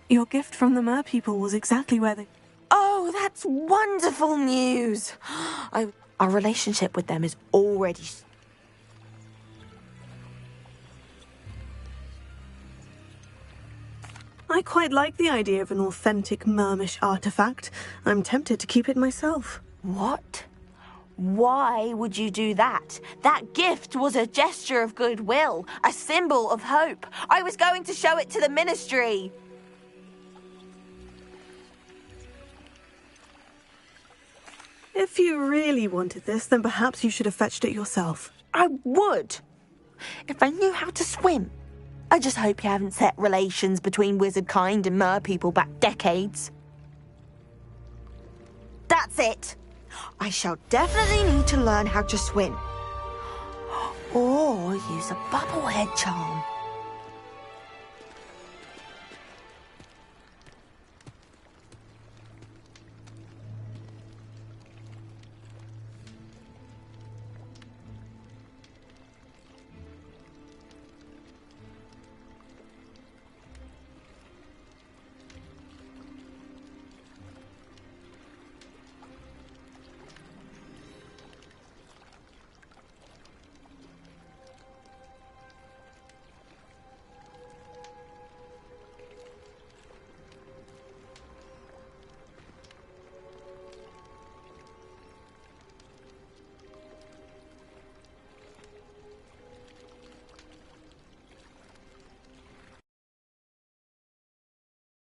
E: Your gift from the Mer people was exactly where they...
G: Oh, that's wonderful news! Our relationship with them is already...
E: I quite like the idea of an authentic Mermish artifact. I'm tempted to keep it myself.
G: What? Why would you do that? That gift was a gesture of goodwill, a symbol of hope. I was going to show it to the Ministry.
E: If you really wanted this, then perhaps you should have fetched it yourself.
G: I would, if I knew how to swim. I just hope you haven't set relations between wizard kind and mer people back decades. That's it. I shall definitely need to learn how to swim. Or use a bubblehead charm.